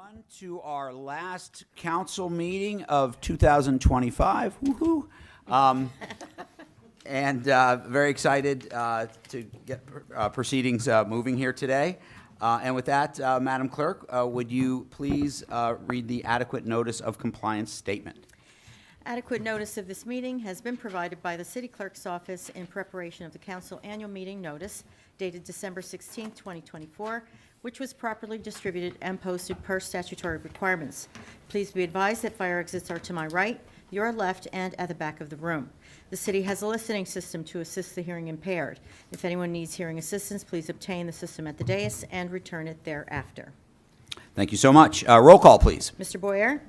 everyone, to our last council meeting of 2025. Woohoo! And very excited to get proceedings moving here today. And with that, Madam Clerk, would you please read the adequate notice of compliance statement? Adequate notice of this meeting has been provided by the City Clerk's office in preparation of the council annual meeting notice dated December 16, 2024, which was properly distributed and posted per statutory requirements. Please be advised that fire exits are to my right, your left, and at the back of the room. The city has a listening system to assist the hearing impaired. If anyone needs hearing assistance, please obtain the system at the dais and return it thereafter. Thank you so much. Roll call, please. Mr. Boyer?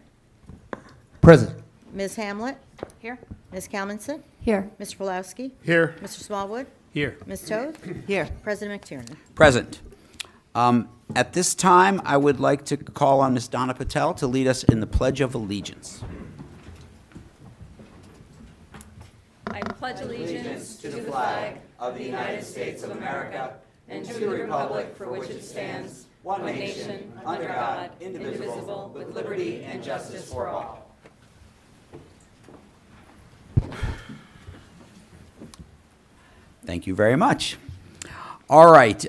Present. Ms. Hamlet? Here. Ms. Kalmanson? Here. Mr. Pulowski? Here. Mr. Smallwood? Here. Ms. Toad? Here. President McTiernan. Present. At this time, I would like to call on Ms. Donna Patel to lead us in the Pledge of Allegiance. I pledge allegiance to the flag of the United States of America and to the republic for which it stands, one nation, under God, indivisible, with liberty and justice for all. Thank you very much. All right.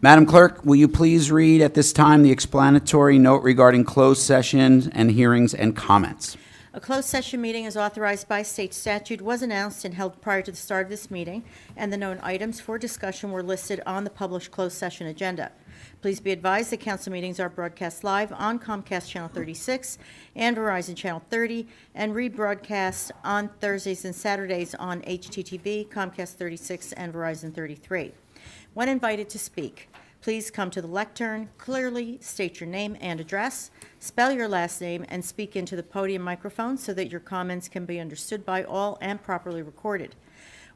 Madam Clerk, will you please read at this time the explanatory note regarding closed sessions and hearings and comments? A closed session meeting as authorized by state statute was announced and held prior to the start of this meeting, and the known items for discussion were listed on the published closed session agenda. Please be advised that council meetings are broadcast live on Comcast Channel 36 and Verizon Channel 30, and rebroadcast on Thursdays and Saturdays on HTTV, Comcast 36, and Verizon 33. When invited to speak, please come to the lectern, clearly state your name and address, spell your last name, and speak into the podium microphone so that your comments can be understood by all and properly recorded.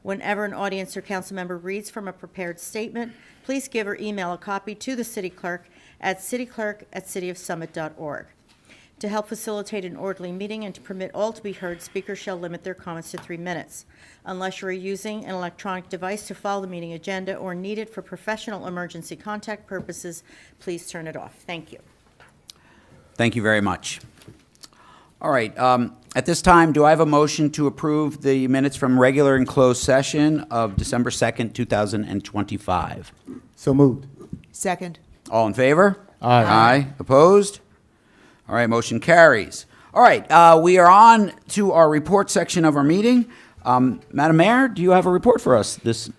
Whenever an audience or council member reads from a prepared statement, please give or email a copy to the city clerk at cityclerk@cityofsummit.org. To help facilitate an orderly meeting and to permit all to be heard, speakers shall limit their comments to 3 minutes. Unless you are using an electronic device to follow the meeting agenda or need it for professional emergency contact purposes, please turn it off. Thank you. Thank you very much. All right. At this time, do I have a motion to approve the minutes from regular and closed session of December 2nd, 2025? So moved. Second. All in favor? Aye. Aye. Opposed? All right, motion carries. All right, we are on to our report section of our meeting. Madam Mayor, do you have a report for us this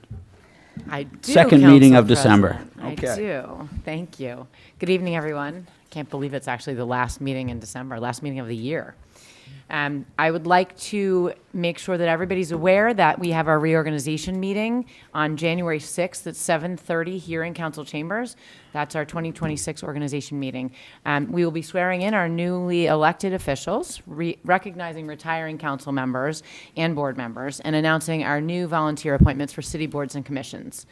I do, second meeting Council of December? President. Okay. I do. Thank you. Good evening, everyone. Can't believe it's actually the last meeting in December, last meeting of the year. I would like to make sure that everybody's aware that we have our reorganization meeting on January 6th at 7:30 here in Council Chambers. That's our 2026 organization meeting. We will be swearing in our newly elected officials, recognizing retiring council members and board members, and announcing our new volunteer appointments for city boards and commissions.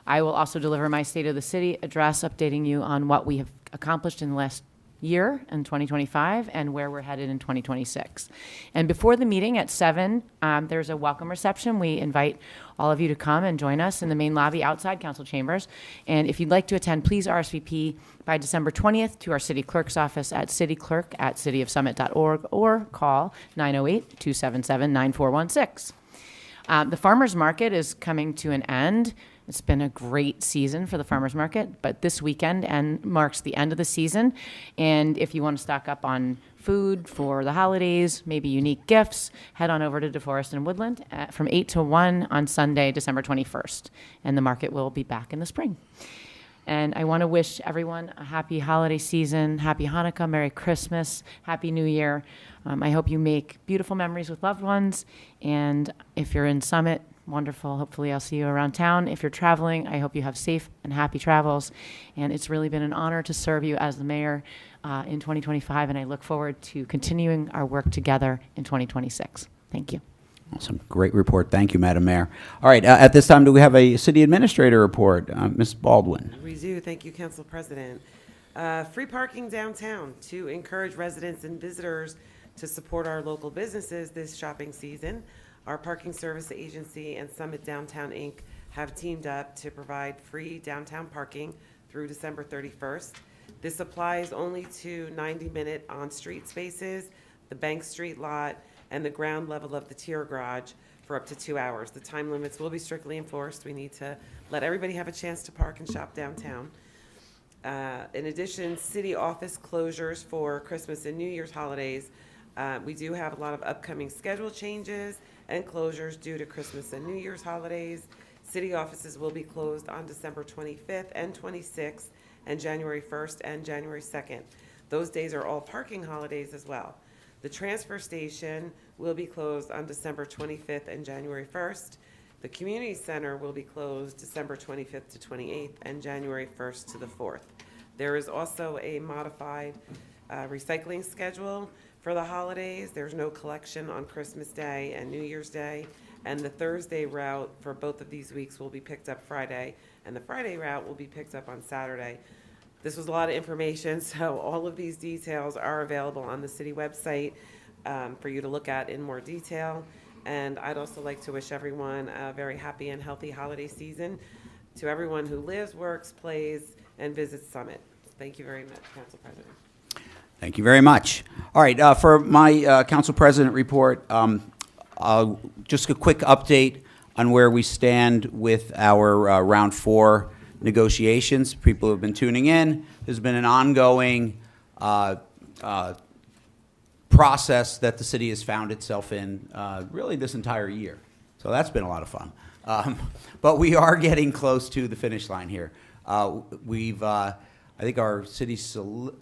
I will also deliver my State of the City address, updating you on what we have accomplished in the last year in 2025 and where we're headed in 2026. And before the meeting at 7, there's a welcome reception. We invite all of you to come and join us in the main lobby outside Council Chambers. And if you'd like to attend, please RSVP by December 20th to our city clerk's office at cityclerk@cityofsummit.org or call 908-277-9416. The farmers market is coming to an end. It's been a great season for the farmers market, but this weekend marks the end of the season. And if you want to stock up on food for the holidays, maybe unique gifts, head on over to DeForest and Woodland from 8 to 1 on Sunday, December 21st. And the market will be back in the spring. And I want to wish everyone a happy holiday season, happy Hanukkah, Merry Christmas, Happy New Year. I hope you make beautiful memories with loved ones. And if you're in Summit, wonderful. Hopefully I'll see you around town. If you're traveling, I hope you have safe and happy travels. And it's really been an honor to serve you as the mayor in 2025. And I look forward to continuing our work together in 2026. Thank you. Awesome. Great report. Thank you, Madam Mayor. All right, at this time, do we have a city administrator report? Ms. Baldwin. We do. Thank you, Council President. Free parking downtown to encourage residents and visitors to support our local businesses this shopping season. Our parking service agency and Summit Downtown Inc. have teamed up to provide free downtown parking through December 31st. This applies only to 90-minute on-street spaces, the Bank Street lot, and the ground level of the tier garage for up to 2 hours. The time limits will be strictly enforced. We need to let everybody have a chance to park and shop downtown. In addition, city office closures for Christmas and New Year's holidays. We do have a lot of upcoming schedule changes and closures due to Christmas and New Year's holidays. City offices will be closed on December 25th and 26th, and January 1st and January 2nd. Those days are all parking holidays as well. The transfer station will be closed on December 25th and January 1st. The community center will be closed December 25th to 28th and January 1st to the 4th. There is also a modified recycling schedule for the holidays. There's no collection on Christmas Day and New Year's Day. And the Thursday route for both of these weeks will be picked up Friday, and the Friday route will be picked up on Saturday. This was a lot of information, so all of these details are available on the city website for you to look at in more detail. And I'd also like to wish everyone a very happy and healthy holiday season to everyone who lives, works, plays, and visits Summit. Thank you very much, Council President. Thank you very much. All right, for my council president report, just a quick update on where we stand with our round 4 negotiations. People who have been tuning in, there's been an ongoing process that the city has found itself in really this entire year. So that's been a lot of fun. But we are getting close to the finish line here. I think our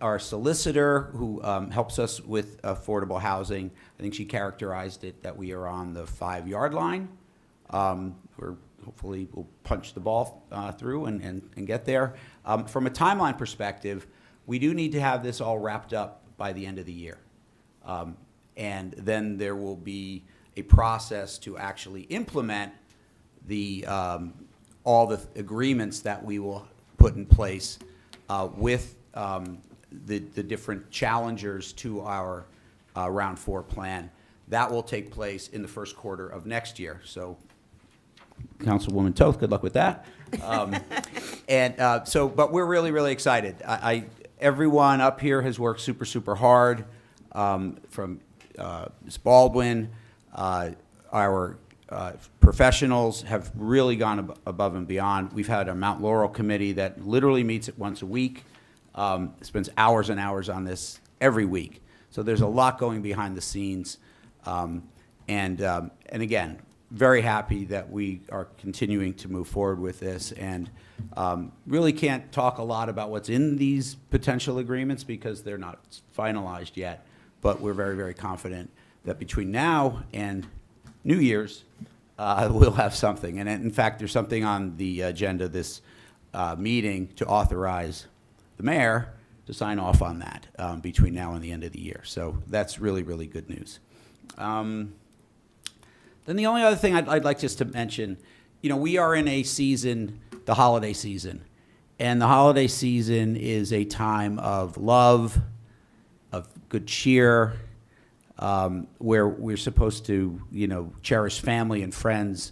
our solicitor, who helps us with affordable housing, I think she characterized it that we are on the 5-yard line. Hopefully we'll punch the ball through and get there. From a timeline perspective, we do need to have this all wrapped up by the end of the year. And then there will be a process to actually implement all the agreements that we will put in place with the different challengers to our round 4 plan. That will take place in the first quarter of next year. So, Councilwoman Toth, good luck with that. But we're really, really excited. Everyone up here has worked super, super hard. From Ms. Baldwin, our professionals have really gone above and beyond. We've had a Mount Laurel committee that literally meets once a week, spends hours and hours on this every week. So there's a lot going behind the scenes. And again, very happy that we are continuing to move forward with this, and really can't talk a lot about what's in these potential agreements because they're not finalized yet. But we're very, very confident that between now and New Year's, we'll have something. And in fact, there's something on the agenda this meeting to authorize the mayor to sign off on that between now and the end of the year. So that's really, really good news. Then the only other thing I'd like just to mention, we are in a season, the holiday season. And the holiday season is a time of love, of good cheer, where we're supposed to, cherish family and friends.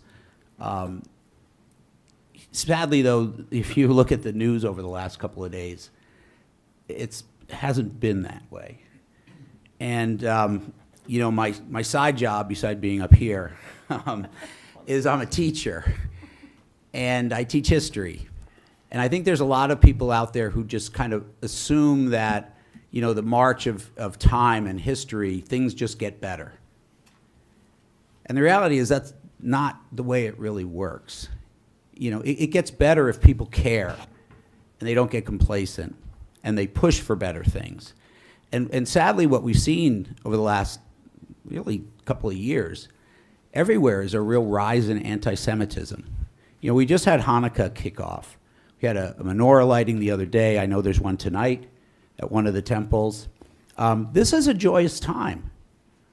Sadly, though, if you look at the news over the last couple of days, it hasn't been that way. And, my side job, beside being up here, is I'm a teacher, and I teach history. And I think there's a lot of people out there who just kind of assume that, the march of time and history, things just get better. And the reality is that's not the way it really works. It gets better if people care, and they don't get complacent, and they push for better things. And sadly, what we've seen over the last really couple of years, everywhere is a real rise in anti-Semitism. We just had Hanukkah kickoff. We had a menorah lighting the other day. I know there's one tonight at one of the temples. This is a joyous time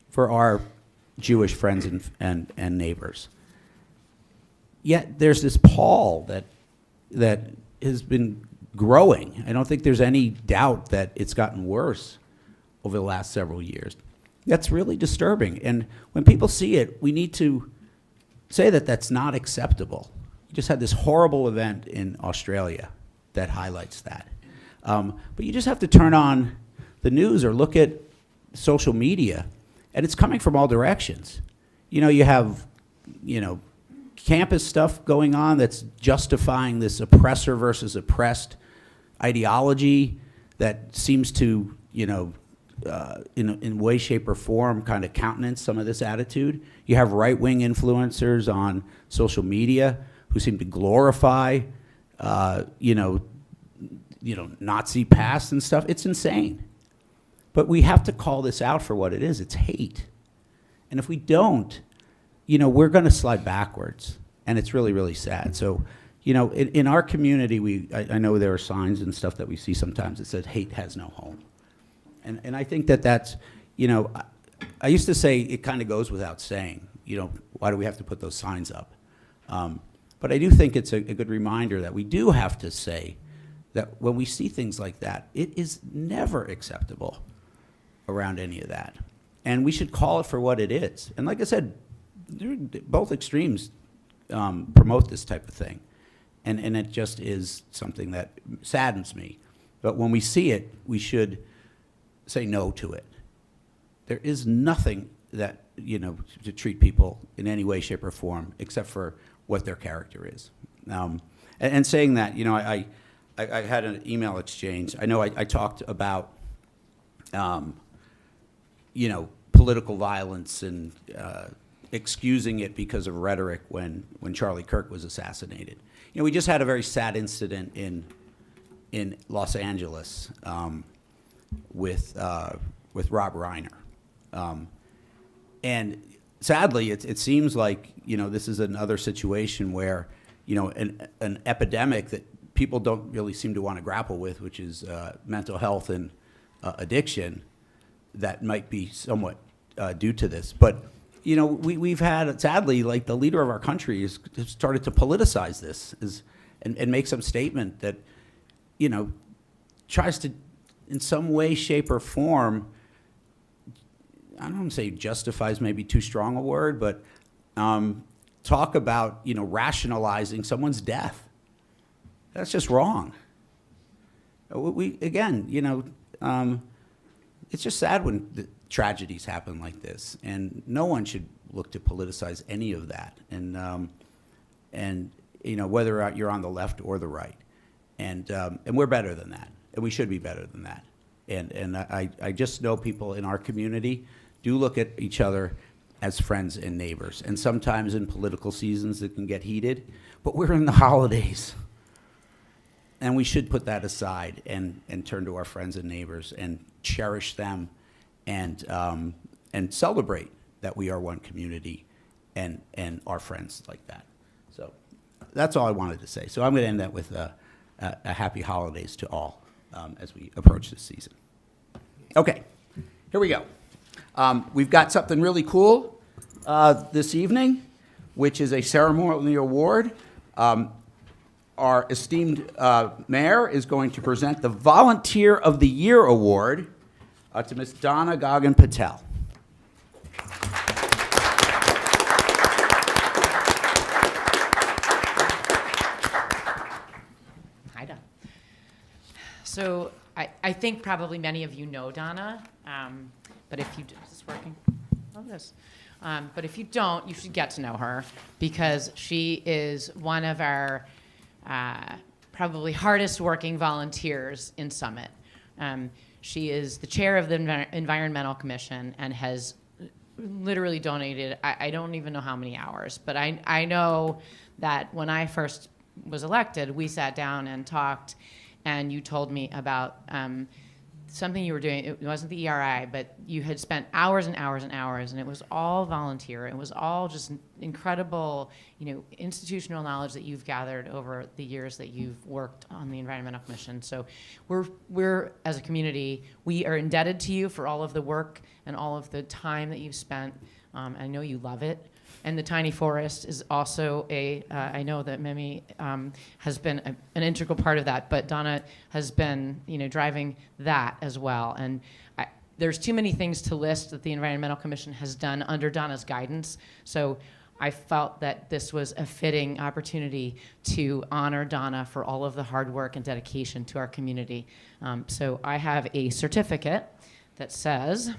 for our Jewish friends and neighbors. Yet there's this pall that has been growing. I don't think there's any doubt that it's gotten worse over the last several years. That's really disturbing. And when people see it, we need to say that that's not acceptable. We just had this horrible event in Australia that highlights that. But you just have to turn on the news or look at social media, and it's coming from all directions. You have, campus stuff going on that's justifying this oppressor versus oppressed ideology that seems to, in way, shape, or form, kind of countenance some of this attitude. You have right-wing influencers on social media who seem to glorify, Nazi past and stuff. It's insane. But we have to call this out for what it is. It's hate. And if we don't, we're going to slide backwards. And it's really, really sad. So, in our community, I know there are signs and stuff that we see sometimes that says hate has no home. And I think that's, I used to say it kind of goes without saying, why do we have to put those signs up? But I do think it's a good reminder that we do have to say that when we see things like that, it is never acceptable around any of that. And we should call it for what it is. And like I said, both extremes promote this type of thing. And it just is something that saddens me. But when we see it, we should say no to it. There is nothing that, to treat people in any way, shape, or form except for what their character is. And saying that, I had an email exchange. I know I talked about, political violence and excusing it because of rhetoric when Charlie Kirk was assassinated. We just had a very sad incident in Los Angeles with Rob Reiner. And sadly, it seems like, this is another situation where, an epidemic that people don't really seem to want to grapple with, which is mental health and addiction, that might be somewhat due to this. But, we've had, sadly, like the leader of our country has started to politicize this and make some statement that, tries to, in some way, shape, or form, I don't want to say justifies, maybe too strong a word, but talk about, rationalizing someone's death. That's just wrong. It's just sad when the tragedies happen like this, and no one should look to politicize any of that. And whether you're on the left or the right, and we're better than that, and we should be better than that. And I just know people in our community do look at each other as friends and neighbors. And sometimes in political seasons it can get heated, but we're in the holidays. And we should put that aside and turn to our friends and neighbors and cherish them and celebrate that we are one community and are friends like that. So that's all I wanted to say. So I'm going to end that with a happy holidays to all as we approach this season. Okay, here we go. We've got something really cool this evening, which is a ceremonial award. Our esteemed mayor is going to present the Volunteer of the Year Award to Ms. Donna Goggin Patel. Hi, Donna. So I think probably many of you know Donna, but if you is this working? Oh, this. But if you don't, you should get to know her because she is one of our probably hardest working volunteers in Summit. She is the chair of the Environmental Commission and has literally donated, I don't even know how many hours, but I know that when I first was elected, we sat down and talked, and you told me about something you were doing. It wasn't the ERI, but you had spent hours and hours and hours, and it was all volunteer. It was all just incredible, institutional knowledge that you've gathered over the years that you've worked on the Environmental Commission. So we're as a community, we are indebted to you for all of the work and all of the time that you've spent. I know you love it. And the Tiny Forest is also I know that Mimi has been an integral part of that, but Donna has been, driving that as well. And there's too many things to list that the Environmental Commission has done under Donna's guidance. So I felt that this was a fitting opportunity to honor Donna for all of the hard work and dedication to our community. So I have a certificate that says,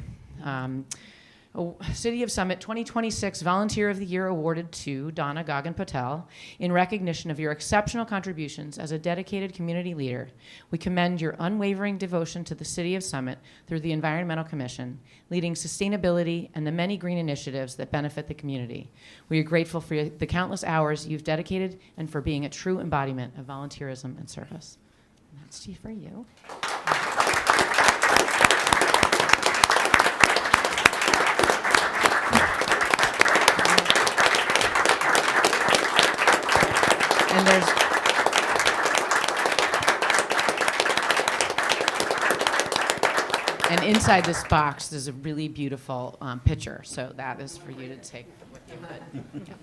City of Summit 2026 Volunteer of the Year awarded to Donna Gagan Patel in recognition of your exceptional contributions as a dedicated community leader. We commend your unwavering devotion to the City of Summit through the Environmental Commission, leading sustainability and the many green initiatives that benefit the community. We are grateful for the countless hours you've dedicated and for being a true embodiment of volunteerism and service. And that's for you. And and inside this box, there's a really beautiful picture. So that is for you to take with you. Yeah.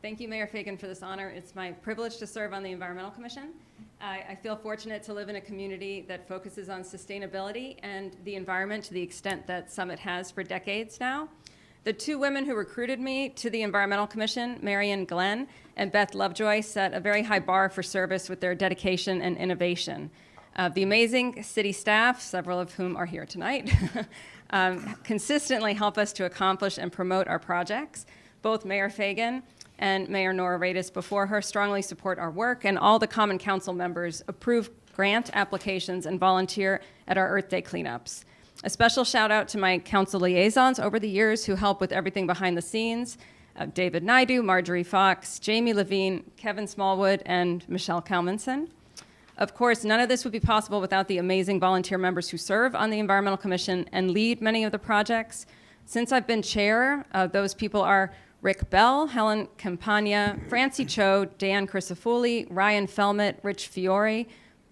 Thank you, Mayor Fagan, for this honor. It's my privilege to serve on the Environmental Commission. I feel fortunate to live in a community that focuses on sustainability and the environment to the extent that Summit has for decades now. The two women who recruited me to the Environmental Commission, Marion Glenn and Beth Lovejoy, set a very high bar for service with their dedication and innovation. The amazing city staff, several of whom are here tonight, consistently help us to accomplish and promote our projects. Both Mayor Fagan and Mayor Nora Radis before her strongly support our work, and all the Common Council members approve grant applications and volunteer at our Earth Day cleanups. A special shout out to my council liaisons over the years who help with everything behind the scenes, David Naidu, Marjorie Fox, Jamie Levine, Kevin Smallwood, and Michelle Kalmanson. Of course, none of this would be possible without the amazing volunteer members who serve on the Environmental Commission and lead many of the projects. Since I've been chair, those people are Rick Bell, Helen Campagna, Francie Cho, Dan Crisafulli, Ryan Felmet, Rich Fiore,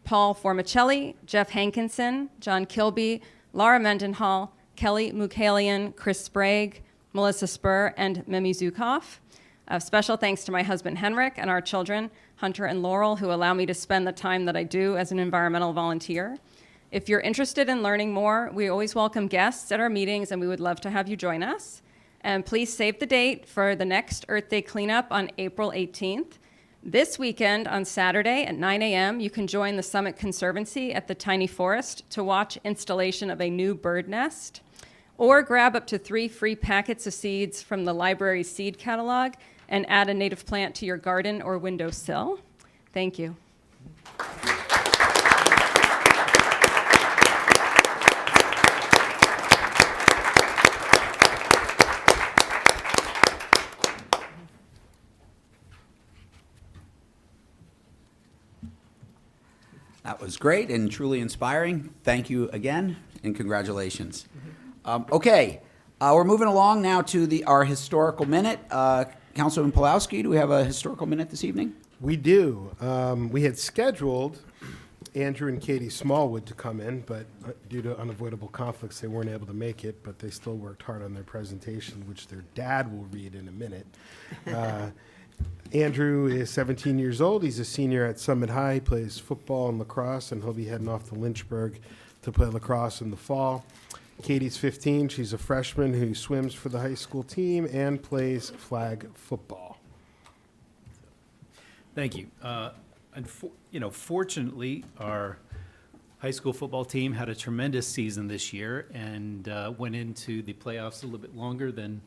Paul Formicelli, Jeff Hankinson, John Kilby, Laura Mendenhall, Kelly Mukalian, Chris Sprague, Melissa Spur, and Mimi Zukoff. Special thanks to my husband Henrik and our children, Hunter and Laurel, who allow me to spend the time that I do as an environmental volunteer. If you're interested in learning more, we always welcome guests at our meetings, and we would love to have you join us. And please save the date for the next Earth Day cleanup on April 18th. This weekend on Saturday at 9 a.m., you can join the Summit Conservancy at the Tiny Forest to watch installation of a new bird nest, or grab up to 3 free packets of seeds from the library's seed catalog and add a native plant to your garden or windowsill. Thank you. That was great and truly inspiring. Thank you again, and congratulations. Okay, we're moving along now to our historical minute. Councilman Pulowski, do we have a historical minute this evening? We do. We had scheduled Andrew and Katie Smallwood to come in, but due to unavoidable conflicts, they weren't able to make it, but they still worked hard on their presentation, which their dad will read in a minute. Andrew is 17 years old. He's a senior at Summit High. He plays football and lacrosse, and he'll be heading off to Lynchburg to play lacrosse in the fall. Katie's 15. She's a freshman who swims for the high school team and plays flag football. Thank you. Fortunately, our high school football team had a tremendous season this year and went into the playoffs a little bit longer than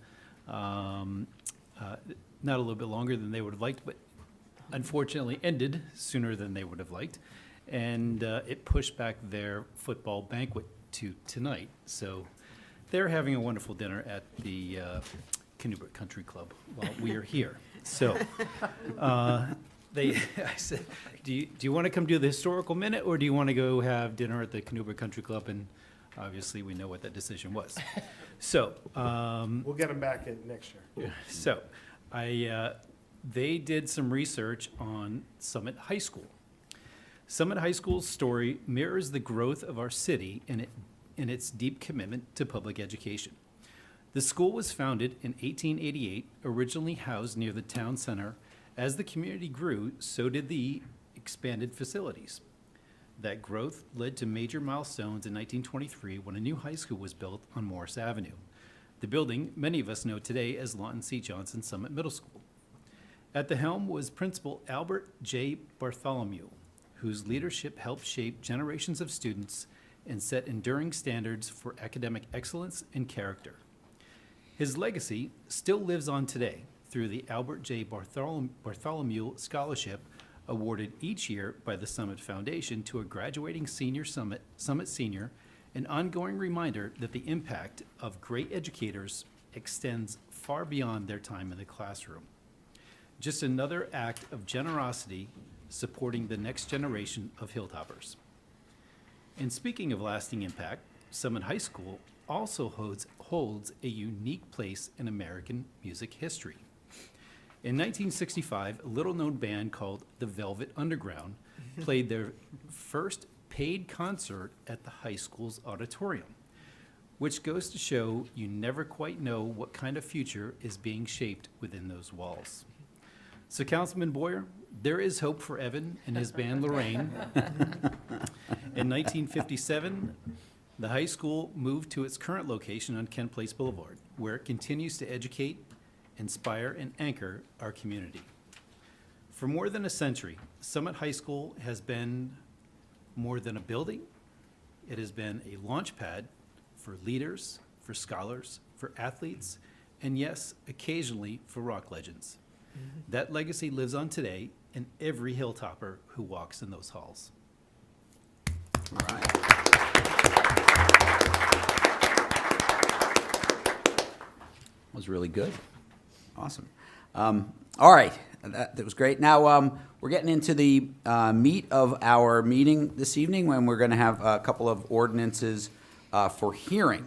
not a little bit longer than they would have liked, but unfortunately ended sooner than they would have liked. And it pushed back their football banquet to tonight. So they're having a wonderful dinner at the Kennebec Country Club while we are here. So I said, do you want to come do the historical minute, or do you want to go have dinner at the Canuba Country Club? And obviously, we know what that decision was. So, We'll get them back in next year. so they did some research on Summit High School. Summit High School's story mirrors the growth of our city and its deep commitment to public education. The school was founded in 1888, originally housed near the town center. As the community grew, so did the expanded facilities. That growth led to major milestones in 1923 when a new high school was built on Morris Avenue. The building many of us know today as Lawton C. Johnson Summit Middle School. At the helm was Principal Albert J. Bartholomew, whose leadership helped shape generations of students and set enduring standards for academic excellence and character. His legacy still lives on today through the Albert J. Bartholomew Scholarship, awarded each year by the Summit Foundation to a graduating senior Summit senior, an ongoing reminder that the impact of great educators extends far beyond their time in the classroom. Just another act of generosity supporting the next generation of Hilltoppers. And speaking of lasting impact, Summit High School also holds a unique place in American music history. In 1965, a little-known band called the Velvet Underground played their first paid concert at the high school's auditorium, which goes to show you never quite know what kind of future is being shaped within those walls. So, Councilman Boyer, there is hope for Evan and his band Lorraine. In 1957, the high school moved to its current location on Kent Place Boulevard, where it continues to educate, inspire, and anchor our community. For more than a century, Summit High School has been more than a building. It has been a launch pad for leaders, for scholars, for athletes, and yes, occasionally for rock legends. That legacy lives on today in every Hilltopper who walks in those halls. All right. Was really good. Awesome. All right, that was great. Now, we're getting into the meat of our meeting this evening, when we're going to have a couple of ordinances for hearing.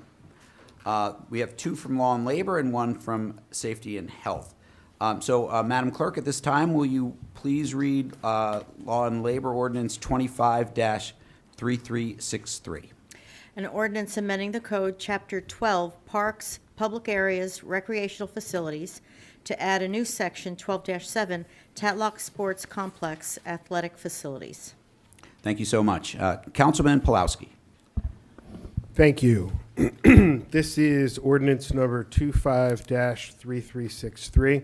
We have two from Law and Labor and one from Safety and Health. Madam Clerk, at this time, will you please read Law and Labor Ordinance 25-3363? An ordinance amending the code, Chapter 12, Parks, Public Areas, Recreational Facilities, to add a new section, 12-7, Tatlock Sports Complex Athletic Facilities. Thank you so much. Councilman Pulowski. Thank you. This is ordinance number 25-3363.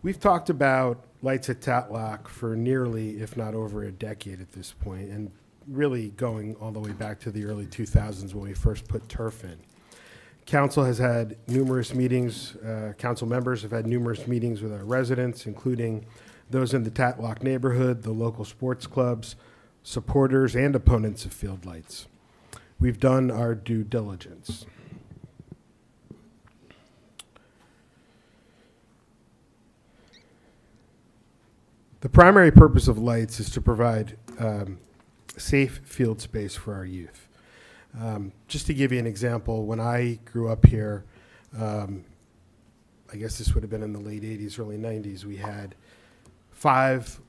We've talked about lights at Tatlock for nearly, if not over a decade at this point, and really going all the way back to the early 2000s when we first put turf in. Council has had numerous meetings, council members have had numerous meetings with our residents, including those in the Tatlock neighborhood, the local sports clubs, supporters, and opponents of field lights. We've done our due diligence. The primary purpose of lights is to provide safe field space for our youth. Just to give you an example, when I grew up here, I guess this would have been in the late 80s, early 90s, we had 5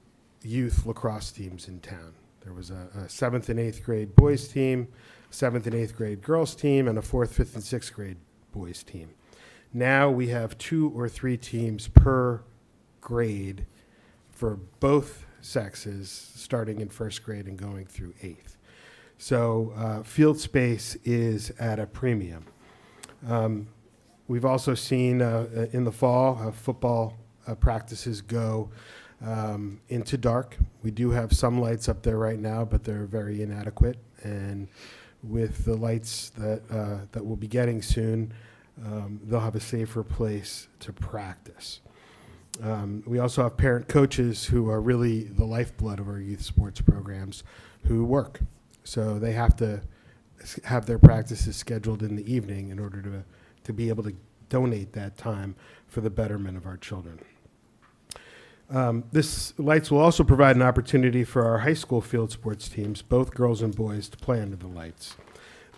youth lacrosse teams in town. There was a 7th and 8th grade boys team, 7th and 8th grade girls team, and a 4th, 5th, and 6th grade boys team. Now we have 2 or 3 teams per grade for both sexes, starting in 1st grade and going through 8th. So field space is at a premium. We've also seen in the fall football practices go into dark. We do have some lights up there right now, but they're very inadequate. And with the lights that we'll be getting soon, they'll have a safer place to practice. We also have parent coaches who are really the lifeblood of our youth sports programs who work. So they have to have their practices scheduled in the evening in order to be able to donate that time for the betterment of our children. This lights will also provide an opportunity for our high school field sports teams, both girls and boys, to play under the lights.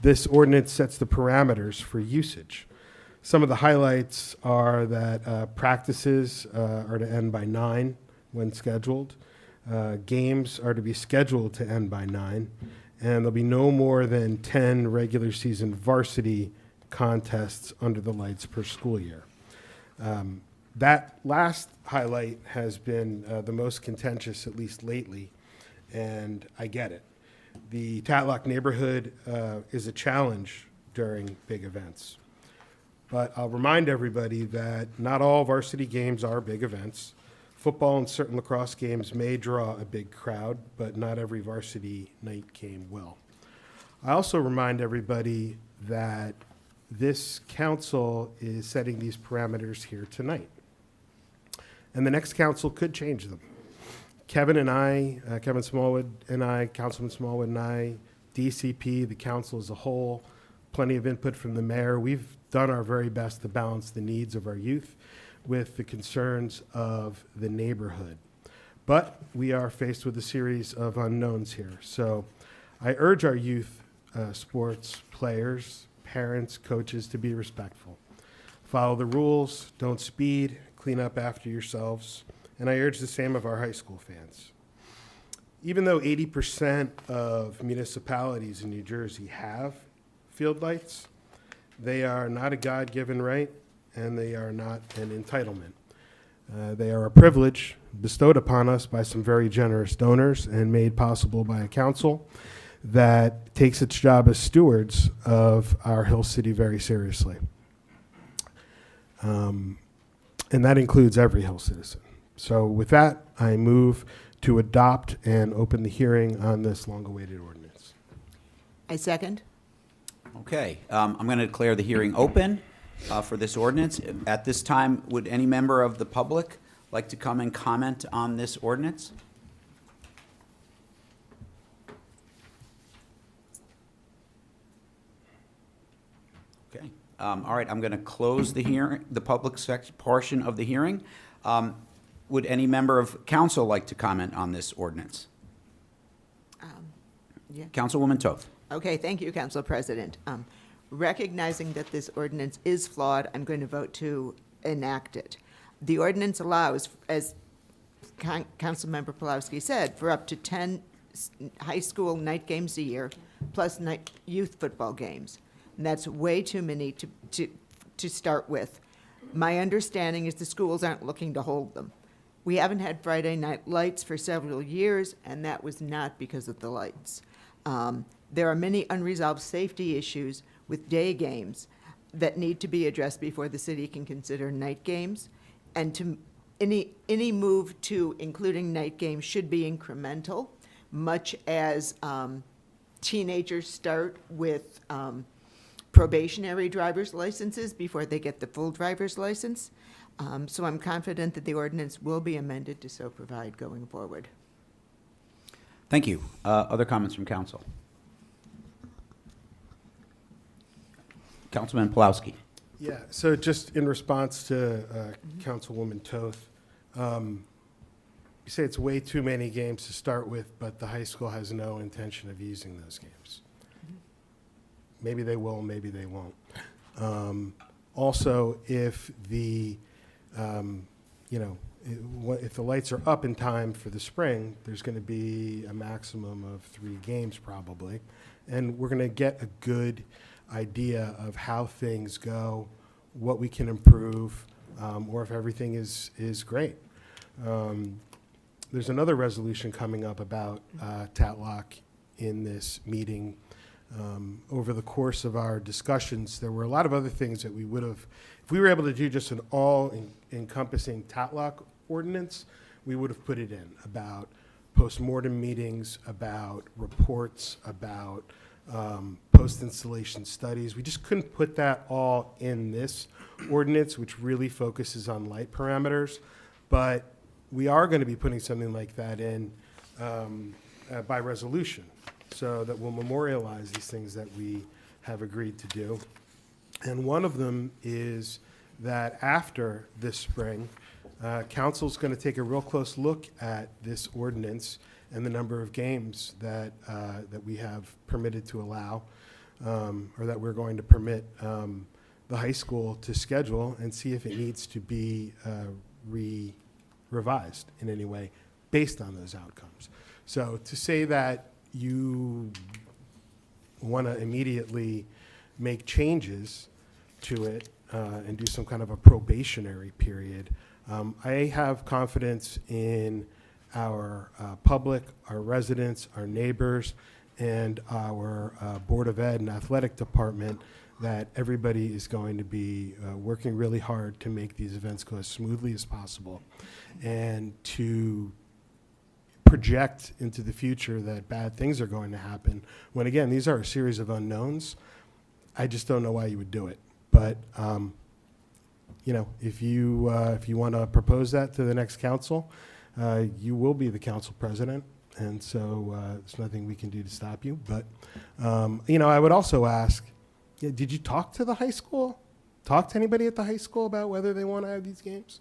This ordinance sets the parameters for usage. Some of the highlights are that practices are to end by 9 when scheduled. Games are to be scheduled to end by 9. And there'll be no more than 10 regular season varsity contests under the lights per school year. That last highlight has been the most contentious, at least lately, and I get it. The Tatlock neighborhood is a challenge during big events. But I'll remind everybody that not all varsity games are big events. Football and certain lacrosse games may draw a big crowd, but not every varsity night game will. I also remind everybody that this council is setting these parameters here tonight. And the next council could change them. Kevin Smallwood and I, Councilman Smallwood and I, DCP, the council as a whole, plenty of input from the mayor. We've done our very best to balance the needs of our youth with the concerns of the neighborhood. But we are faced with a series of unknowns here. So I urge our youth sports players, parents, coaches to be respectful. Follow the rules, don't speed, clean up after yourselves, and I urge the same of our high school fans. Even though 80% of municipalities in New Jersey have field lights, they are not a God-given right, and they are not an entitlement. They are a privilege bestowed upon us by some very generous donors and made possible by a council that takes its job as stewards of our Hill City very seriously. And that includes every Hill citizen. So with that, I move to adopt and open the hearing on this long-awaited ordinance. I second. Okay, I'm going to declare the hearing open for this ordinance. At this time, would any member of the public like to come and comment on this ordinance? Okay, all right, I'm going to close the hearing, the public portion of the hearing. Would any member of council like to comment on this ordinance? Yeah. Councilwoman Toth. Okay, thank you, Council President. Recognizing that this ordinance is flawed, I'm going to vote to enact it. The ordinance allows, as Councilmember Pulowski said, for up to 10 high school night games a year, plus night youth football games. And that's way too many to start with. My understanding is the schools aren't looking to hold them. We haven't had Friday night lights for several years, and that was not because of the lights. There are many unresolved safety issues with day games that need to be addressed before the city can consider night games. And to any move to including night games should be incremental, much as teenagers start with probationary driver's licenses before they get the full driver's license. So I'm confident that the ordinance will be amended to so provide going forward. Thank you. Other comments from council? Councilman Pulowski. Yeah, so just in response to Councilwoman Toth, you say it's way too many games to start with, but the high school has no intention of using those games. Maybe they will, maybe they won't. Also, if the, if the lights are up in time for the spring, there's going to be a maximum of 3 games probably, and we're going to get a good idea of how things go, what we can improve, or if everything is great. There's another resolution coming up about Tatlock in this meeting. Over the course of our discussions, there were a lot of other things that we would have, if we were able to do just an all-encompassing Tatlock ordinance, we would have put it in about post-mortem meetings, about reports, about post-installation studies. We just couldn't put that all in this ordinance, which really focuses on light parameters. But we are going to be putting something like that in by resolution, so that we'll memorialize these things that we have agreed to do. And one of them is that after this spring, Council's going to take a real close look at this ordinance and the number of games that we have permitted to allow, or that we're going to permit the high school to schedule, and see if it needs to be revised in any way based on those outcomes. So to say that you want to immediately make changes to it and do some kind of a probationary period, I have confidence in our public, our residents, our neighbors, and our Board of Ed and Athletic Department that everybody is going to be working really hard to make these events go as smoothly as possible and to project into the future that bad things are going to happen, when again, these are a series of unknowns. I just don't know why you would do it. But you know, if you want to propose that to the next council, you will be the council president, and so there's nothing we can do to stop you. But you know, I would also ask, did you talk to the high school? Talk to anybody at the high school about whether they want to have these games?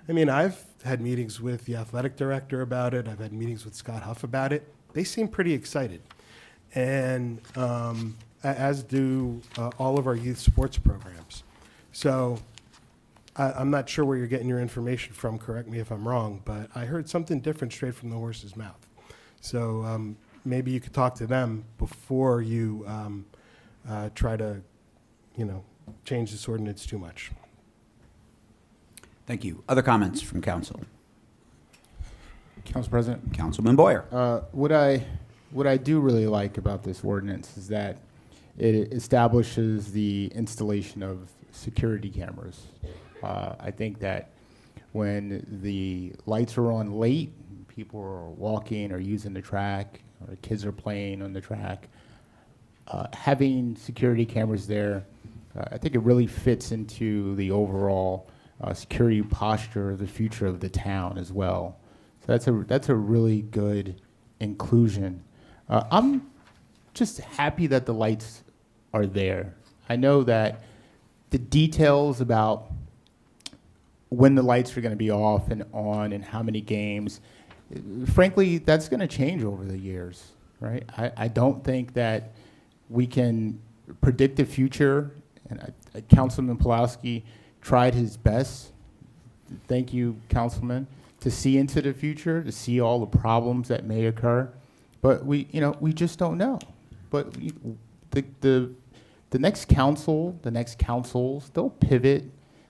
I mean, I've had meetings with the athletic director about it. I've had meetings with Scott Huff about it. They seem pretty excited, and as do all of our youth sports programs. So I'm not sure where you're getting your information from. Correct me if I'm wrong, but I heard something different straight from the horse's mouth. So maybe you could talk to them before you try to, you know, change this ordinance too much. Thank you. Other comments from council? Council President, Councilman Boyer. what I do really like about this ordinance is that it establishes the installation of security cameras. I think that when the lights are on late, people are walking or using the track, or kids are playing on the track, having security cameras there, I think it really fits into the overall security posture of the future of the town as well. So that's a really good inclusion. I'm just happy that the lights are there. I know that the details about when the lights are going to be off and on and how many games, frankly, that's going to change over the years, right? I don't think that we can predict the future, and Councilman Pulaski tried his best, thank you, Councilman, to see into the future, to see all the problems that may occur, but we just don't know. But the next council, the next councils, they'll pivot,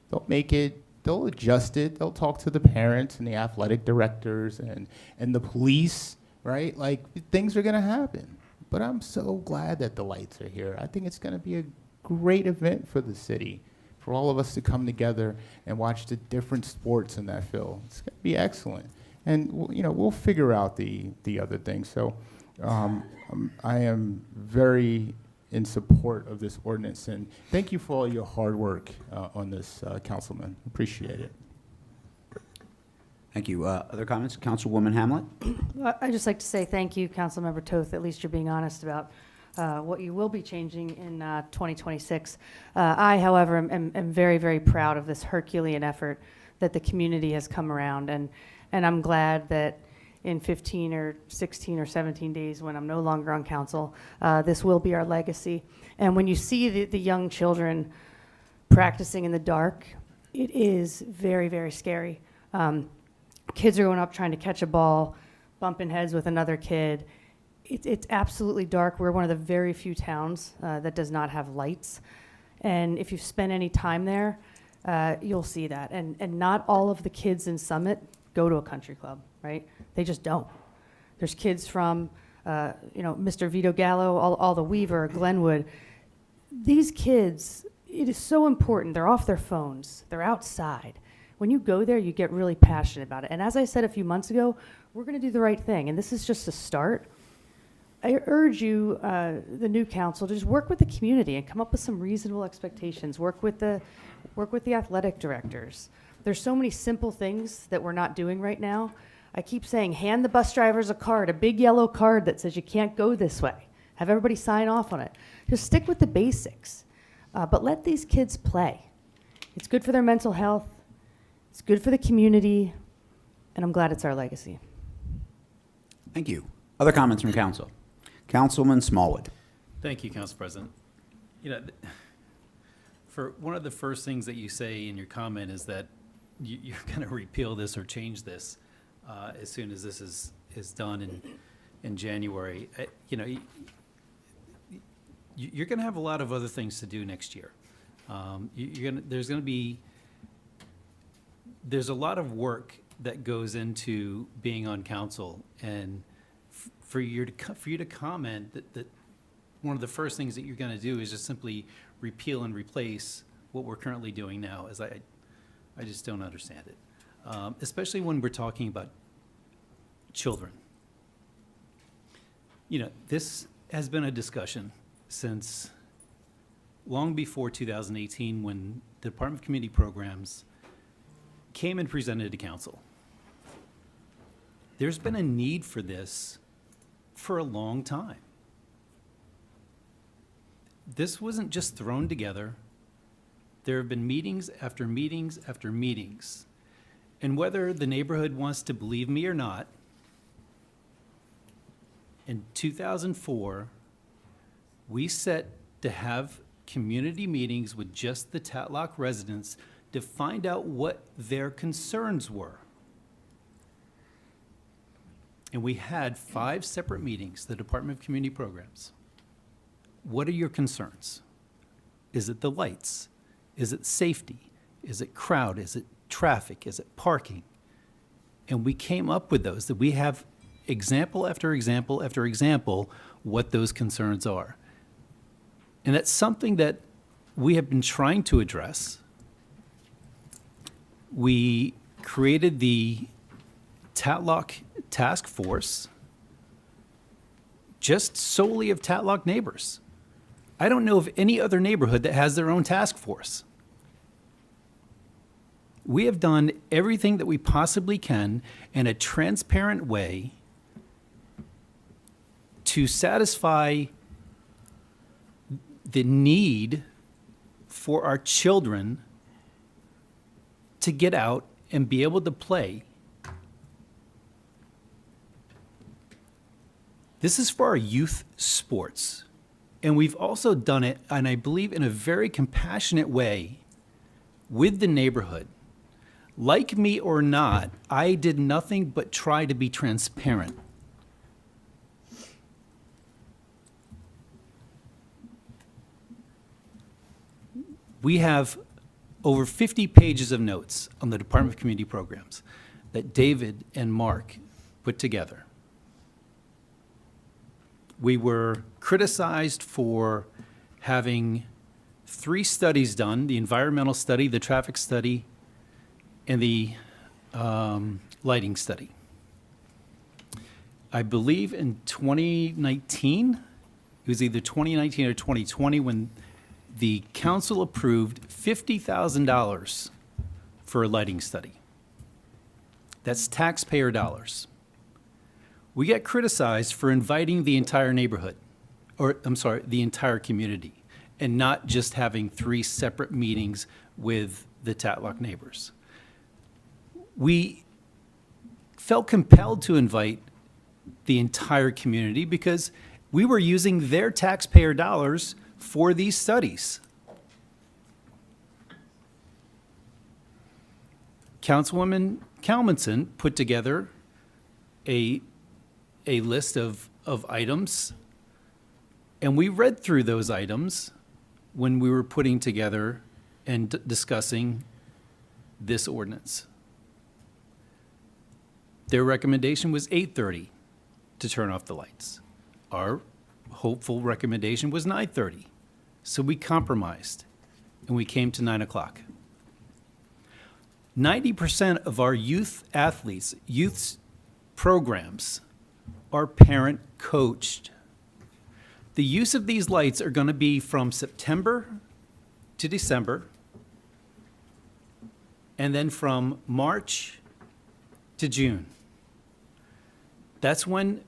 they'll make it, they'll adjust it, they'll talk to the parents and the athletic directors and the police, right? Like, things are gonna happen. But I'm so glad that the lights are here. I think it's gonna be a great event for the city, for all of us to come together and watch the different sports in that field. It's gonna be excellent. And we'll figure out the other things. So I am very in support of this ordinance, and thank you for all your hard work on this, Councilman. Appreciate it. Thank you. Other comments? Councilwoman Hamlet? I'd just like to say thank you, Councilmember Toth. At least you're being honest about what you will be changing in 2026. I, however, am very, very proud of this Herculean effort that the community has come around, and I'm glad that in 15 or 16 or 17 days, when I'm no longer on council, this will be our legacy. And when you see the young children practicing in the dark, it is very, very scary. Kids are going up trying to catch a ball, bumping heads with another kid. It's absolutely dark. We're one of the very few towns that does not have lights. And if you've spent any time there, you'll see that. And not all of the kids in Summit go to a country club, right? They just don't. There's kids from, Mr. Vito Gallo, all the Weaver, Glenwood. These kids, it is so important. They're off their phones. They're outside. When you go there, you get really passionate about it. And as I said a few months ago, we're going to do the right thing. And this is just a start. I urge you, the new council, to just work with the community and come up with some reasonable expectations. Work with the athletic directors. There's so many simple things that we're not doing right now. I keep saying, hand the bus drivers a card, a big yellow card that says you can't go this way. Have everybody sign off on it. Just stick with the basics, but let these kids play. It's good for their mental health. It's good for the community, and I'm glad it's our legacy. Thank you. Other comments from council? Councilman Smallwood. Thank you, Council President. You know, for one of the first things that you say in your comment is that you're going to repeal this or change this as soon as this is done in January. You know, you're going to have a lot of other things to do next year. There's a lot of work that goes into being on council, and for you to comment that one of the first things that you're going to do is just simply repeal and replace what we're currently doing now, is I just don't understand it, especially when we're talking about children. You know, this has been a discussion since long before 2018, when the Department of Community Programs came and presented to council. There's been a need for this for a long time. This wasn't just thrown together. There have been meetings after meetings after meetings. And whether the neighborhood wants to believe me or not, in 2004, we set to have community meetings with just the Tatlock residents to find out what their concerns were. And we had 5 separate meetings, the Department of Community Programs. What are your concerns? Is it the lights? Is it safety? Is it crowd? Is it traffic? Is it parking? And we came up with those, that we have example after example after example what those concerns are. And that's something that we have been trying to address. We created the Tatlock Task Force just solely of Tatlock neighbors. I don't know of any other neighborhood that has their own task force. We have done everything that we possibly can in a transparent way to satisfy the need for our children to get out and be able to play. This is for our youth sports. And we've also done it, and I believe in a very compassionate way, with the neighborhood. Like me or not, I did nothing but try to be transparent. We have over 50 pages of notes on the Department of Community Programs that David and Mark put together. We were criticized for having 3 studies done, the environmental study, the traffic study, and the lighting study. I believe in 2019, it was either 2019 or 2020, when the council approved $50,000 for a lighting study. That's taxpayer dollars. We got criticized for inviting the entire neighborhood, or I'm sorry, the entire community, and not just having 3 separate meetings with the Tatlock neighbors. We felt compelled to invite the entire community because we were using their taxpayer dollars for these studies. Councilwoman Kalmanson put together a list of items, and we read through those items when we were putting together and discussing this ordinance. Their recommendation was 8:30 to turn off the lights. Our hopeful recommendation was 9:30. So we compromised, and we came to 9 o'clock. 90% of our youth athletes, youth programs, are parent coached. The use of these lights are going to be from September to December, and then from March to June. That's when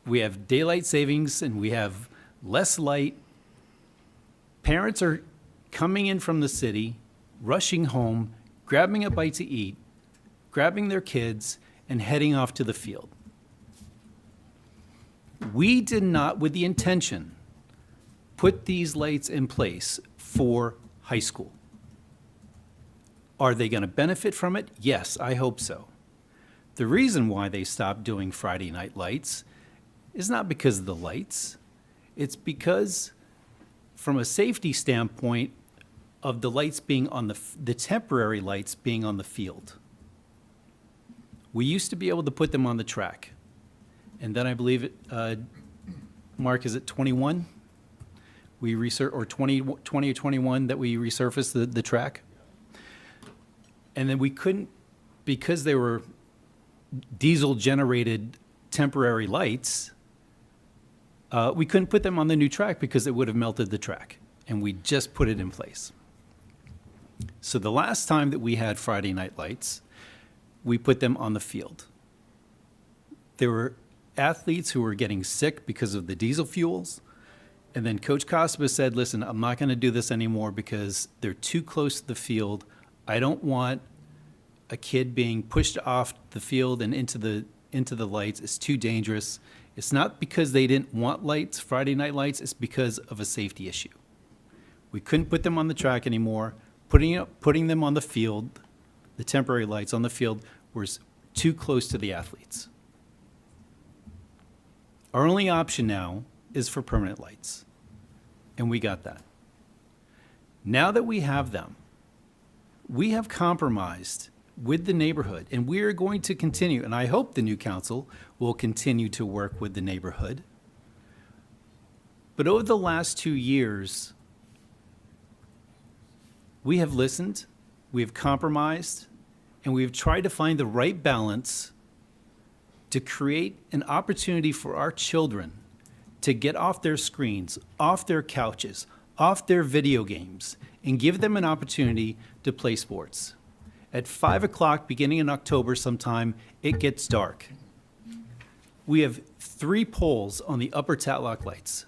we have daylight savings and we have less light. Parents are coming in from the city, rushing home, grabbing a bite to eat, grabbing their kids, and heading off to the field. We did not, with the intention, put these lights in place for high school. Are they going to benefit from it? Yes, I hope so. The reason why they stopped doing Friday night lights is not because of the lights. It's because, from a safety standpoint, of the lights being on the temporary lights being on the field. We used to be able to put them on the track. And then I believe it, Mark, is it 21? Or 20 or 21 that we resurfaced the track? And then we couldn't, because they were diesel-generated temporary lights, we couldn't put them on the new track because it would have melted the track. And we just put it in place. So the last time that we had Friday night lights, we put them on the field. There were athletes who were getting sick because of the diesel fuels. And then Coach Cospa said, listen, I'm not going to do this anymore because they're too close to the field. I don't want a kid being pushed off the field and into the lights. It's too dangerous. It's not because they didn't want lights, Friday night lights. It's because of a safety issue. We couldn't put them on the track anymore. Putting them on the field, the temporary lights on the field, was too close to the athletes. Our only option now is for permanent lights, and we got that. Now that we have them, we have compromised with the neighborhood, and we are going to continue, and I hope the new council will continue to work with the neighborhood. But over the last 2 years, we have listened, we have compromised, and we have tried to find the right balance to create an opportunity for our children to get off their screens, off their couches, off their video games, and give them an opportunity to play sports. At 5 o'clock, beginning in October sometime, it gets dark. We have 3 poles on the upper Tatlock lights.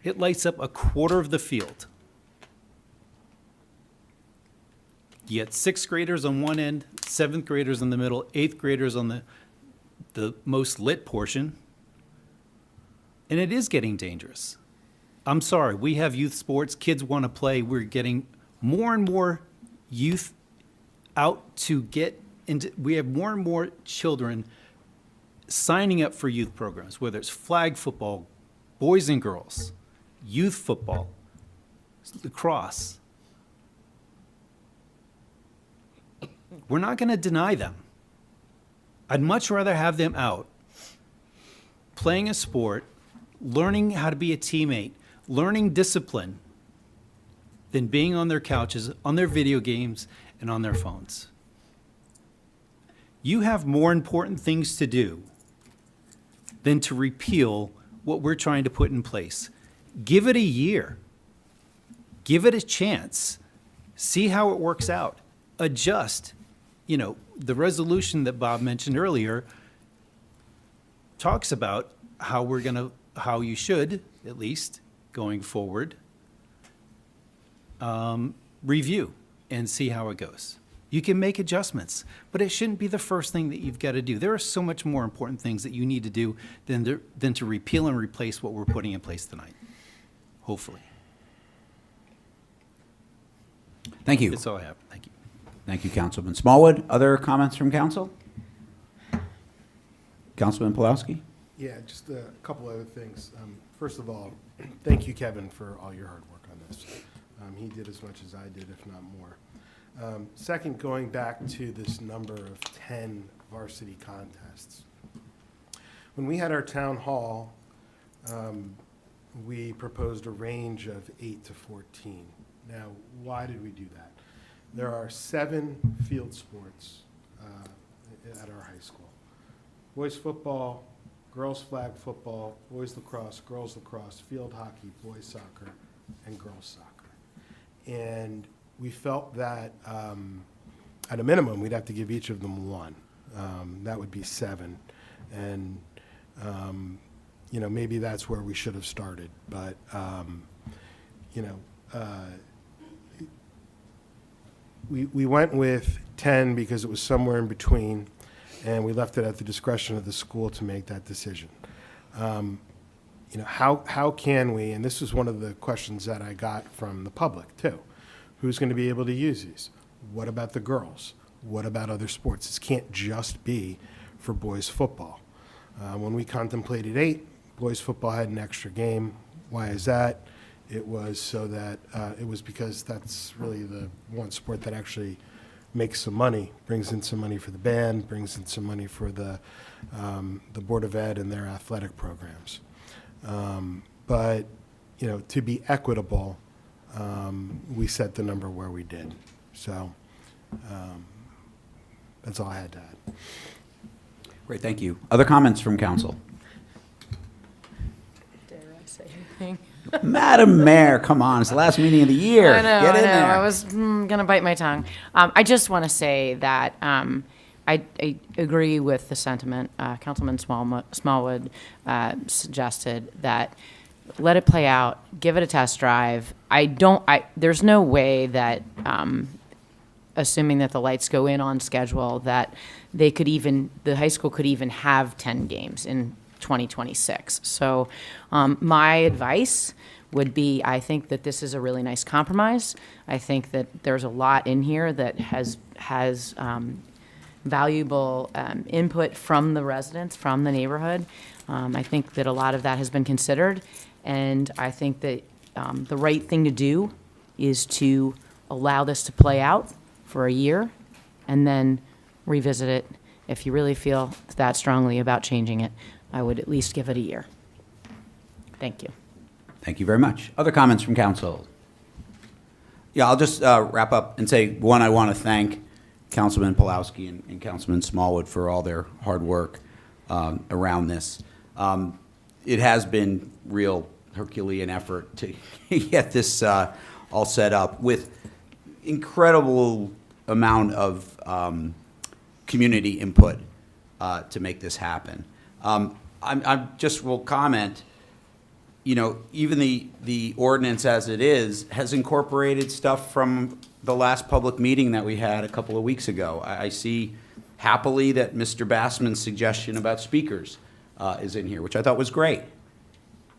It lights up a quarter of the field. You get 6th graders on one end, 7th graders in the middle, 8th graders on the most lit portion. And it is getting dangerous. I'm sorry, we have youth sports, kids want to play. We're getting more and more youth out to get into, we have more and more children signing up for youth programs, whether it's flag football, boys and girls, youth football, lacrosse. We're not going to deny them. I'd much rather have them out playing a sport, learning how to be a teammate, learning discipline, than being on their couches, on their video games, and on their phones. You have more important things to do than to repeal what we're trying to put in place. Give it a year. Give it a chance. See how it works out. Adjust. You know, the resolution that Bob mentioned earlier talks about how you should, at least, going forward, review and see how it goes. You can make adjustments, but it shouldn't be the first thing that you've got to do. There are so much more important things that you need to do than to repeal and replace what we're putting in place tonight, hopefully. Thank you. That's all I have. Thank you. Thank you, Councilman Smallwood. Other comments from council? Councilman Pulowski? Yeah, just a couple other things. First of all, thank you, Kevin, for all your hard work on this. He did as much as I did, if not more. Second, going back to this number of 10 varsity contests. When we had our town hall, we proposed a range of 8 to 14. Now, why did we do that? There are 7 field sports at our high school. Boys football, girls flag football, boys lacrosse, field hockey, boys soccer, and girls soccer. And we felt that at a minimum, we'd have to give each of them 1. That would be 7. And, you know, maybe that's where we should have started. But, you know, we went with 10 because it was somewhere in between, and we left it at the discretion of the school to make that decision. How can we, and this was one of the questions that I got from the public too, who's going to be able to use these? What about the girls? What about other sports? This can't just be for boys football. When we contemplated 8, boys football had an extra game. Why is that? It was so that, it was because that's really the one sport that actually makes some money, brings in some money for the band, brings in some money for the Board of Ed and their athletic programs. But, to be equitable, we set the number where we did. So that's all I had to add. Great, thank you. Other comments from council? Dare I say anything? Madam Mayor, come on, it's the last meeting of the year. I know, Get in I know. there. I was going to bite my tongue. I just want to say that I agree with the sentiment. Councilman Smallwood suggested that let it play out, give it a test drive. There's no way that, assuming that the lights go in on schedule, that the high school could even have 10 games in 2026. So my advice would be, I think that this is a really nice compromise. I think that there's a lot in here that has valuable input from the residents, from the neighborhood. I think that a lot of that has been considered, and I think that the right thing to do is to allow this to play out for a year and then revisit it. If you really feel that strongly about changing it, I would at least give it a year. Thank you. Thank you very much. Other comments from council? Yeah, I'll just wrap up and say, one, I want to thank Councilman Pulowski and Councilman Smallwood for all their hard work around this. It has been real Herculean effort to get this all set up with incredible amount of community input to make this happen. I just will comment, even the ordinance as it is has incorporated stuff from the last public meeting that we had a couple of weeks ago. I see happily that Mr. Bassman's suggestion about speakers is in here, which I thought was great.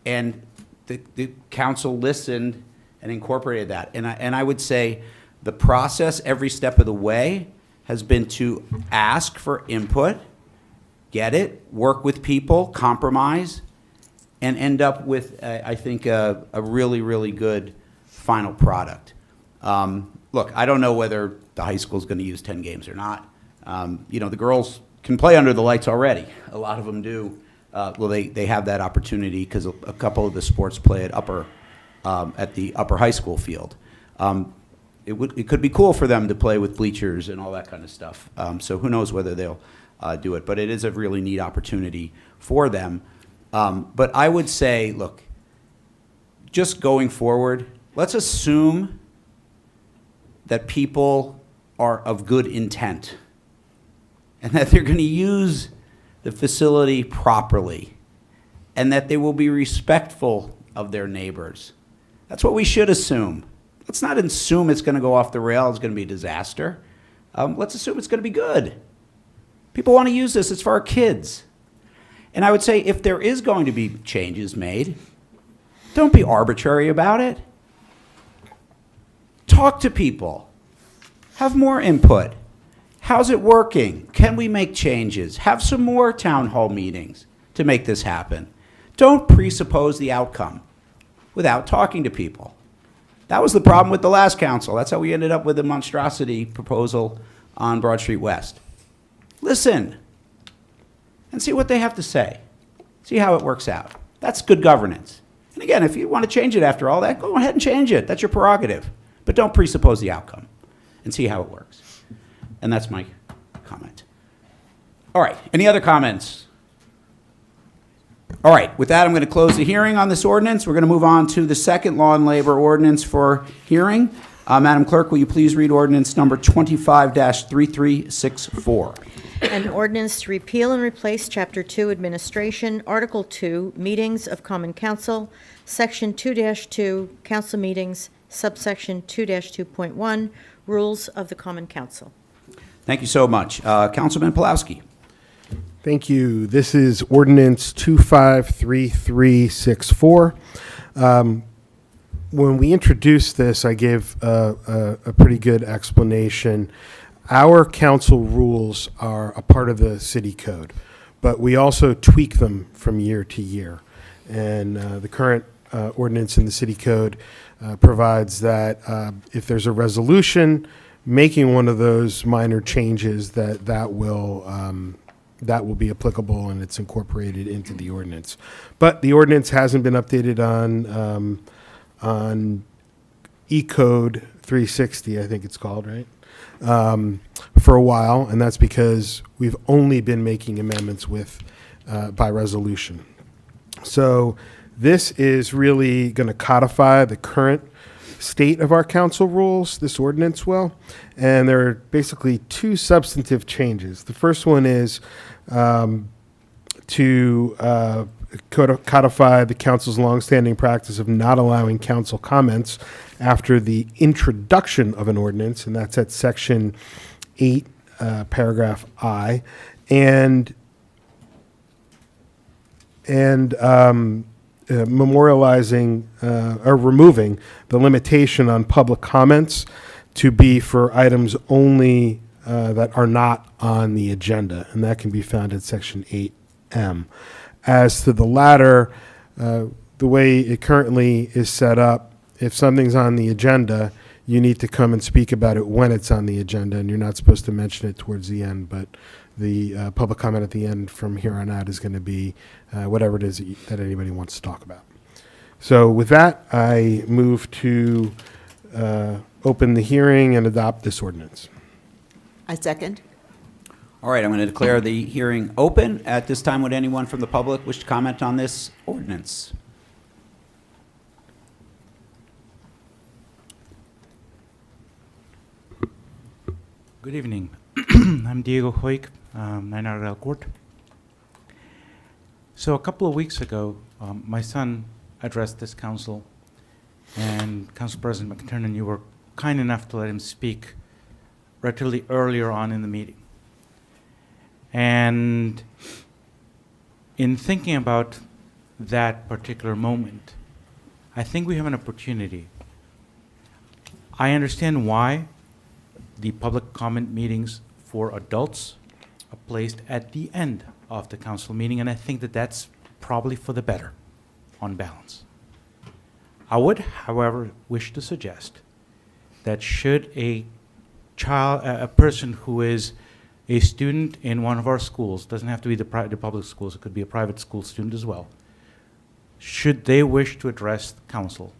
And the council listened and incorporated that. And I would say the process every step of the way has been to ask for input, get it, work with people, compromise, and end up with, I think, a really, really good final product. Look, I don't know whether the high school is going to use 10 games or not. The girls can play under the lights already. A lot of them do. They have that opportunity because a couple of the sports play at the upper high school field. It could be cool for them to play with bleachers and all that kind of stuff. So who knows whether they'll do it. But it is a really neat opportunity for them. But I would say, look, just going forward, let's assume that people are of good intent and that they're going to use the facility properly and that they will be respectful of their neighbors. That's what we should assume. Let's not assume it's going to go off the rail, it's going to be a disaster. Let's assume it's going to be good. People want to use this, it's for our kids. And I would say if there is going to be changes made, don't be arbitrary about it. Talk to people. Have more input. How's it working? Can we make changes? Have some more town hall meetings to make this happen. Don't presuppose the outcome without talking to people. That was the problem with the last council. That's how we ended up with the monstrosity proposal on Broad Street West. Listen and see what they have to say. See how it works out. That's good governance. And again, if you want to change it after all that, go ahead and change it. That's your prerogative. But don't presuppose the outcome and see how it works. And that's my comment. All right, any other comments? All right, with that, I'm going to close the hearing on this ordinance. We're going to move on to the second law and labor ordinance for hearing. Madam Clerk, will you please read ordinance number 25-3364? An ordinance to repeal and replace Chapter 2 Administration, Article 2 Meetings of Common Council, Section 2-2 Council Meetings, Subsection 2-2.1 Rules of the Common Council. Thank you so much. Councilman Pulowski. Thank you. This is ordinance 253364. When we introduced this, I gave a pretty good explanation. Our council rules are a part of the city code, but we also tweak them from year to year. And the current ordinance in the city code provides that if there's a resolution making one of those minor changes, that will be applicable and it's incorporated into the ordinance. But the ordinance hasn't been updated on E-Code 360, I think it's called, right? For a while, and that's because we've only been making amendments by resolution. So this is really going to codify the current state of our council rules, this ordinance will, and there are basically two substantive changes. The first one is to codify the council's longstanding practice of not allowing council comments after the introduction of an ordinance, and that's at section 8, paragraph I, and memorializing or removing the limitation on public comments to be for items only that are not on the agenda, and that can be found in section 8M. As to the latter, the way it currently is set up, if something's on the agenda, you need to come and speak about it when it's on the agenda, and you're not supposed to mention it towards the end, but the public comment at the end from here on out is going to be whatever it is that anybody wants to talk about. So with that, I move to open the hearing and adopt this ordinance. I second. All right, I'm going to declare the hearing open. At this time, would anyone from the public wish to comment on this ordinance? Good evening. I'm Diego Hoik, 9 Argyle Court. So a couple of weeks ago, my son addressed this council, and Council President McTernan, you were kind enough to let him speak relatively earlier on in the meeting. And in thinking about that particular moment, I think we have an opportunity. I understand why the public comment meetings for adults are placed at the end of the council meeting, and I think that that's probably for the better on balance. I would, however, wish to suggest that should a person who is a student in one of our schools, doesn't have to be the public schools, it could be a private school student as well, should they wish to address the council,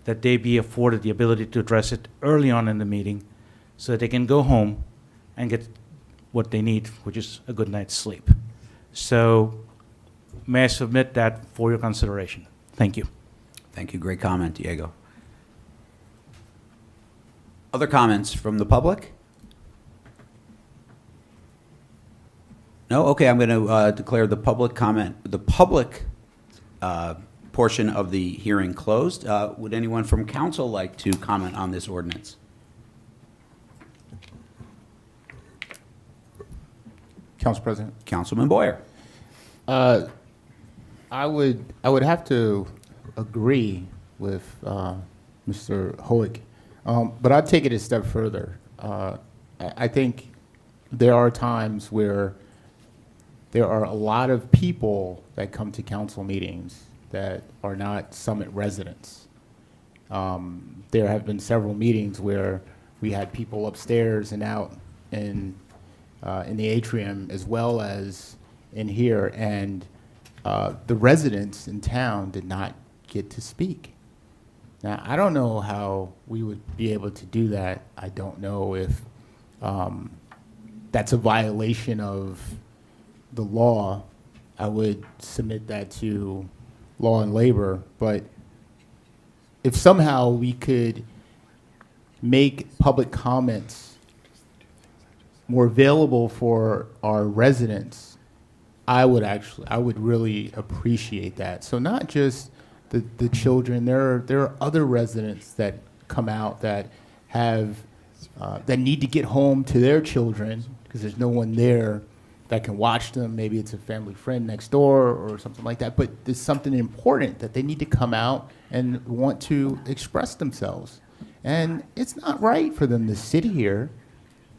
that they be afforded the ability to address it early on in the meeting so that they can go home and get what they need, which is a good night's sleep. So may I submit that for your consideration? Thank you. Thank you. Great comment, Diego. Other comments from the public? No? Okay, I'm going to declare the public portion of the hearing closed. Would anyone from council like to comment on this ordinance? Council President? Councilman Boyer. I would have to agree with Mr. Hoek, but I'd take it a step further. I think there are times where there are a lot of people that come to council meetings that are not Summit residents. There have been several meetings where we had people upstairs and out in the atrium as well as in here, and the residents in town did not get to speak. Now, I don't know how we would be able to do that. I don't know if that's a violation of the law. I would submit that to Law and Labor, but if somehow we could make public comments more available for our residents, I would really appreciate that. So not just the children, there are other residents that come out that have that need to get home to their children because there's no one there that can watch them. Maybe it's a family friend next door or something like that. But there's something important that they need to come out and want to express themselves. And it's not right for them to sit here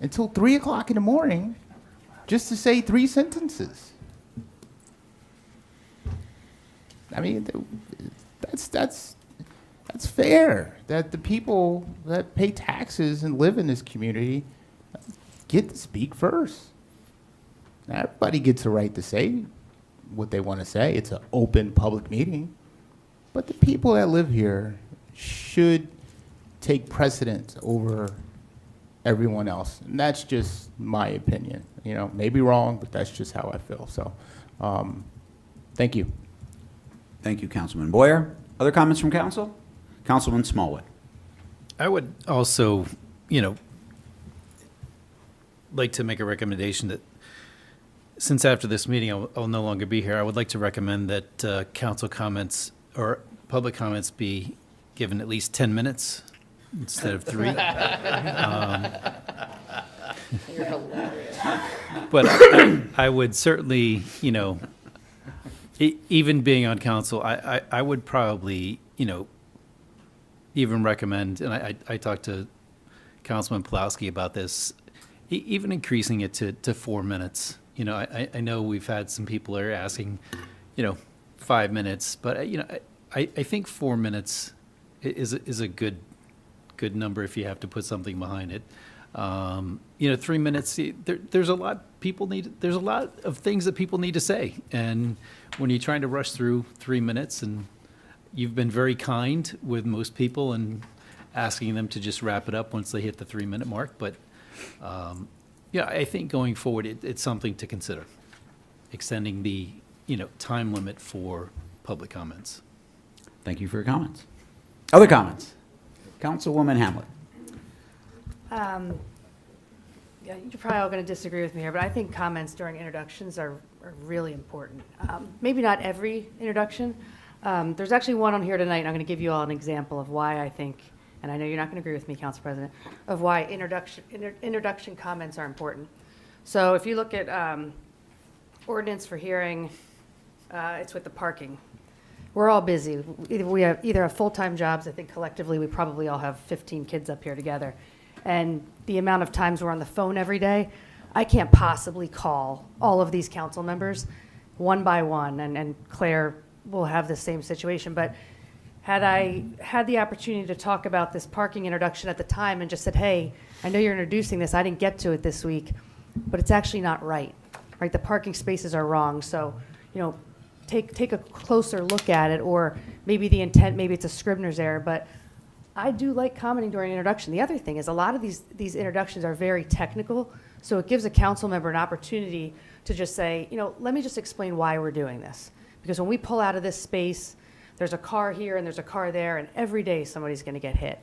until 3 o'clock in the morning just to say 3 sentences. I mean, that's fair, that the people that pay taxes and live in this community get to speak first. Now, everybody gets a right to say what they want to say. It's an open public meeting. But the people that live here should take precedence over everyone else. And that's just my opinion. You know, maybe wrong, but that's just how I feel. So, thank you. Thank you, Councilman Boyer. Other comments from council? Councilman Smallwood. I would also, like to make a recommendation that since after this meeting I'll no longer be here, I would like to recommend that council comments or public comments be given at least 10 minutes instead of 3. But I would certainly, even being on council, I would probably, even recommend, and I talked to Councilman Pulowski about this, even increasing it to 4 minutes. I know we've had some people are asking, 5 minutes, but I think 4 minutes is a good number if you have to put something behind it. 3 minutes. There's a lot there's a lot of things that people need to say, and when you're trying to rush through 3 minutes, and you've been very kind with most people and asking them to just wrap it up once they hit the 3-minute mark, but I think going forward it's something to consider, extending the time limit for public comments. Thank you for your comments. Other comments? Councilwoman Hamlet. Yeah, you're probably all going to disagree with me here, but I think comments during introductions are really important. Maybe not every introduction. There's actually one on here tonight, and I'm going to give you all an example of why I think, and I know you're not going to agree with me, Council President, of why introduction comments are important. So if you look at ordinance for hearing, it's with the parking. We're all busy. We have full-time jobs. I think collectively we probably all have 15 kids up here together. And the amount of times we're on the phone every day, I can't possibly call all of these council members one by one, and Claire will have the same situation. But had I had the opportunity to talk about this parking introduction at the time and just said, hey, I know you're introducing this, I didn't get to it this week, but it's actually not right? The parking spaces are wrong. So, take a closer look at it, or maybe the intent, maybe it's a Scribner's error, but I do like commenting during introduction. The other thing is a lot of these introductions are very technical, so it gives a council member an opportunity to just say, let me just explain why we're doing this. Because when we pull out of this space, there's a car here and there's a car there, and every day somebody's going to get hit.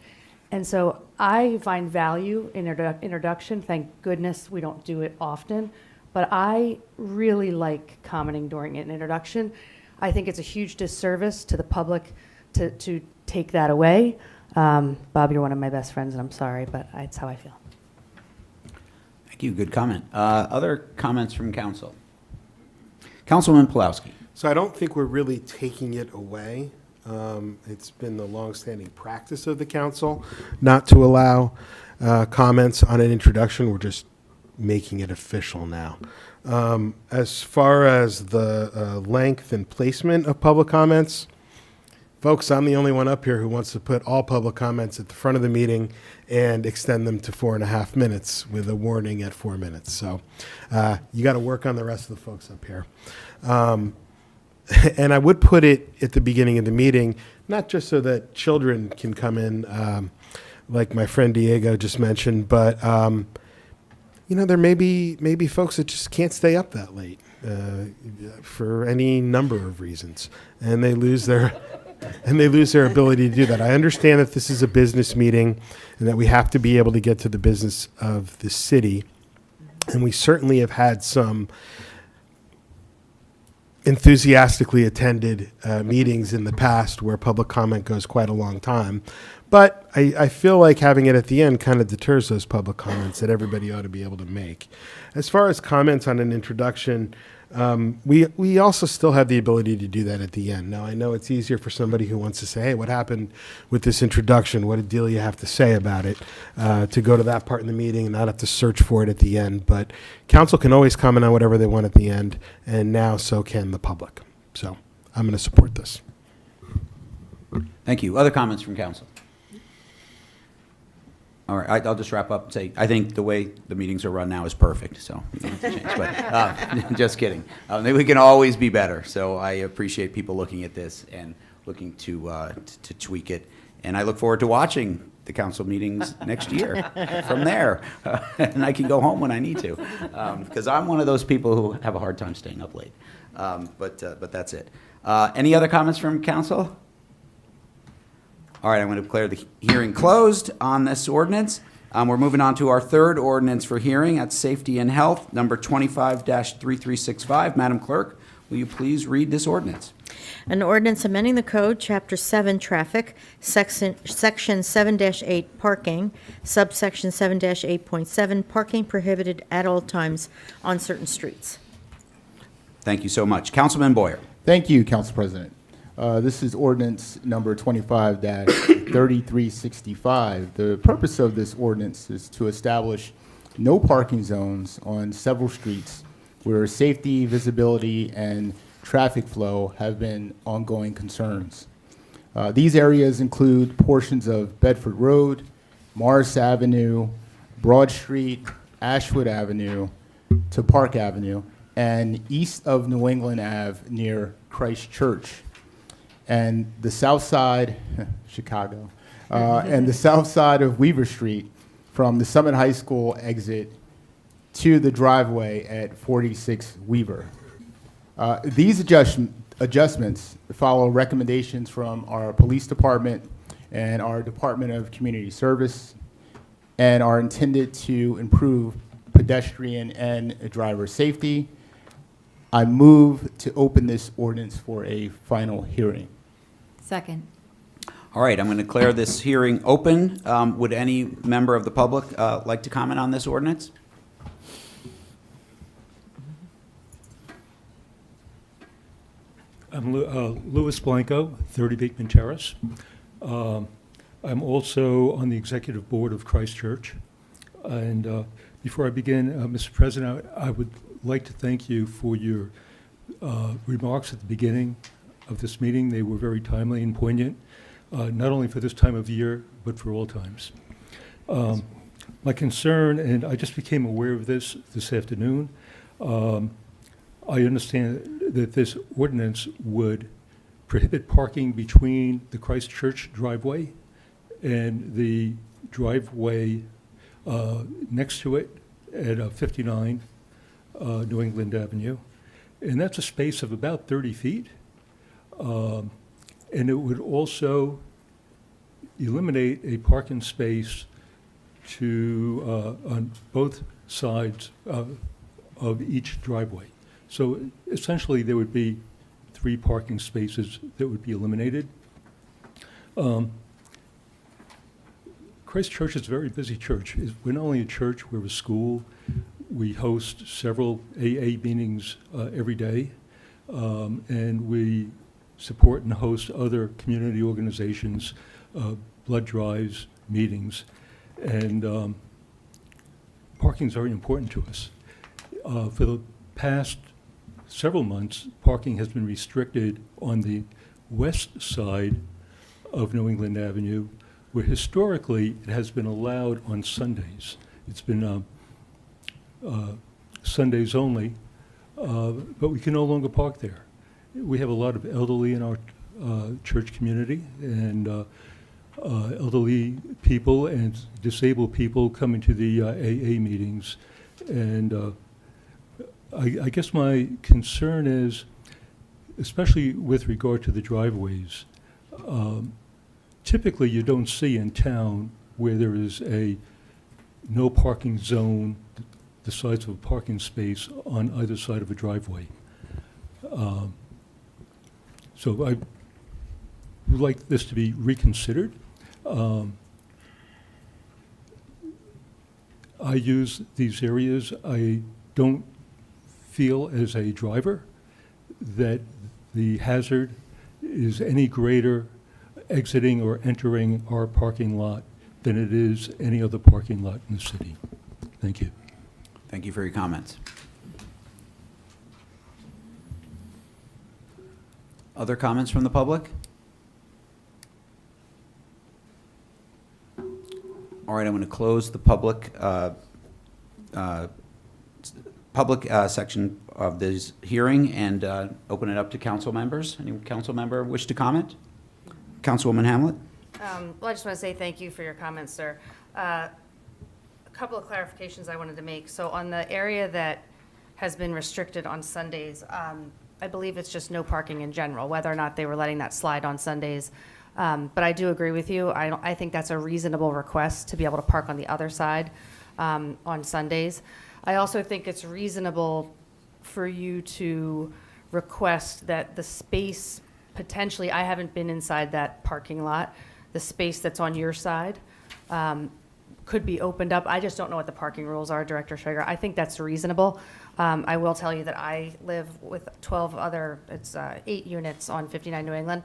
And so I find value in introduction. Thank goodness we don't do it often, but I really like commenting during an introduction. I think it's a huge disservice to the public to take that away. Bob, you're one of my best friends, and I'm sorry, but it's how I feel. Thank you. Good comment. Other comments from council? Councilman Pulowski. So I don't think we're really taking it away. It's been the longstanding practice of the council not to allow comments on an introduction. We're just making it official now. As far as the length and placement of public comments, folks, I'm the only one up here who wants to put all public comments at the front of the meeting and extend them to 4.5 minutes with a warning at 4 minutes. So you got to work on the rest of the folks up here. And I would put it at the beginning of the meeting, not just so that children can come in, like my friend Diego just mentioned, but there may be folks that just can't stay up that late for any number of reasons, and they lose their ability to do that. I understand that this is a business meeting and that we have to be able to get to the business of the city, and we certainly have had some enthusiastically attended meetings in the past where public comment goes quite a long time. But I feel like having it at the end kind of deters those public comments that everybody ought to be able to make. As far as comments on an introduction, we also still have the ability to do that at the end. Now, I know it's easier for somebody who wants to say, hey, what happened with this introduction? What a deal you have to say about it, to go to that part in the meeting and not have to search for it at the end. But council can always comment on whatever they want at the end, and now so can the public. So I'm going to support this. Thank you. Other comments from council? All right, I'll just wrap up and say, I think the way the meetings are run now is perfect, so we don't have to change. But just kidding. We can always be better, so I appreciate people looking at this and looking to tweak it. And I look forward to watching the council meetings next year from there. And I can go home when I need to, because I'm one of those people who have a hard time staying up late. But that's it. Any other comments from council? All right, I'm going to declare the hearing closed on this ordinance. We're moving on to our third ordinance for hearing. That's Safety and Health, number 25-3365. Madam Clerk, will you please read this ordinance? An ordinance amending the code, Chapter 7, Traffic, Section 7-8, Parking, subsection 7-8.7, Parking prohibited at all times on certain streets. Thank you so much. Councilman Boyer. Thank you, Council President. This is ordinance number 25-3365. The purpose of this ordinance is to establish no parking zones on several streets where safety, visibility, and traffic flow have been ongoing concerns. These areas include portions of Bedford Road, Morris Avenue, Broad Street, Ashwood Avenue to Park Avenue, and east of New England Ave near Christ Church. And the south side, Chicago, and the south side of Weaver Street from the Summit High School exit to the driveway at 46 Weaver. These adjustments follow recommendations from our police department and our Department of Community Service and are intended to improve pedestrian and driver safety. I move to open this ordinance for a final hearing. Second. All right, I'm going to declare this hearing open. Would any member of the public like to comment on this ordinance? I'm Louis Blanco, 30 Beekman Terrace. I'm also on the executive board of Christ Church. And before I begin, Mr. President, I would like to thank you for your remarks at the beginning of this meeting. They were very timely and poignant, not only for this time of year, but for all times. My concern, and I just became aware of this afternoon, I understand that this ordinance would prohibit parking between the Christ Church driveway and the driveway next to it at 59 New England Avenue. And that's a space of about 30 feet. And it would also eliminate a parking space to on both sides of each driveway. So essentially, there would be 3 parking spaces that would be eliminated. Christ Church is a very busy church. We're not only a church, we're a school. We host several AA meetings every day, and we support and host other community organizations, blood drives, meetings, and parking is very important to us. For the past several months, parking has been restricted on the west side of New England Avenue, where historically it has been allowed on Sundays. It's been Sundays only, but we can no longer park there. We have a lot of elderly in our church community, and elderly people and disabled people coming to the AA meetings. And I guess my concern is, especially with regard to the driveways, typically you don't see in town where there is a no parking zone the size of a parking space on either side of a driveway. So I would like this to be reconsidered. I use these areas. I don't feel as a driver that the hazard is any greater exiting or entering our parking lot than it is any other parking lot in the city. Thank you. Thank you for your comments. Other comments from the public? All right, I'm going to close the public section of this hearing and open it up to council members. Any council member wish to comment? Councilwoman Hamlet? Well, I just want to say thank you for your comments, sir. A couple of clarifications I wanted to make. So on the area that has been restricted on Sundays, I believe it's just no parking in general, whether or not they were letting that slide on Sundays. But I do agree with you. I think that's a reasonable request to be able to park on the other side on Sundays. I also think it's reasonable for you to request that the space, potentially, I haven't been inside that parking lot, the space that's on your side could be opened up. I just don't know what the parking rules are, Director Schrager. I think that's reasonable. I will tell you that I live with 12 other, it's 8 units on 59 New England.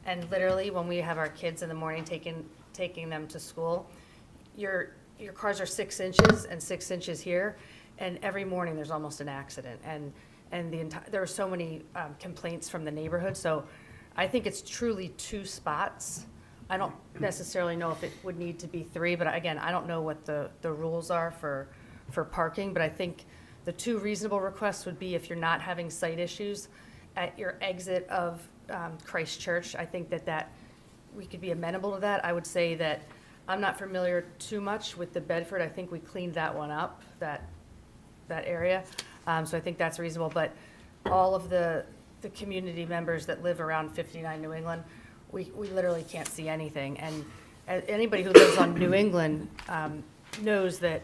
And literally, when we have our kids in the morning taking them to school, your cars are 6 inches and 6 inches here. And every morning, there's almost an accident. And there are so many complaints from the neighborhood. So I think it's truly 2 spots. I don't necessarily know if it would need to be 3, but again, I don't know what the rules are for parking, but I think the 2 reasonable requests would be if you're not having site issues at your exit of Christ Church. I think that we could be amenable to that. I would say that I'm not familiar too much with the Bedford. I think we cleaned that one up, that area. So I think that's reasonable, but all of the community members that live around 59 New England, we literally can't see anything. And anybody who lives on New England knows that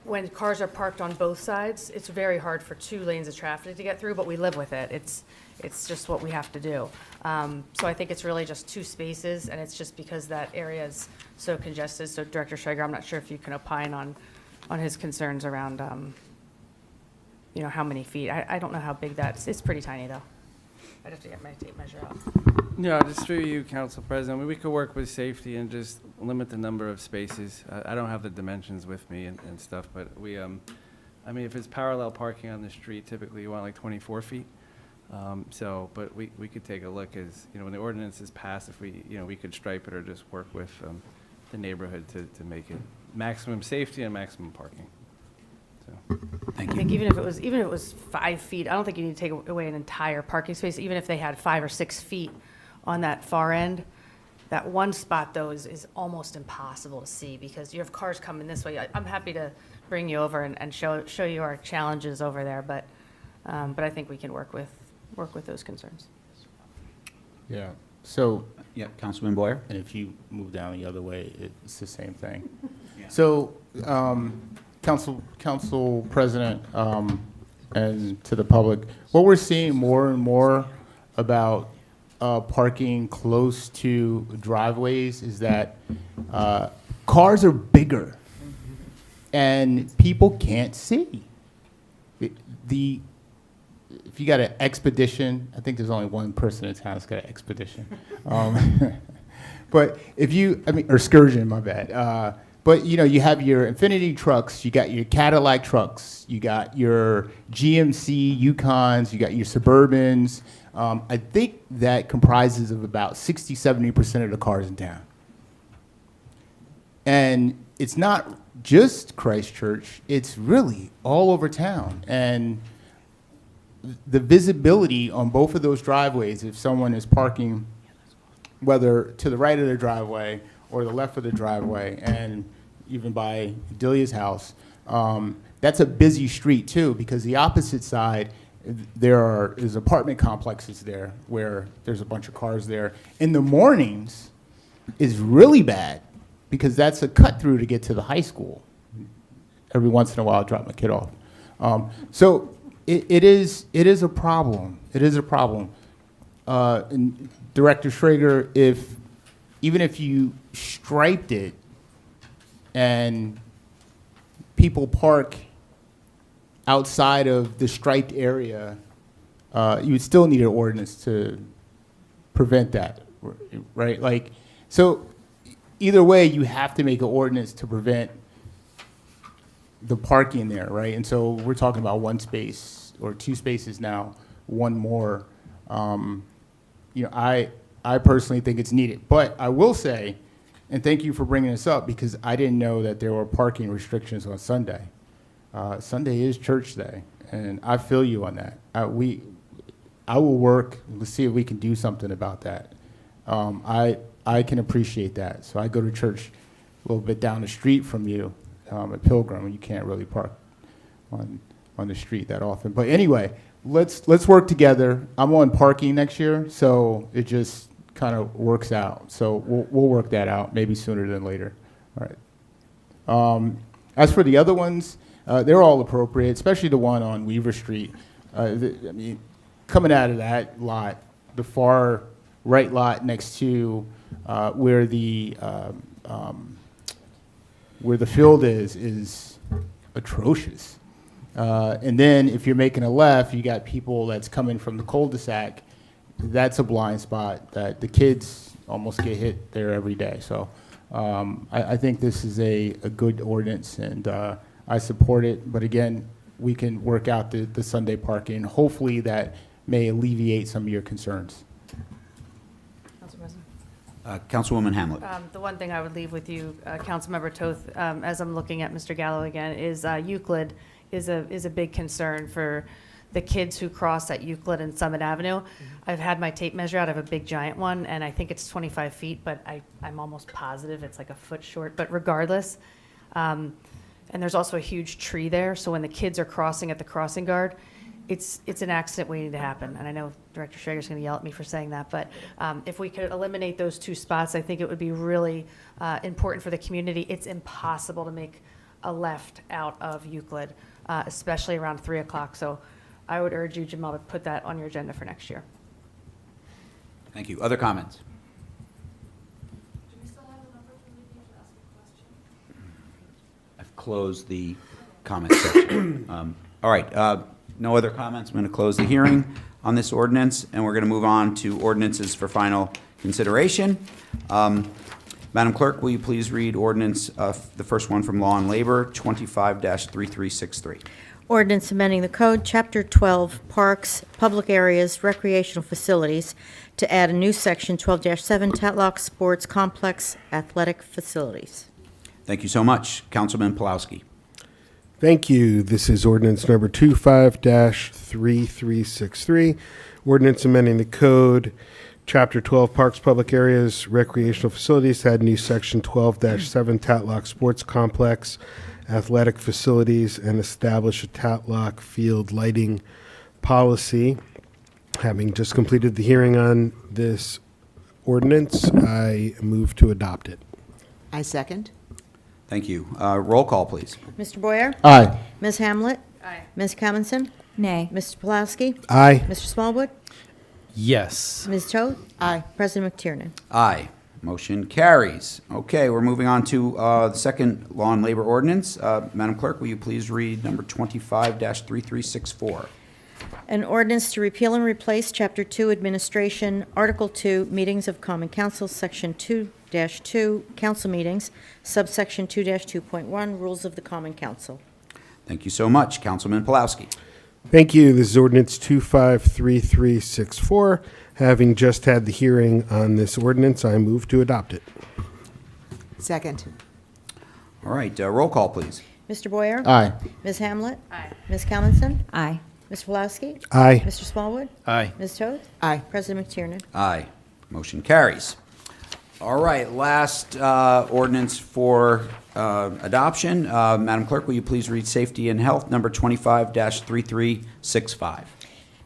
when cars are parked on both sides, it's very hard for 2 lanes of traffic to get through, but we live with it. It's just what we have to do. So I think it's really just 2 spaces, and it's just because that area is so congested. So Director Schrager, I'm not sure if you can opine on his concerns around, how many feet. I don't know how big it's pretty tiny, though. I'd have to get my tape measure out. Yeah, just through you, Council President, we could work with safety and just limit the number of spaces. I don't have the dimensions with me and stuff, but if it's parallel parking on the street, typically you want like 24 feet. But we could take a look as, when the ordinance is passed, if we could stripe it or just work with the neighborhood to make it maximum safety and maximum parking. So. Thank I you. think even if it was 5 feet, I don't think you need to take away an entire parking space. Even if they had 5 or 6 feet on that far end, that one spot though is almost impossible to see because you have cars coming this way. I'm happy to bring you over and show you our challenges over there, but I think we can work with those concerns. Yeah. So, Yeah, Councilman Boyer? and if you move down the other way, it's the same thing. Yeah. So, Council President, and to the public, what we're seeing more and more about parking close to driveways is that cars are bigger and people can't see. If you got an Expedition, I think there's only one person in town that's got an Expedition. But or Excursion, my bad. But you have your Infinity trucks, you got your Cadillac trucks, you got your GMC Yukons, you got your Suburbans. I think that comprises of about 60-70% of the cars in town. And it's not just Christchurch, it's really all over town. And the visibility on both of those driveways, if someone is parking whether to the right of the driveway or the left of the driveway, and even by Delia's house, that's a busy street too, because the opposite side, there's apartment complexes there where there's a bunch of cars there. In the mornings is really bad because that's a cut through to get to the high school. Every once in a while, I drop my kid off. So it is a problem. It is a problem. And Director Schrager, if even if you striped it and people park outside of the striped area, you would still need an ordinance to prevent that, right? Like, so either way, you have to make an ordinance to prevent the parking there, right? And so we're talking about one space or two spaces now, one more. You know, I personally think it's needed. But I will say, and thank you for bringing this up, because I didn't know that there were parking restrictions on Sunday. Sunday is church day, and I feel you on that. I will work. Let's see if we can do something about that. I can appreciate that. So I go to church a little bit down the street from you at Pilgrim, and you can't really park on the street that often. But anyway, let's work together. I'm on parking next year, so it just kind of works out. So we'll work that out, maybe sooner than later. All right. As for the other ones, they're all appropriate, especially the one on Weaver Street. I mean, coming out of that lot, the far right lot next to where the field is atrocious. And then if you're making a left, you got people that's coming from the cul-de-sac. That's a blind spot that the kids almost get hit there every day. So I think this is a good ordinance, and I support it. But again, we can work out the Sunday parking. Hopefully that may alleviate some of your concerns. Council President. Councilwoman Hamlet. The one thing I would leave with you, Councilmember Toth, as I'm looking at Mr. Gallo again, is Euclid is a big concern for the kids who cross at Euclid and Summit Avenue. I've had my tape measure out. I have a big giant one, and I think it's 25 feet, but I'm almost positive it's like a foot short. But regardless, and there's also a huge tree there, so when the kids are crossing at the crossing guard, it's an accident waiting to happen. And I know Director Schrager's going to yell at me for saying that, but if we could eliminate those two spots, I think it would be really important for the community. It's impossible to make a left out of Euclid, especially around 3 o'clock. So I would urge you, Jamal, to put that on your agenda for next year. Thank you. Other comments? I've closed the comment section. All right. No other comments. I'm going to close the hearing on this ordinance, and we're going to move on to ordinances for final consideration. Madam Clerk, will you please read ordinance, the first one from Law and Labor, 25-3363. Ordinance amending the code, Chapter 12, Parks, Public Areas, Recreational Facilities, to add a new section, 12-7, Tatlock Sports Complex Athletic Facilities. Thank you so much. Councilman Pulowski. Thank you. This is ordinance number 25-3363. Ordinance amending the code, Chapter 12, Parks, Public Areas, Recreational Facilities, to add new section 12-7, Tatlock Sports Complex Athletic Facilities, and establish a Tatlock field lighting policy. Having just completed the hearing on this ordinance, I move to adopt it. I second. Thank you. Roll call, please. Mr. Boyer? Aye. Ms. Hamlet? Aye. Ms. Kaminson? Nay. Mr. Pulaski? Aye. Mr. Smallwood? Yes. Ms. Toth? Aye. President McTiernan? Aye. Motion carries. Okay, we're moving on to the second Law and Labor ordinance. Madam Clerk, will you please read number 25-3364? An ordinance to repeal and replace Chapter 2 Administration, Article 2 Meetings of Common Council, Section 2-2 Council Meetings, subsection 2-2.1 Rules of the Common Council. Thank you so much. Councilman Pulowski. Thank you. This is ordinance 25-3364. Having just had the hearing on this ordinance, I move to adopt it. Second. All right, roll call, please. Mr. Boyer? Aye. Ms. Hamlet? Aye. Ms. Kaminson? Aye. Mr. Pulaski? Aye. Mr. Smallwood? Aye. Ms. Toth? Aye. President McTiernan? Aye. Motion carries. All right, last ordinance for adoption. Madam Clerk, will you please read Safety and Health, number 25-3365?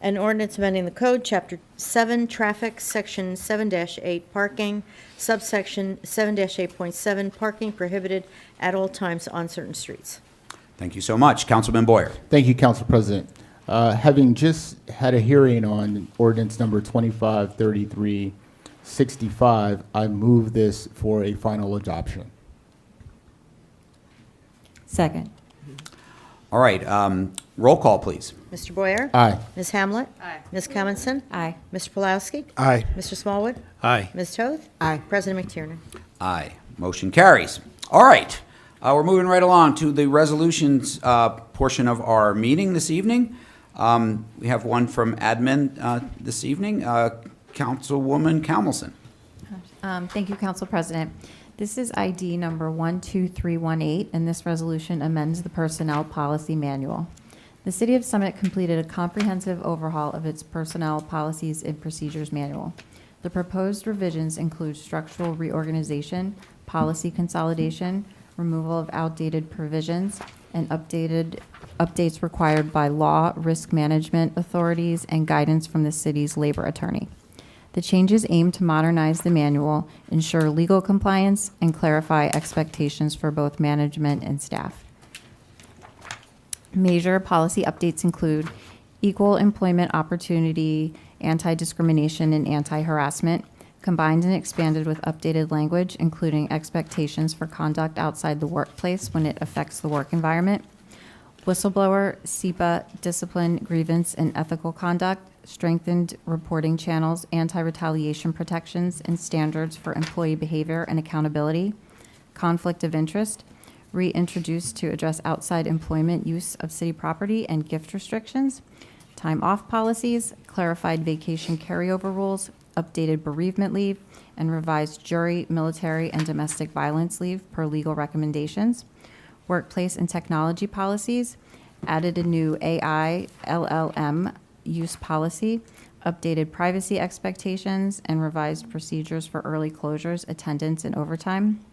An ordinance amending the code, Chapter 7, Traffic, Section 7-8, Parking, subsection 7-8.7, Parking prohibited at all times on certain streets. Thank you so much. Councilman Boyer. Thank you, Council President. Having just had a hearing on ordinance number 25-3365, 65, I move this for a final adoption. Second. All right, roll call, please. Mr. Boyer? Aye. Ms. Hamlet? Aye. Ms. Cummison? Aye. Mr. Pulowski? Aye. Mr. Smallwood? Aye. Ms. Toth? Aye. President McTiernan? Aye. Motion carries. All right. We're moving right along to the resolutions portion of our meeting this evening. We have one from admin this evening. Councilwoman Calmelson. Thank you, Council President. This is ID number 12318, and this resolution amends the Personnel Policy Manual. The City of Summit completed a comprehensive overhaul of its Personnel Policies and Procedures Manual. The proposed revisions include structural reorganization, policy consolidation, removal of outdated provisions, and updates required by law, risk management authorities, and guidance from the city's labor attorney. The changes aim to modernize the manual, ensure legal compliance, and clarify expectations for both management and staff. Major policy updates include equal employment opportunity, anti-discrimination, and anti-harassment, combined and expanded with updated language, including expectations for conduct outside the workplace when it affects the work environment, whistleblower, SEPA, discipline, grievance, and ethical conduct, strengthened reporting channels, anti-retaliation protections, and standards for employee behavior and accountability, conflict of interest, reintroduced to address outside employment use of city property and gift restrictions, time off policies, clarified vacation carryover rules, updated bereavement leave, and revised jury, military, and domestic violence leave per legal recommendations, workplace and technology policies, added a new AI, LLM use policy, updated privacy expectations, and revised procedures for early closures, attendance, and overtime,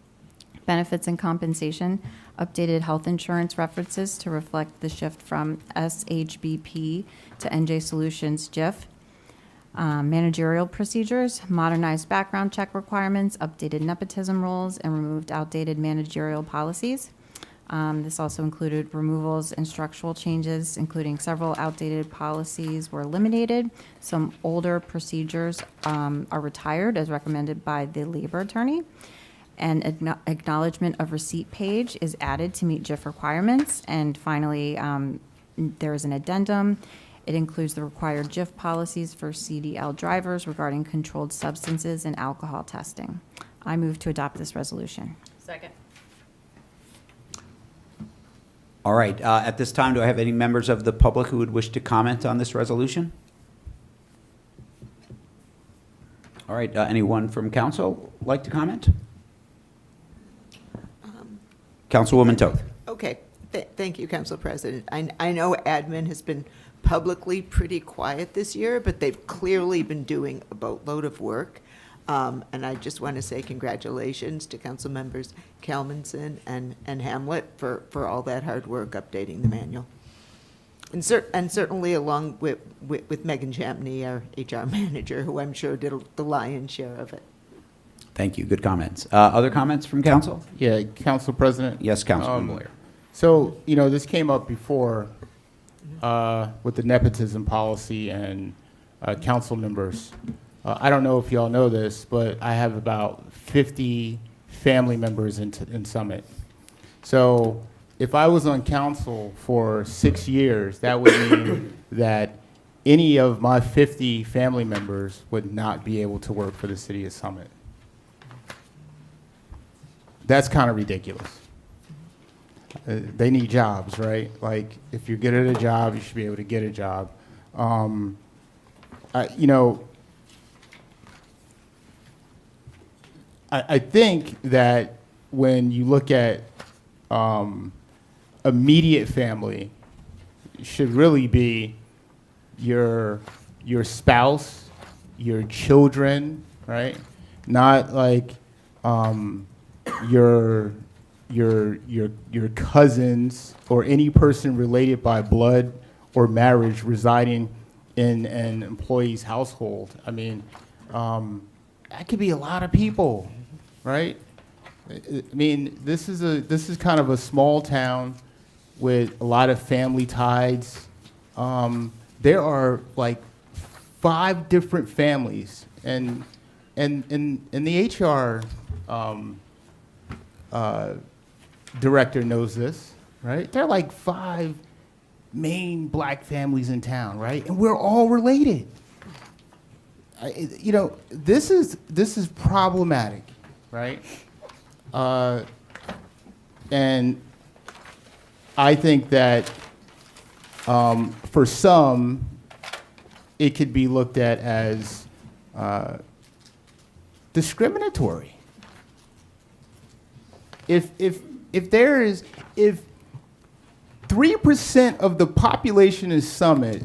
benefits and compensation, updated health insurance references to reflect the shift from SHBP to NJ Solutions JIF, managerial procedures, modernized background check requirements, updated nepotism rules, and removed outdated managerial policies. This also included removals and structural changes, including several outdated policies were eliminated. Some older procedures are retired as recommended by the labor attorney. An acknowledgement of receipt page is added to meet JIF requirements. And finally, there is an addendum. It includes the required JIF policies for CDL drivers regarding controlled substances and alcohol testing. I move to adopt this resolution. Second. All right, at this time, do I have any members of the public who would wish to comment on this resolution? All right, anyone from council like to comment? Councilwoman Toth. Okay, thank you, Council President. I know admin has been publicly pretty quiet this year, but they've clearly been doing a boatload of work. And I just want to say congratulations to Council Members Kalmanson and Hamlet for all that hard work updating the manual. And certainly along with Megan Champney, our HR manager, who I'm sure did the lion's share of it. Thank you, good comments. Other comments from council? Yeah, Council President? Yes, Councilman Boyer. So, this came up before with the nepotism policy and council members. I don't know if y'all know this, but I have about 50 family members in Summit. So if I was on council for 6 years, that would mean that any of my 50 family members would not be able to work for the city of Summit. That's kind of ridiculous. They need jobs, right? Like, if you're good at a job, you should be able to get a job. I think that when you look at immediate family, it should really be your spouse, your children, right? Not like your cousins or any person related by blood or marriage residing in an employee's household. I mean, that could be a lot of people, right? I mean, this is kind of a small town with a lot of family ties. There are like 5 different families, and and the HR director knows this, right? There are like 5 main black families in town, right? And we're all related. You know, this is problematic, right? And I think that for some, it could be looked at as discriminatory. If 3% of the population in Summit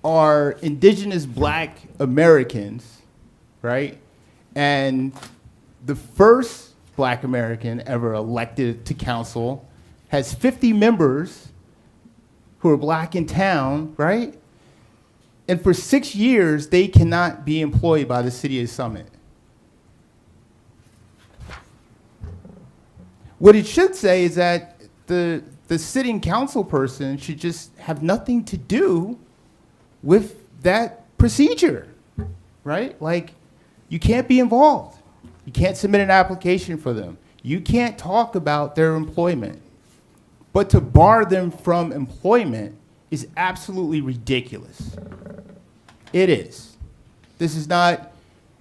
are indigenous black Americans, right? And the first black American ever elected to council has 50 members who are black in town, right? And for 6 years, they cannot be employed by the city of Summit. What it should say is that the sitting council person should just have nothing to do with that procedure, right? Like, you can't be involved. You can't submit an application for them. You can't talk about their employment. But to bar them from employment is absolutely ridiculous. It is. This is not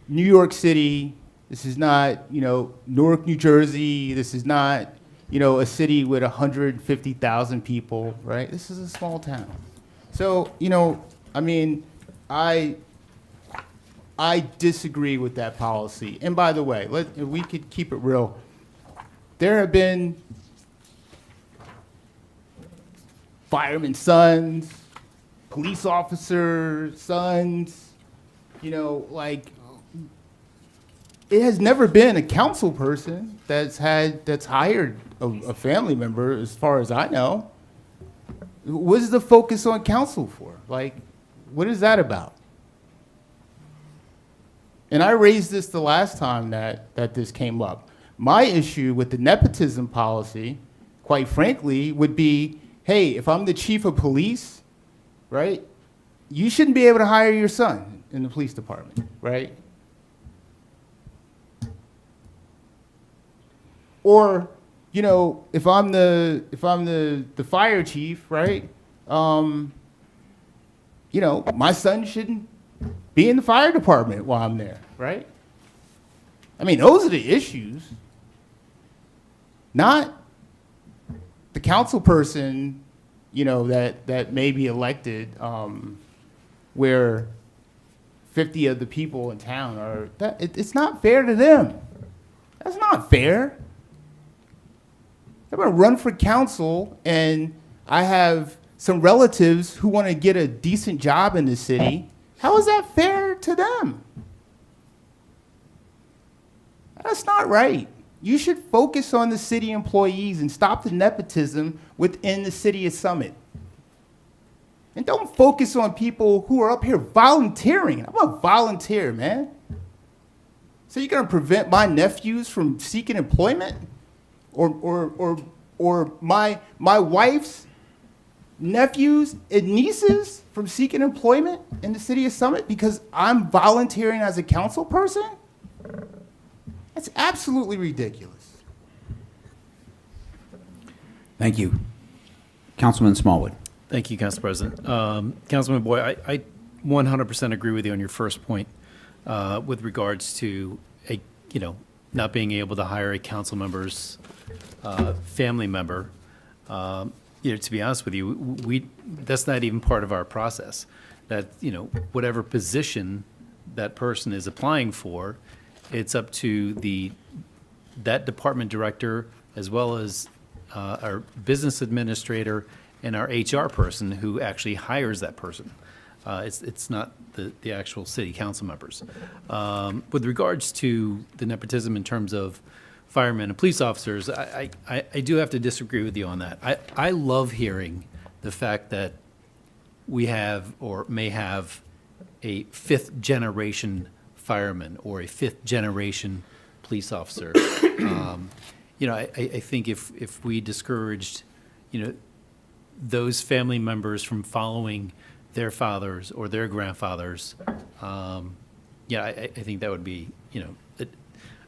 New York City. This is not, Newark, New Jersey. This is not, a city with 150,000 people, right? This is a small town. So, I disagree with that policy. And by the way, if we could keep it real, there have been firemen's sons, police officers' sons, it has never been a council person that's hired a family member, as far as I know. What is the focus on council for? What is that about? And I raised this the last time that this came up. My issue with the nepotism policy, quite frankly, would be, hey, if I'm the chief of police, right, you shouldn't be able to hire your son in the police department, right? Or, if I'm the fire chief, right, my son shouldn't be in the fire department while I'm there, right? Those are the issues. Not the council person, that may be elected, where 50 of the people in town are, it's not fair to them. That's not fair. I'm gonna run for council and I have some relatives who want to get a decent job in the city. How is that fair to them? That's not right. You should focus on the city employees and stop the nepotism within the city of Summit. And don't focus on people who are up here volunteering. I'm a volunteer, man. So you're gonna prevent my nephews from seeking employment? Or my wife's nephews and nieces from seeking employment in the city of Summit because I'm volunteering as a council person? That's absolutely ridiculous. Thank you. Councilman Smallwood. Thank you, Council President. Councilman Boyd, I 100% agree with you on your first point with regards to not being able to hire a council member's family member. To be honest with you, that's not even part of our process. That whatever position that person is applying for, it's up to that department director as well as our business administrator and our HR person who actually hires that person. It's not the actual city council members. With regards to the nepotism in terms of firemen and police officers, I do have to disagree with you on that. I love hearing the fact that we have or may have a 5th generation fireman or a 5th generation police officer. I think if we discouraged, those family members from following their fathers or their grandfathers, yeah, I think that would be,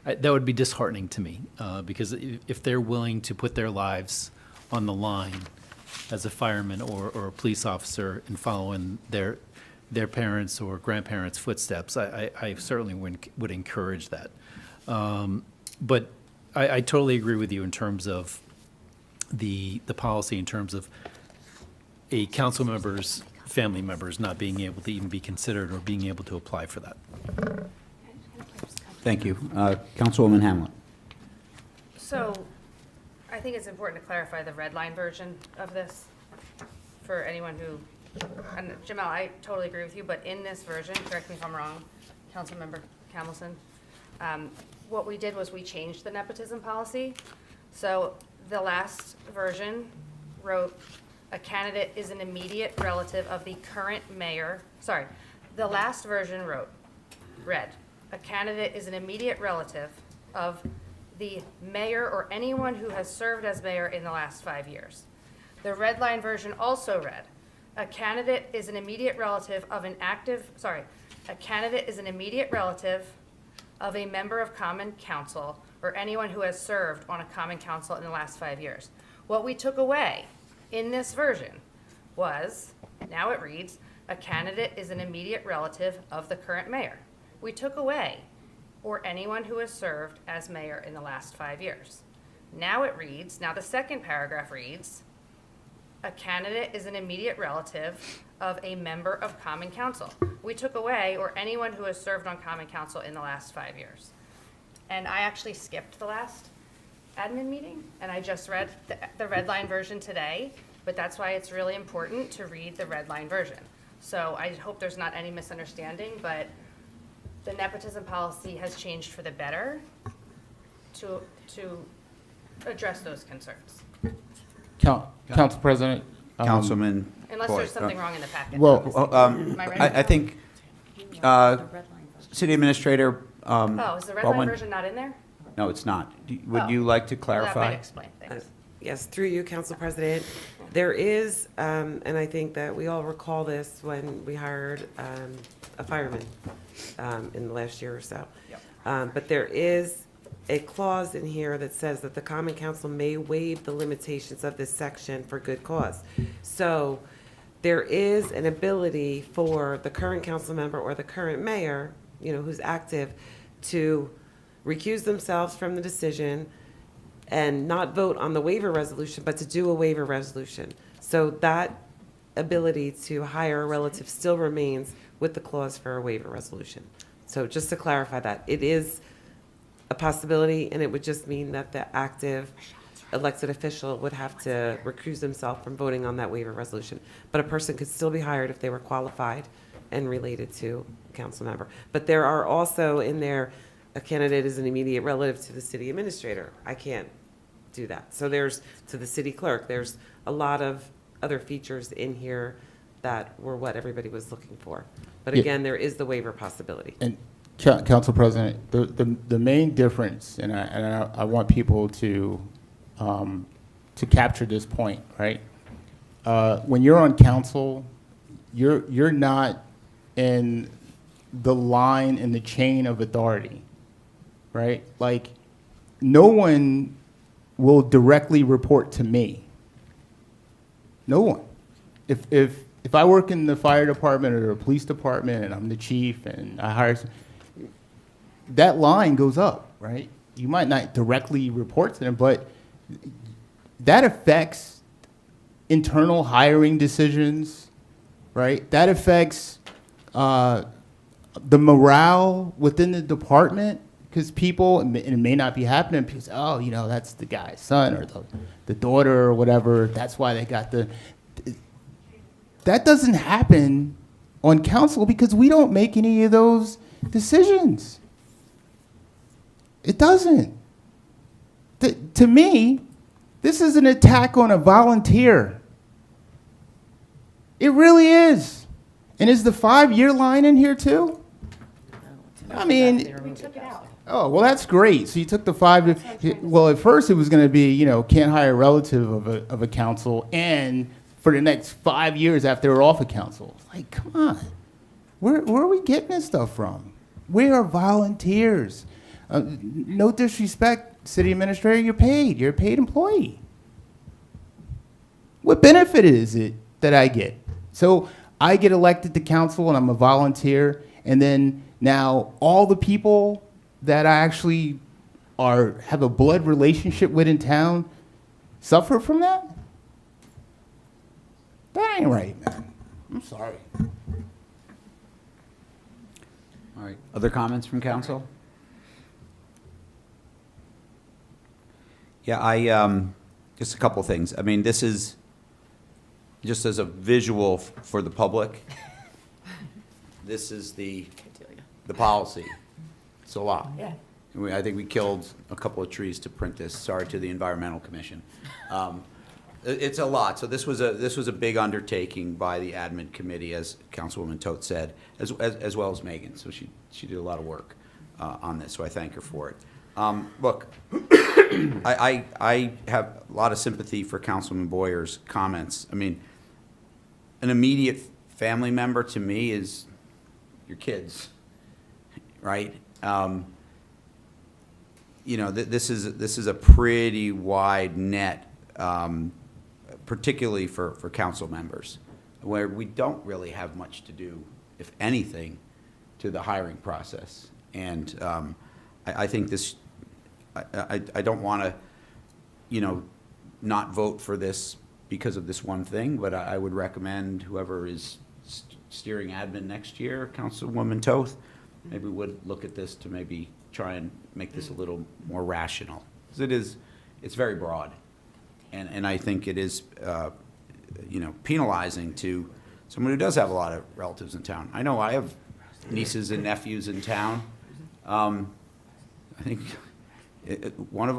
that would be disheartening to me, because if they're willing to put their lives on the line as a fireman or a police officer and follow in their parents' or grandparents' footsteps, I certainly would encourage that. But I totally agree with you in terms of the policy, in terms of a council member's family members not being able to even be considered or being able to apply for that. Thank you. Councilwoman Hamlet. So, I think it's important to clarify the red line version of this for anyone who, and Jamel, I totally agree with you, but in this version, correct me if I'm wrong, Councilmember Camilson, what we did was we changed the nepotism policy. So the last version wrote, a candidate is an immediate relative of the current mayor. Sorry, the last version read, a candidate is an immediate relative of the mayor or anyone who has served as mayor in the last 5 years. The red line version also read, a candidate is an immediate relative of a candidate is an immediate relative of a member of Common Council or anyone who has served on a Common Council in the last 5 years. What we took away in this version was, now it reads, a candidate is an immediate relative of the current mayor. We took away, or anyone who has served as mayor in the last 5 years. Now it reads, now the second paragraph reads, a candidate is an immediate relative of a member of Common Council. We took away, or anyone who has served on Common Council in the last 5 years. And I actually skipped the last admin meeting, and I just read the red line version today, but that's why it's really important to read the red line version. So I hope there's not any misunderstanding, but the nepotism policy has changed for the better to address those concerns. Council President. Councilman. Unless Boyd. there's something wrong in the packet. Well, Am I right? I think, City Administrator. Oh, is the red line Baldwin? version not in there? No, it's not. Would Oh. you like to Well, clarify? that might explain things. Yes, through you, Council President. There is, and I think that we all recall this when we hired a fireman in the last year or so. But there is a clause in here that says that the Common Council may waive the limitations of this section for good cause. So there is an ability for the current council member or the current mayor, who's active, to recuse themselves from the decision and not vote on the waiver resolution, but to do a waiver resolution. So that ability to hire a relative still remains with the clause for a waiver resolution. So just to clarify that, it is a possibility, and it would just mean that the active elected official would have to recuse themselves from voting on that waiver resolution. But a person could still be hired if they were qualified and related to a council member. But there are also in there, a candidate is an immediate relative to the city administrator. I can't do that. So there's, to the city clerk, there's a lot of other features in here that were what everybody was looking for. But Yeah. again, there is the waiver possibility. And Council President, the main difference, and I want people to capture this point, right? When you're on council, you're not in the line in the chain of authority, right? Like, no one will directly report to me. No one. If I work in the fire department or the police department and I'm the chief and I hire, that line goes up, right? You might not directly report to them, but that affects internal hiring decisions, right? That affects the morale within the department, because people, and it may not be happening, people say, oh, that's the guy's son or the daughter or whatever, that's why they got the... That doesn't happen on council because we don't make any of those decisions. It doesn't. To me, this is an attack on a volunteer. It really is. And is the 5-year line in here too? I mean, We took it out. oh, well, that's great. So you took the 5 year, well, at first it was going to be, can't hire a relative of a council and for the next 5 years after they're off of council. Like, come on. Where are we getting this stuff from? We are volunteers. No disrespect, city administrator, you're paid. You're a paid employee. What benefit is it that I get? So I get elected to council and I'm a volunteer, and then now all the people that I actually have a blood relationship with in town suffer from that? That ain't right, man. I'm sorry. All right, other comments from council? Yeah, just a couple of things. I mean, this is, just as a visual for the public, this is the policy. It's a lot. Yeah. I think we killed a couple of trees to print this. Sorry to the Environmental Commission. It's a lot. So this was a big undertaking by the admin committee, as Councilwoman Toth said, as well as Megan. So she did a lot of work on this. So I thank her for it. Look, I have a lot of sympathy for Councilman Boyer's comments. I mean, an immediate family member to me is your kids, right? You know, this is a pretty wide net, particularly for council members, where we don't really have much to do, if anything, to the hiring process. And I think this, I don't want to, you know, not vote for this because of this one thing, but I would recommend whoever is steering admin next year, Councilwoman Toth, maybe would look at this to maybe try and make this a little more rational. Because it's very broad. And I think it is, you know, penalizing to someone who does have a lot of relatives in town. I know I have nieces and nephews in town. I think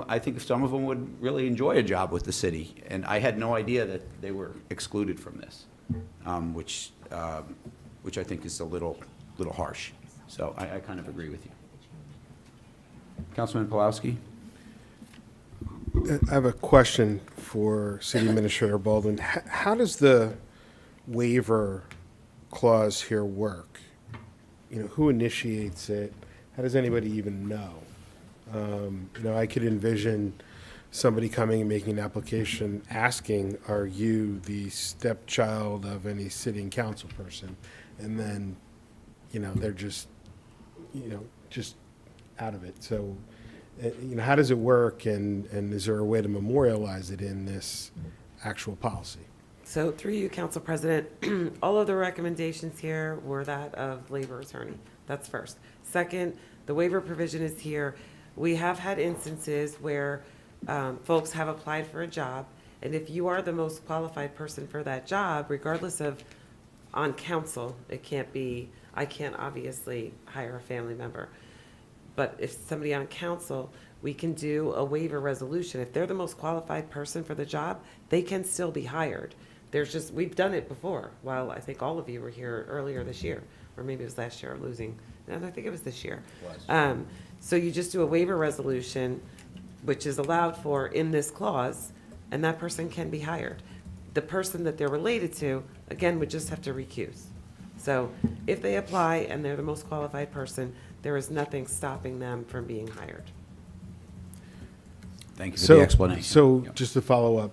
I think some of them would really enjoy a job with the city, and I had no idea that they were excluded from this, which I think is a little harsh. So I kind of agree with you. Councilman Pawlowski? I have a question for City Administrator Baldwin. How does the waiver clause here work? You know, who initiates it? How does anybody even know? You know, I could envision somebody coming and making an application asking, are you the stepchild of any sitting council person? And then, you know, they're just, you know, just out of it. So, you know, how does it work, and is there a way to memorialize it in this actual policy? So through you, Council President, all of the recommendations here were that of labor attorney. That's first. Second, the waiver provision is here. We have had instances where folks have applied for a job, and if you are the most qualified person for that job, regardless of on council, it can't be, I can't obviously hire a family member. But if somebody on council, we can do a waiver resolution. If they're the most qualified person for the job, they can still be hired. There's just, we've done it before. While I think all of you were here earlier this year, or maybe it was last year, I'm losing, and I think it was this year. So you just do a waiver resolution, which is allowed for in this clause, and that person can be hired. The person that they're related to, again, would just have to recuse. So if they apply and they're the most qualified person, there is nothing stopping them from being hired. Thank you for the explanation. So Yep. just to follow up,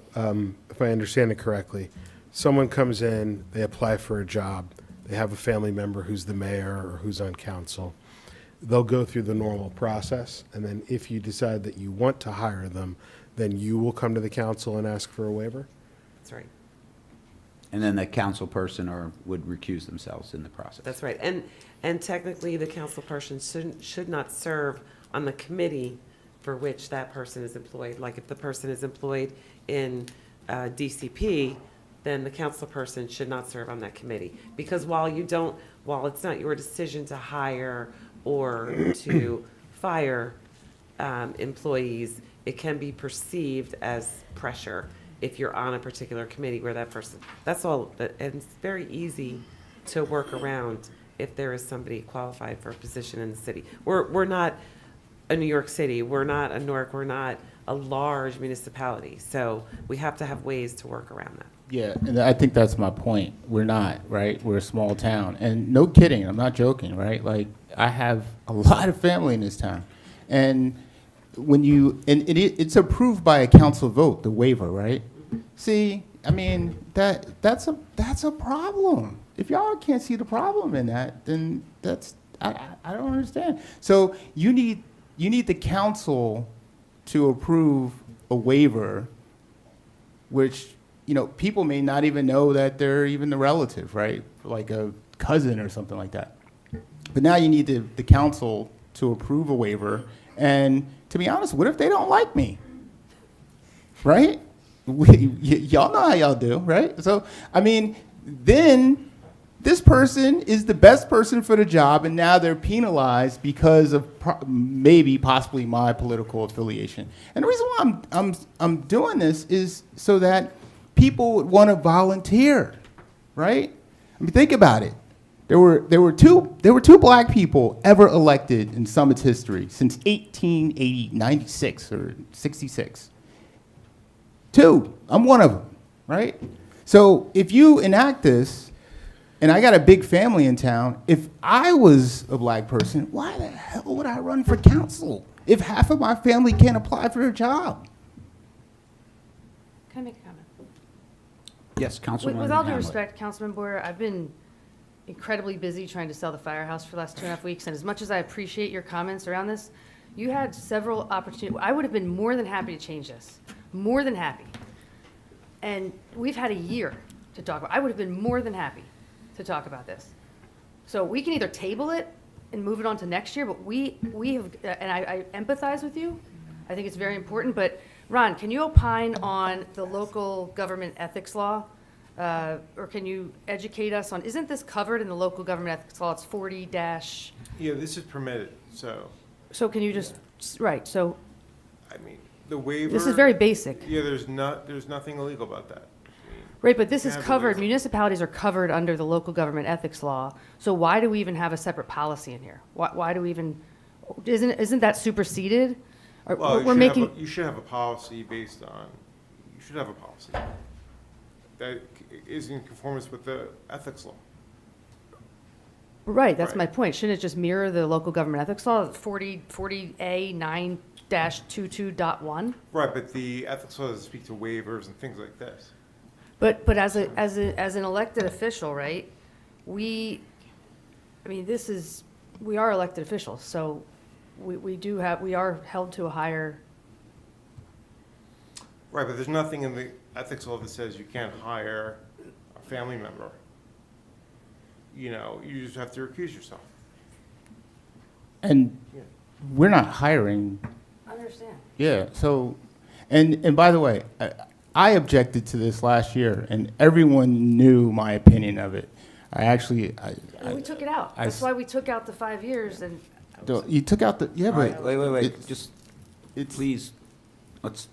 if I understand it correctly, someone comes in, they apply for a job, they have a family member who's the mayor or who's on council. They'll go through the normal process, and then if you decide that you want to hire them, then you will come to the council and ask for a waiver? That's right. And then the council person would recuse themselves in the process. That's right. And technically, the council person should not serve on the committee for which that person is employed. Like if the person is employed in DCP, then the council person should not serve on that committee. Because while it's not your decision to hire or to fire employees, it can be perceived as pressure if you're on a particular committee where that person, that's all, and it's very easy to work around if there is somebody qualified for a position in the city. We're not a New York City. We're not a Newark. We're not a large municipality. So we have to have ways to work around that. Yeah, and I think that's my point. We're not, right? We're a small town. And no kidding, I'm not joking, right? Like, I have a lot of family in this town. And when you, and it's approved by a council vote, the waiver, right? See, I mean, that's a problem. If y'all can't see the problem in that, then I don't understand. So you need the council to approve a waiver, which, you know, people may not even know that they're even the relative, right? Like a cousin or something like that. But now you need the council to approve a waiver. And to be honest, what if they don't like me? Right? Y'all know how y'all do, right? So, I mean, then this person is the best person for the job, and now they're penalized because of maybe possibly my political affiliation. And the reason why I'm doing this is so that people would want to volunteer, right? I mean, think about it. There were two black people ever elected in Summit's history since 96 or 66. Two. I'm one of them, right? So if you enact this, and I got a big family in town, if I was a black person, why the hell would I run for council if half of my family can't apply for a job? Can I make a comment? Yes, Councilwoman With all due Hamlet. respect, Councilman Boyer, I've been incredibly busy trying to sell the firehouse for the last 2.5 weeks, and as much as I appreciate your comments around this, you had several opportunities. I would have been more than happy to change this, more than happy. And we've had a year to talk about. I would have been more than happy to talk about this. So we can either table it and move it on to next year, but we have, and I empathize with you. I think it's very important, but Ron, can you opine on the local government ethics law? Or can you educate us on, isn't this covered in the local government ethics law? It's 40 dash. Yeah, this is permitted, so, So can you just, right, so I mean, the waiver. this is very basic. Yeah, there's nothing illegal about that. I mean, Right, but this is have the covered, waiver. municipalities are covered under the local government ethics law. So why do we even have a separate policy in here? Why do we even, isn't that superseded? Or Well, we're making, you should have a policy based on, you should have a policy that is in conformance with the ethics law. right, that's my Right. point. Shouldn't it just mirror the local government ethics law, 40A 9-22.1? Right, but the ethics law doesn't speak to waivers and things like this. But as an elected official, right, we are elected officials, so we are held to a higher, Right, but there's nothing in the ethics law that says you can't hire a family member. You know, you just have to recuse yourself. And we're not hiring. I understand. Yeah, so, and by the way, I objected to this last year, and everyone knew my opinion of it. I actually, We took it out. I That's s- why we took out the 5 years, and you took out the, yeah, All right, but. wait, it's- just, it's- please, let's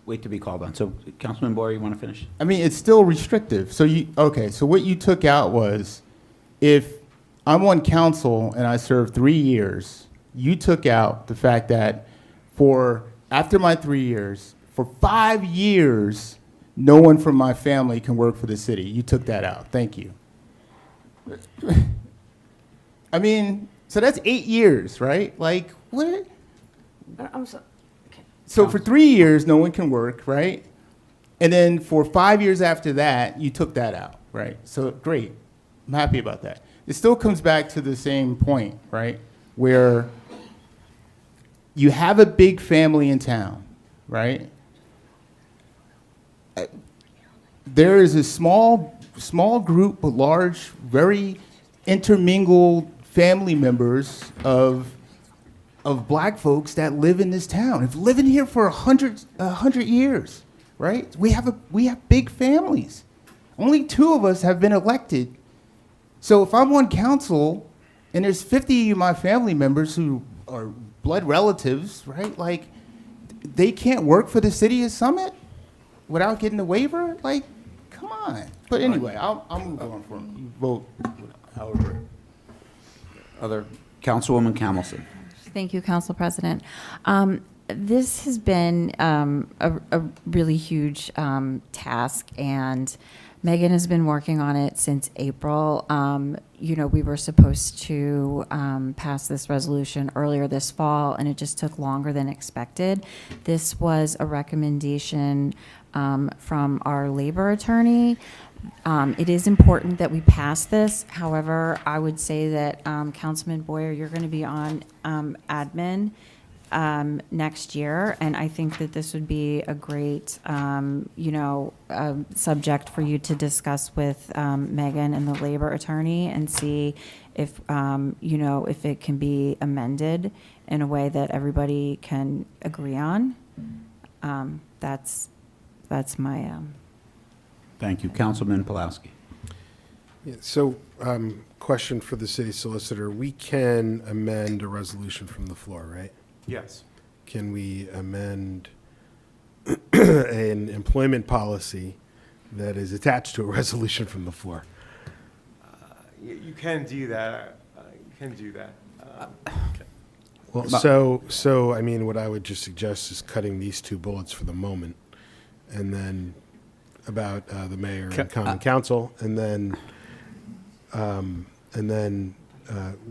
wait to be called on. So, Councilman Boyer, you want to finish? I mean, it's still restrictive. So so what you took out was, if I'm on council and I serve 3 years, you took out the fact that after my 3 years, for 5 years, no one from my family can work for the city. You took that out. Thank you. I mean, so that's 8 years, right? Like, what? I'm sorry. Okay. So for 3 years, no one can work, right? And then for 5 years after that, you took that out, right? So great. I'm happy about that. It still comes back to the same point, right? Where you have a big family in town, right? There is a small group, but large, very intermingled family members of black folks that live in this town. Have lived in here for 100 years, right? We have big families. Only 2 of us have been elected. So if I'm on council and there's 50 of my family members who are blood relatives, right? Like, they can't work for the city of Summit without getting a waiver? Like, come on. But anyway, I'll move on from you. Vote however. Other, Councilwoman Camelson. Thank you, Council President. This has been a really huge task, and Megan has been working on it since April. We were supposed to pass this resolution earlier this fall, and it just took longer than expected. This was a recommendation from our labor attorney. It is important that we pass this. However, I would say that, Councilman Boyer, you're going to be on admin next year, and I think that this would be a great, subject for you to discuss with Megan and the labor attorney and see if, if it can be amended in a way that everybody can agree on. That's my. Thank you. Councilman Pulaski. Yeah, so, question for the city solicitor. We can amend a resolution from the floor, right? Yes. Can we amend an employment policy that is attached to a resolution from the floor? You can do that. You can do that. Well, I mean, what I would just suggest is cutting these two bullets for the moment, and then about the mayor and common council, and then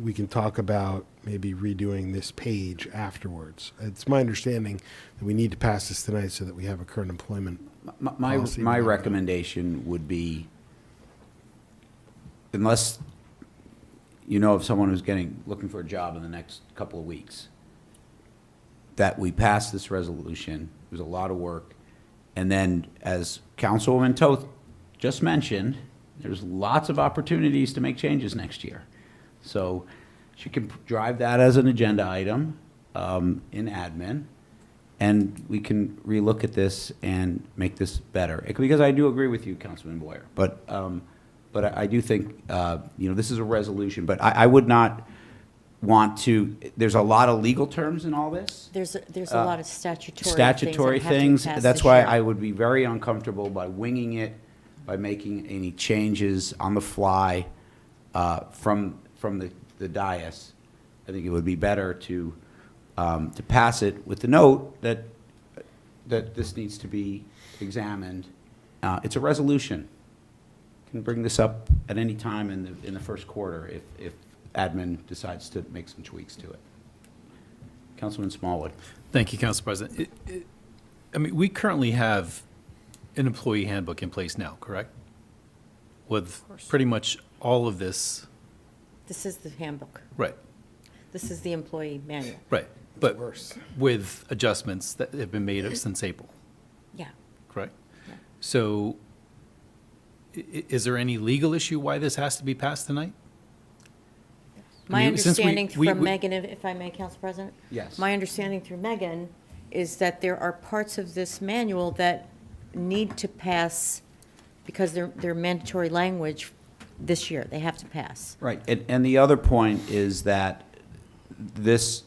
we can talk about maybe redoing this page afterwards. It's my understanding that we need to pass this tonight so that we have a current employment policy. My recommendation would be, unless you know of someone who's looking for a job in the next couple of weeks, that we pass this resolution. There's a lot of work. And then, as Councilwoman Toth just mentioned, there's lots of opportunities to make changes next year. So she can drive that as an agenda item in admin, and we can relook at this and make this better. Because I do agree with you, Councilman Boyer, but I do think, this is a resolution, but I would not want to, there's a lot of legal terms in all this. There's a lot of statutory Things. That have to be passed That's this why year. I would be very uncomfortable by winging it, by making any changes on the fly from the dais. I think it would be better to pass it with the note that this needs to be examined. It's a resolution. Can bring this up at any time in the first quarter if admin decides to make some tweaks to it. Councilman Smallwood. Thank you, Council President. We currently have an employee handbook in place now, correct? With pretty much all of this. This is the handbook. Right, This is the employee manual. right. But worse. with adjustments that have been made since April, Yeah. correct? So is there any legal issue why this has to be passed tonight? My Since understanding we- from Megan, if I may, Council President? Yes. My understanding through Megan is that there are parts of this manual that need to pass because they're mandatory language this year. They have to pass. Right, and the other point is that as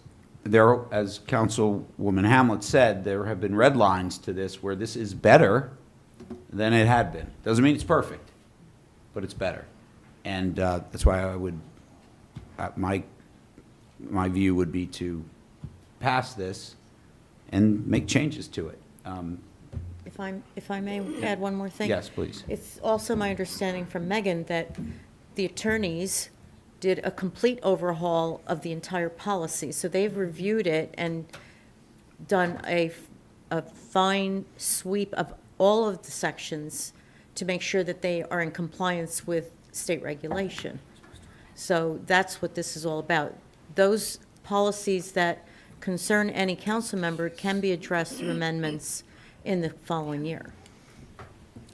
Councilwoman Hamlet said, there have been red lines to this where this is better than it had been. Doesn't mean it's perfect, but it's better. And that's why I would, my view would be to pass this and make changes to it. If I may add one more thing? Yes, please. It's also my understanding from Megan that the attorneys did a complete overhaul of the entire policy. So they've reviewed it and done a fine sweep of all of the sections to make sure that they are in compliance with state regulation. So that's what this is all about. Those policies that concern any council member can be addressed through amendments in the following year.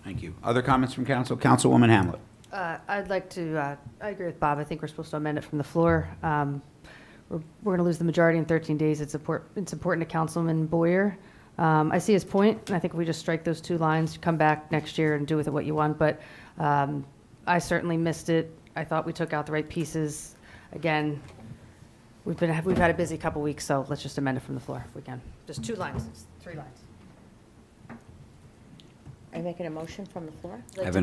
Thank you. Other comments from council? Councilwoman Hamlet. I'd like to, I agree with Bob. I think we're supposed to amend it from the floor. We're going to lose the majority in 13 days. It's important to Councilman Boyer. I see his point, and I think if we just strike those two lines, come back next year and do with it what you want. But I certainly missed it. I thought we took out the right pieces. Again, we've had a busy couple weeks, so let's just amend it from the floor if we can. Just 2 lines, 3 lines. Are you making a motion from the floor? I'd like to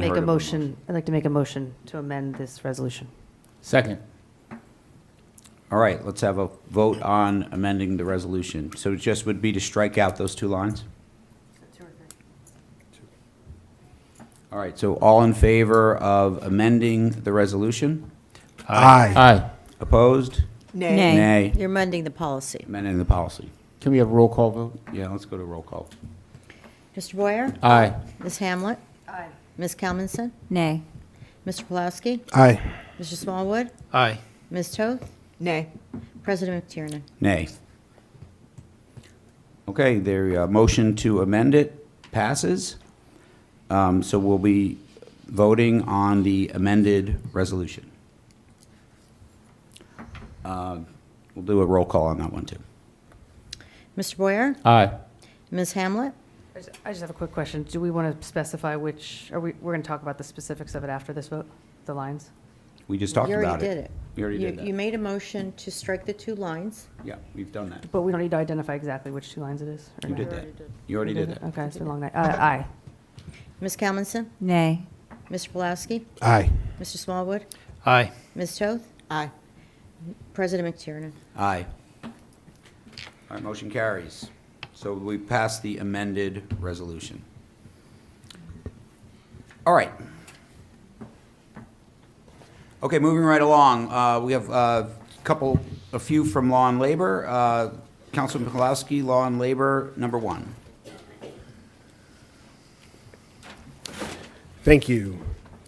make a motion to amend this resolution. Second. All right, let's have a vote on amending the resolution. So it just would be to strike out those two lines? All right, so all in favor of amending the resolution? Aye. Opposed? Nay. Nay. You're amending the policy. Amending the policy. Can we have a roll call vote? Yeah, let's go to roll call. Mr. Boyer? Aye. Ms. Hamlet? Aye. Ms. Kelmanson? Nay. Mr. Pulowski? Aye. Mr. Smallwood? Aye. Ms. Toth? Nay. President McTiernan? Nay. Okay, the motion to amend it passes. So we'll be voting on the amended resolution. We'll do a roll call on that one, too. Mr. Boyer? Aye. Ms. Hamlet? I just have a quick question. Do we want to specify which, we're going to talk about the specifics of it after this vote, the lines? We just talked You about already it. did it. We already did You that. made a motion to strike the two lines. Yeah, we've done that. But we don't need to identify exactly which two lines it is? or You no? did that. You already did that. Okay, it's been a long night. Aye. Ms. Kelmanson? Nay. Mr. Pulowski? Aye. Mr. Smallwood? Aye. Ms. Toth? Aye. President McTiernan? Aye. All right, motion carries. So we passed the amended resolution. All right. Okay, moving right along, we have a few from Law and Labor. Councilman Pawlowski, Law and Labor, number 1. Thank you.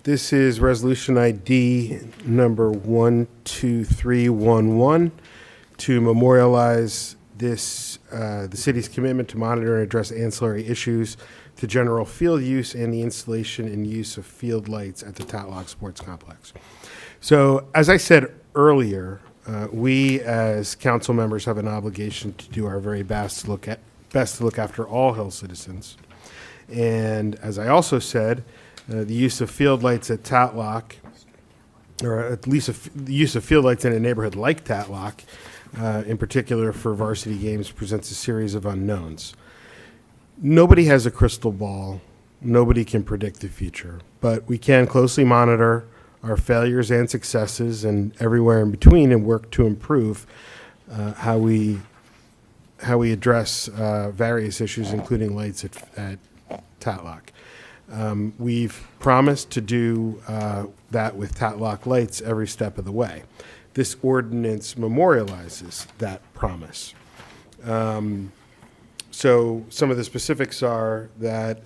This is Resolution ID number 12311 to memorialize this, the city's commitment to monitor and address ancillary issues to general field use and the installation and use of field lights at the Tatlock Sports Complex. So, as I said earlier, we as council members have an obligation to do our very best to look after all Hill citizens. And as I also said, the use of field lights at Tatlock, or at least the use of field lights in a neighborhood like Tatlock, in particular for varsity games, presents a series of unknowns. Nobody has a crystal ball. Nobody can predict the future, but we can closely monitor our failures and successes and everywhere in between and work to improve how we address various issues, including lights at Tatlock. We've promised to do that with Tatlock lights every step of the way. This ordinance memorializes that promise. So some of the specifics are that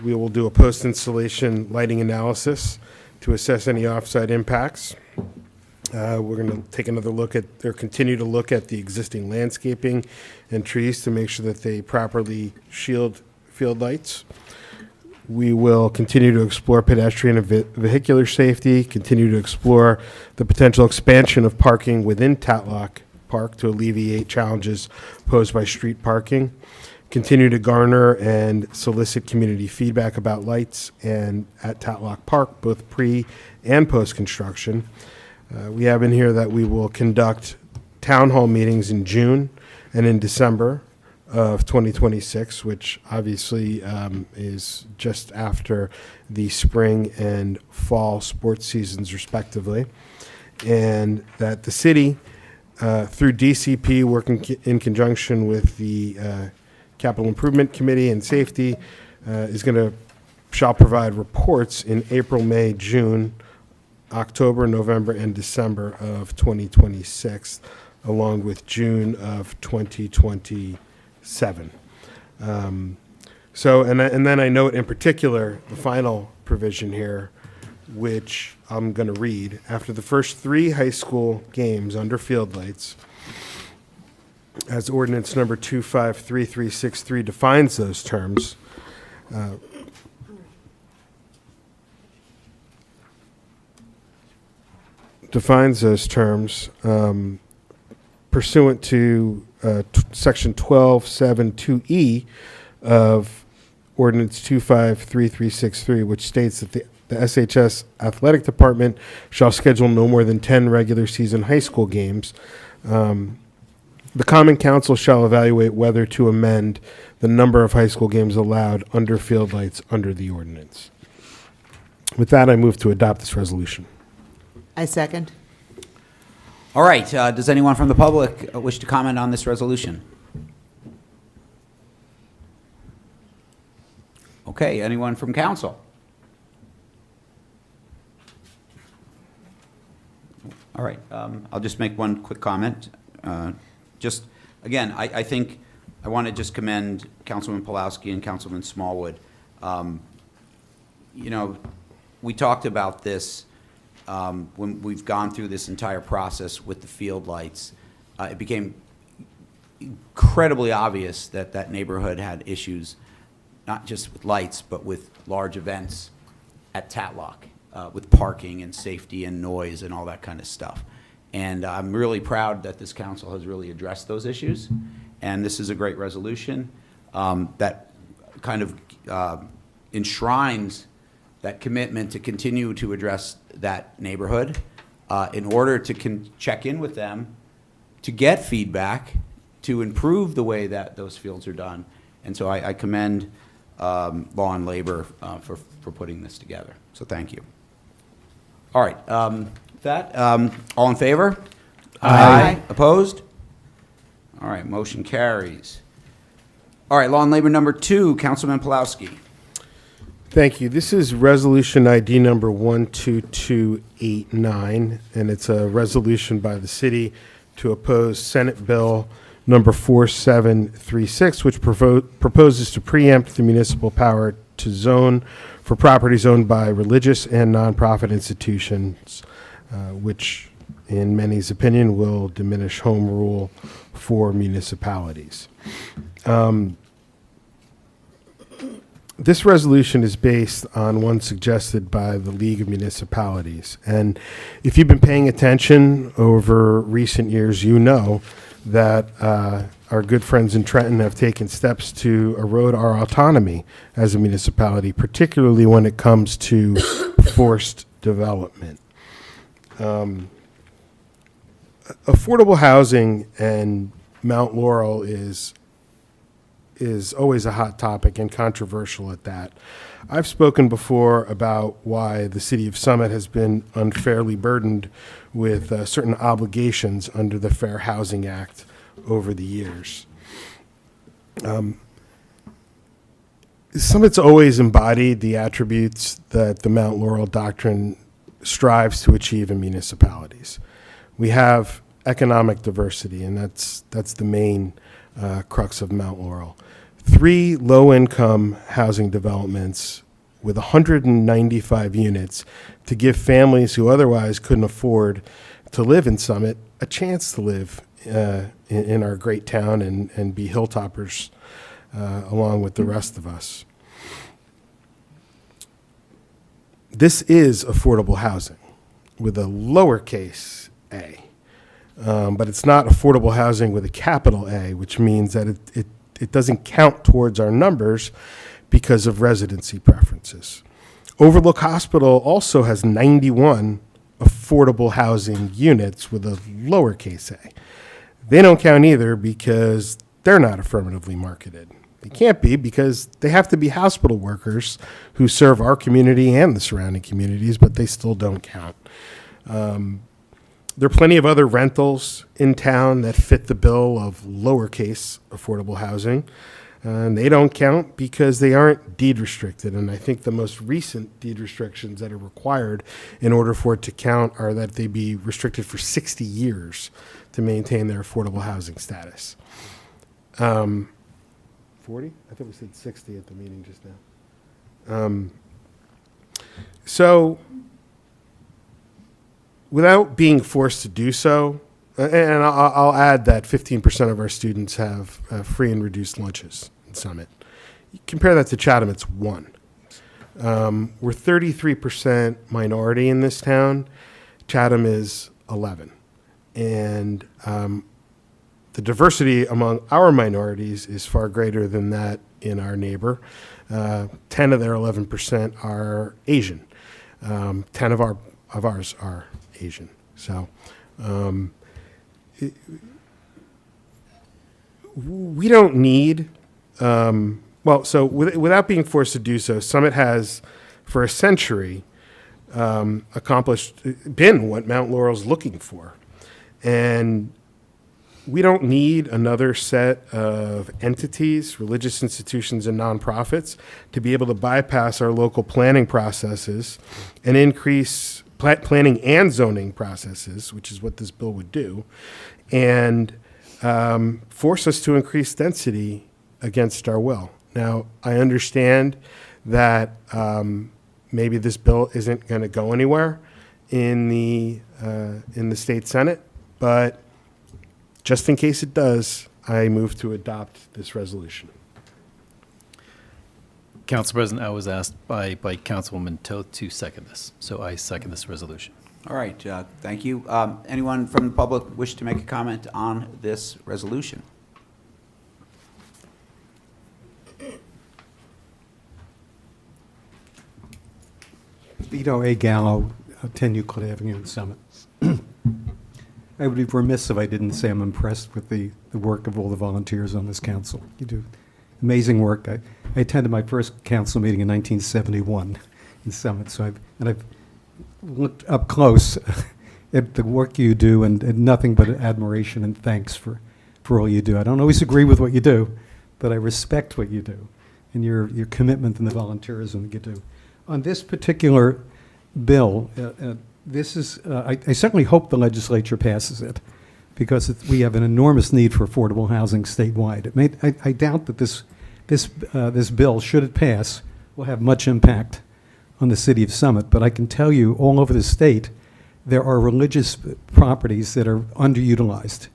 we will do a post-installation lighting analysis to assess any offsite impacts. We're going to take another look at, or continue to look at the existing landscaping and trees to make sure that they properly shield field lights. We will continue to explore pedestrian and vehicular safety, continue to explore the potential expansion of parking within Tatlock Park to alleviate challenges posed by street parking, continue to garner and solicit community feedback about lights and at Tatlock Park, both pre and post-construction. We have in here that we will conduct town hall meetings in June and in December of 2026, which obviously is just after the spring and fall sports seasons respectively, and that the city, through DCP, working in conjunction with the Capital Improvement Committee and Safety, shall provide reports in April, May, June, October, November, and December of 2026, along with June of 2027. And then I note in particular the final provision here, which I'm going to read. After the first 3 high school games under field lights, as ordinance number 253363 defines those terms, pursuant to section 12.7.2E of ordinance 253363, which states that the SHS Athletic Department shall schedule no more than 10 regular season high school games. The Common Council shall evaluate whether to amend the number of high school games allowed under field lights under the ordinance. With that, I move to adopt this resolution. I second. All right, does anyone from the public wish to comment on this resolution? Okay, anyone from council? All right, I'll just make one quick comment. Just, again, I think I want to just commend Councilman Pulowski and Councilman Smallwood. You know, we talked about this when we've gone through this entire process with the field lights. It became incredibly obvious that that neighborhood had issues, not just with lights, but with large events at Tatlock, with parking and safety and noise and all that kind of stuff. And I'm really proud that this council has really addressed those issues. And this is a great resolution that kind of enshrines that commitment to continue to address that neighborhood in order to check in with them, to get feedback, to improve the way that those fields are done. And so I commend Law and Labor for putting this together. So thank you. All right. With that, all in favor? Aye. Opposed? All right. Motion carries. All right. Law and Labor number 2, Councilman Pulowski. Thank you. This is resolution ID number 12289, and it's a resolution by the city to oppose Senate Bill number 4736, which proposes to preempt the municipal power to zone for properties owned by religious and nonprofit institutions, which, in many's opinion, will diminish home rule for municipalities. This resolution is based on one suggested by the League of Municipalities. And if you've been paying attention over recent years, you know that our good friends in Trenton have taken steps to erode our autonomy as a municipality, particularly when it comes to forced development. Affordable housing and Mount Laurel is always a hot topic and controversial at that. I've spoken before about why the city of Summit has been unfairly burdened with certain obligations under the Fair Housing Act over the years. Summit's always embodied the attributes that the Mount Laurel Doctrine strives to achieve in municipalities. We have economic diversity, and that's the main crux of Mount Laurel. 3 low-income housing developments with 195 units to give families who otherwise couldn't afford to live in Summit a chance to live in our great town and be hilltoppers along with the rest of us. This is affordable housing with a lowercase a. But it's not affordable housing with a capital A, which means that it doesn't count towards our numbers because of residency preferences. Overlook Hospital also has 91 affordable housing units with a lowercase a. They don't count either because they're not affirmatively marketed. They can't be because they have to be hospital workers who serve our community and the surrounding communities, but they still don't count. There are plenty of other rentals in town that fit the bill of lowercase affordable housing, and they don't count because they aren't deed restricted. And I think the most recent deed restrictions that are required in order for it to count are that they be restricted for 60 years to maintain their affordable housing status. 40? I thought we said 60 at the meeting just now. So without being forced to do so, and I'll add that 15% of our students have free and reduced lunches in Summit. You compare that to Chatham, it's 1. We're 33% minority in this town. Chatham is 11. And the diversity among our minorities is far greater than that in our neighbor. 10 of their 11% are Asian. 10 of ours are Asian. So we don't need, without being forced to do so, Summit has, for a century, been what Mount Laurel's looking for. And we don't need another set of entities, religious institutions, and nonprofits to be able to bypass our local planning processes and increase planning and zoning processes, which is what this bill would do, and force us to increase density against our will. Now, I understand that maybe this bill isn't going to go anywhere in the state Senate, but just in case it does, I move to adopt this resolution. Council President, I was asked by Councilwoman Toth to second this, so I second this resolution. All right, thank you. Anyone from the public wish to make a comment on this resolution? Vito A. Gallo, 10 Euclid Avenue in Summit. I would be remiss if I didn't say I'm impressed with the work of all the volunteers on this council. You do amazing work. I attended my first council meeting in 1971 in Summit, so I've looked up close at the work you do, and nothing but admiration and thanks for all you do. I don't always agree with what you do, but I respect what you do and your commitment and the volunteerism that you do. On this particular bill, this is, I certainly hope the legislature passes it, because we have an enormous need for affordable housing statewide. I doubt that this bill, should it pass, will have much impact on the city of Summit, but I can tell you all over the state there are religious properties that are underutilized.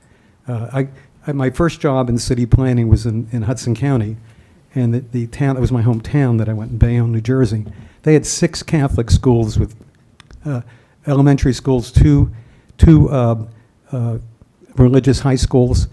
My first job in city planning was in Hudson County, and the town, it was my hometown that I went in Bayonne, New Jersey. They had 6 Catholic schools with elementary schools, two religious high schools.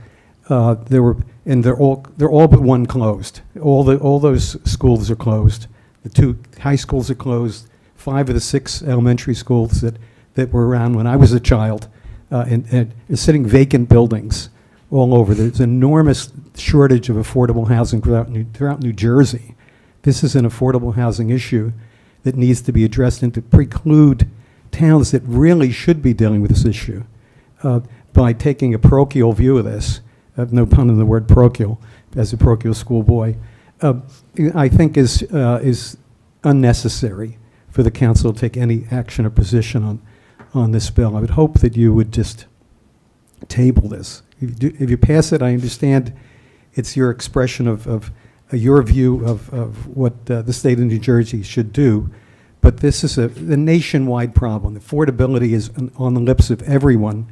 They're all but one closed. All those schools are closed. The 2 high schools are closed. 5 of the 6 elementary schools that were around when I was a child, and are sitting vacant buildings all over. There's an enormous shortage of affordable housing throughout New Jersey. This is an affordable housing issue that needs to be addressed, and to preclude towns that really should be dealing with this issue by taking a parochial view of this, no pun in the word parochial, as a parochial schoolboy, I think is unnecessary for the council to take any action or position on this bill. I would hope that you would just table this. If you pass it, I understand it's your expression of your view of what the state of New Jersey should do, but this is a nationwide problem. Affordability is on the lips of everyone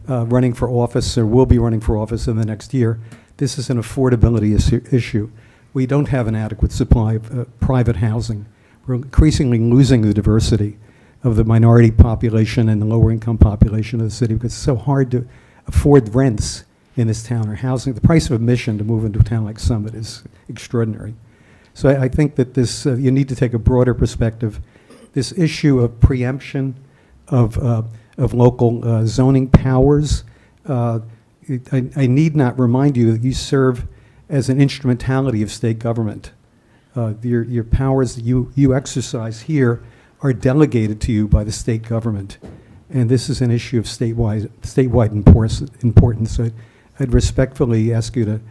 running for office or will be running for office in the next year. This is an affordability issue. We don't have an adequate supply of private housing. We're increasingly losing the diversity of the minority population and the lower income population of the city, because it's so hard to afford rents in this town, or housing. The price of admission to move into a town like Summit is extraordinary. So I think that this, you need to take a broader perspective. This issue of preemption of local zoning powers, I need not remind you that you serve as an instrumentality of state government. Your powers that you exercise here are delegated to you by the state government. And this is an issue of statewide importance. So I'd respectfully ask you to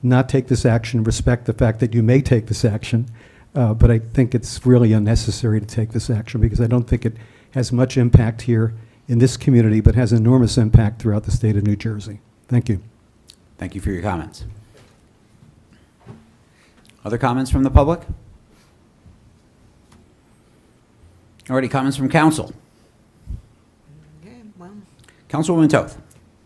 not take this action, respect the fact that you may take this action, but I think it's really unnecessary to take this action, because I don't think it has much impact here in this community, but has enormous impact throughout the state of New Jersey. Thank you. Thank you for your comments. Other comments from the public? Already comments from council. Okay, well, Councilwoman Toth.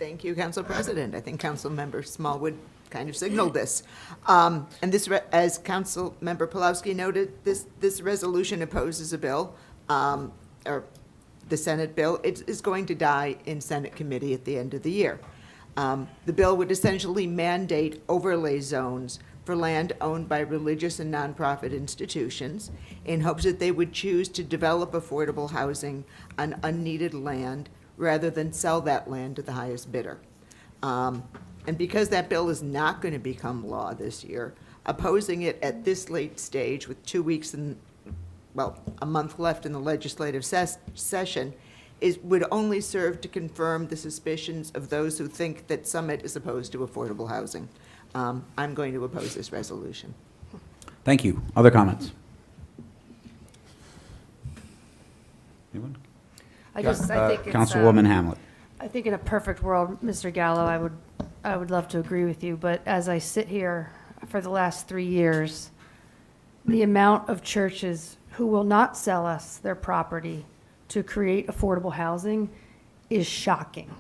thank you, Council President. I think Councilmember Smallwood kind of signaled this. And this, as Councilmember Pulowski noted, this resolution opposes a bill, or the Senate bill. It is going to die in Senate committee at the end of the year. The bill would essentially mandate overlay zones for land owned by religious and nonprofit institutions, in hopes that they would choose to develop affordable housing on unneeded land rather than sell that land to the highest bidder. And because that bill is not going to become law this year, opposing it at this late stage with 2 weeks and, well, a month left in the legislative session would only serve to confirm the suspicions of those who think that Summit is opposed to affordable housing. I'm going to oppose this resolution. Thank you. Other comments? Anyone? I think it's, Councilwoman Hamlet. I think in a perfect world, Mr. Gallo, I would love to agree with you, but as I sit here for the last 3 years, the amount of churches who will not sell us their property to create affordable housing is shocking.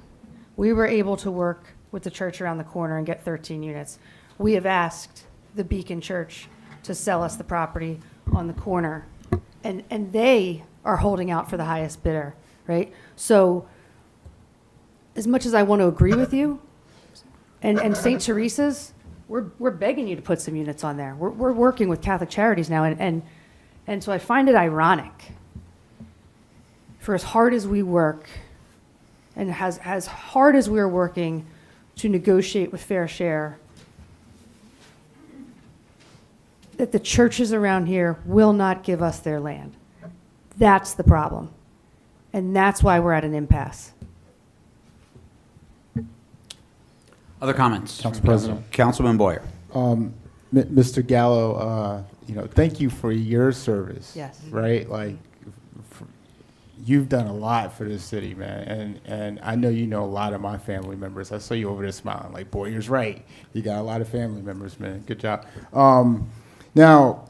We were able to work with the church around the corner and get 13 units. We have asked the Beacon Church to sell us the property on the corner, and they are holding out for the highest bidder, right? So as much as I want to agree with you, and St. Teresa's, we're begging you to put some units on there. We're working with Catholic Charities now, and so I find it ironic, for as hard as we work, and as hard as we're working to negotiate with Fair Share, that the churches around here will not give us their land. That's the problem. And that's why we're at an impasse. Other comments? Council President. Councilman Boyer. Mr. Gallo, thank you for your service. Yes. Right? Like, you've done a lot for this city, man. And I know you know a lot of my family members. I saw you over there smiling. Like, Boyer's right. You got a lot of family members, man. Good job. Now,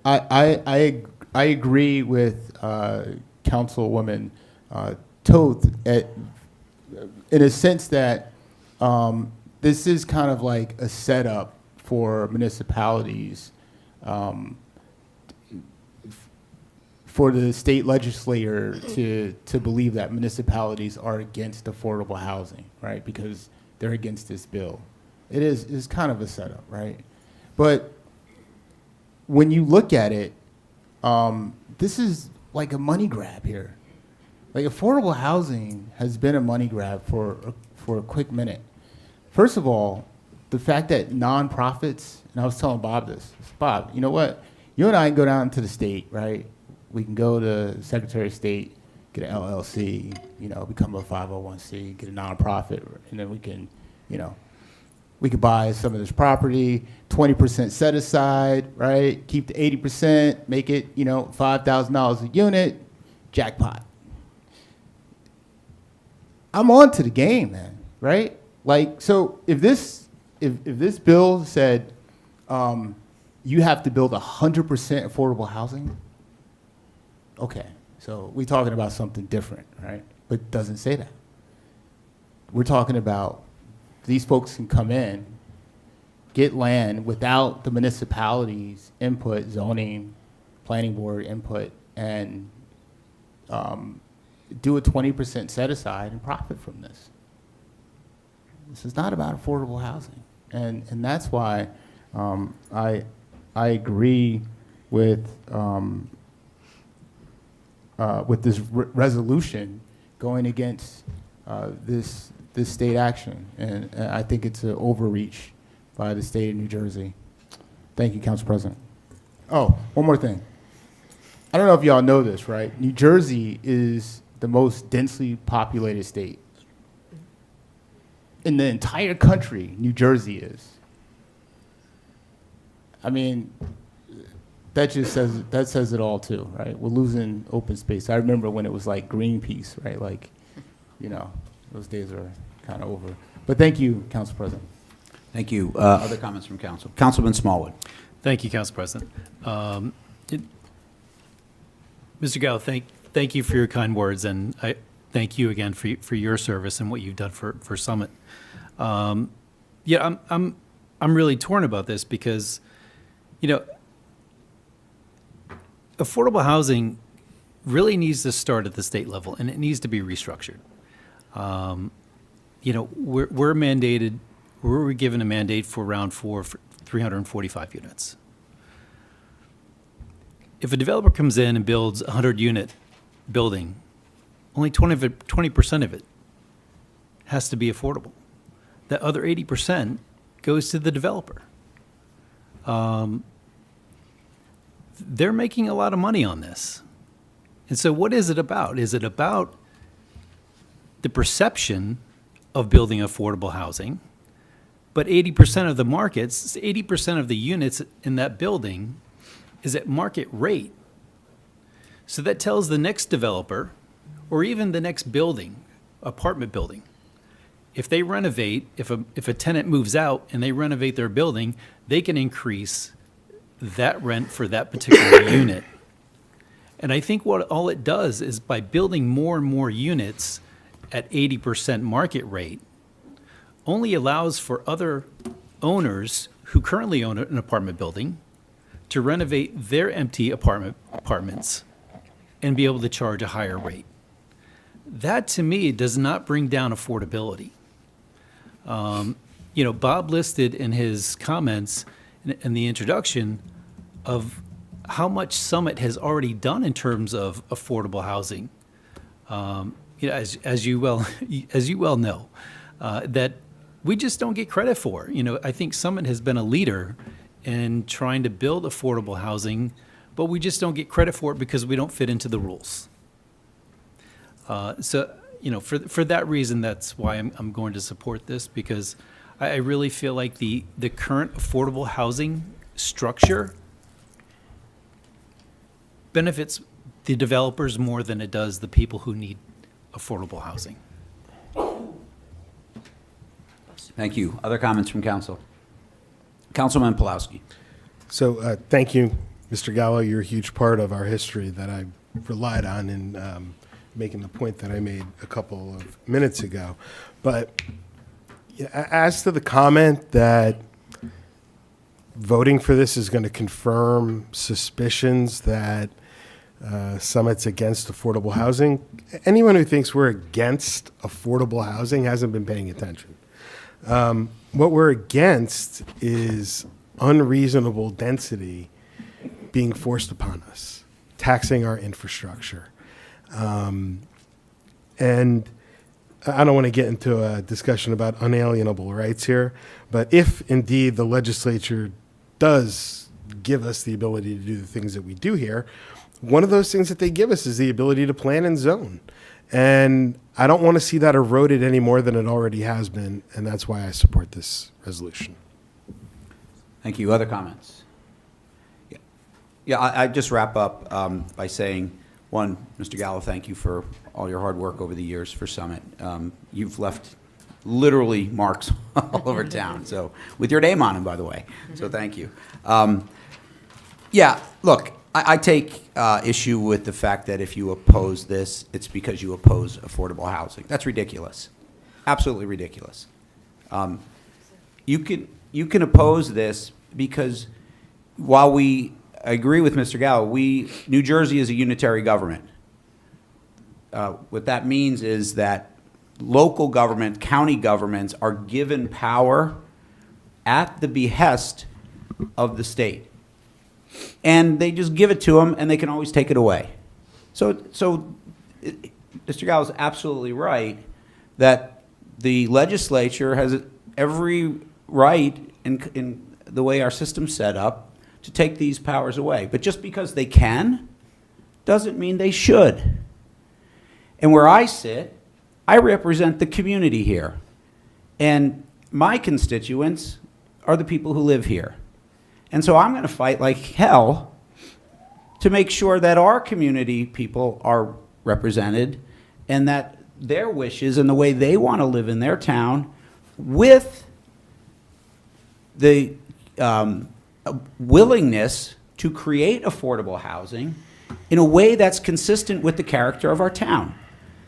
I agree with Councilwoman Toth in a sense that this is kind of like a setup for municipalities, for the state legislator to believe that municipalities are against affordable housing, right? Because they're against this bill. It's kind of a setup, right? But when you look at it, this is like a money grab here. Like, affordable housing has been a money grab for a quick minute. First of all, the fact that nonprofits, and I was telling Bob this, Bob, you know what? You and I can go down to the state, right? We can go to Secretary of State, get an LLC, become a 501c, get a nonprofit, and then we can, we could buy some of this property, 20% set aside, right? Keep the 80%, make it, $5,000 a unit, jackpot. I'm on to the game, man, right? Like, so if this bill said you have to build 100% affordable housing, okay, so we're talking about something different, right? But it doesn't say that. We're talking about these folks can come in, get land without the municipality's input, zoning, planning board input, and do a 20% set aside and profit from this. This is not about affordable housing. And that's why I agree with this resolution going against this state action. And I think it's an overreach by the state of New Jersey. Thank you, Council President. Oh, one more thing. I don't know if y'all know this, right? New Jersey is the most densely populated state. In the entire country, New Jersey is. I mean, that says it all too, right? We're losing open space. I remember when it was like Greenpeace, right? Like, those days are kind of over. But thank you, Council President. Thank you. Other comments from council? Councilman Smallwood. Thank you, Council President. Mr. Gallo, thank you for your kind words, and I thank you again for your service and what you've done for Summit. I'm really torn about this because, affordable housing really needs to start at the state level, and it needs to be restructured. We're mandated. We're given a mandate for round 4 for 345 units. If a developer comes in and builds a 100-unit building, only 20% of it has to be affordable. The other 80% goes to the developer. They're making a lot of money on this. And so what is it about? Is it about the perception of building affordable housing? But 80% of the markets, 80% of the units in that building is at market rate. So that tells the next developer, or even the next building, apartment building, if they renovate, if a tenant moves out and they renovate their building, they can increase that rent for that particular unit. And I think what all it does is by building more and more units at 80% market rate, only allows for other owners who currently own an apartment building to renovate their empty apartments and be able to charge a higher rate. That, to me, does not bring down affordability. Bob listed in his comments in the introduction of how much Summit has already done in terms of affordable housing. As you well know, that we just don't get credit for. I think Summit has been a leader in trying to build affordable housing, but we just don't get credit for it because we don't fit into the rules. For that reason, that's why I'm going to support this, because I really feel like the current affordable housing structure benefits the developers more than it does the people who need affordable housing. Thank you. Other comments from council? Councilman Pulowski. So thank you, Mr. Gallo. You're a huge part of our history that I relied on in making the point that I made a couple of minutes ago. But as to the comment that voting for this is going to confirm suspicions that Summit's against affordable housing, anyone who thinks we're against affordable housing hasn't been paying attention. What we're against is unreasonable density being forced upon us, taxing our infrastructure. And I don't want to get into a discussion about unalienable rights here, but if indeed the legislature does give us the ability to do the things that we do here, one of those things that they give us is the ability to plan and zone. And I don't want to see that eroded any more than it already has been, and that's why I support this resolution. Thank you. Other comments? Yeah, I just wrap up by saying, one, Mr. Gallo, thank you for all your hard work over the years for Summit. You've left literally marks all over town, so with your name on them, by the way. So thank you. Yeah, look, I take issue with the fact that if you oppose this, it's because you oppose affordable housing. That's ridiculous. Absolutely ridiculous. You can oppose this because while I agree with Mr. Gallo, New Jersey is a unitary government. What that means is that local government, county governments are given power at the behest of the state. And they just give it to them, and they can always take it away. So Mr. Gallo is absolutely right that the legislature has every right in the way our system's set up to take these powers away. But just because they can doesn't mean they should. And where I sit, I represent the community here. And my constituents are the people who live here. And so I'm going to fight like hell to make sure that our community people are represented and that their wishes and the way they want to live in their town with the willingness to create affordable housing in a way that's consistent with the character of our town.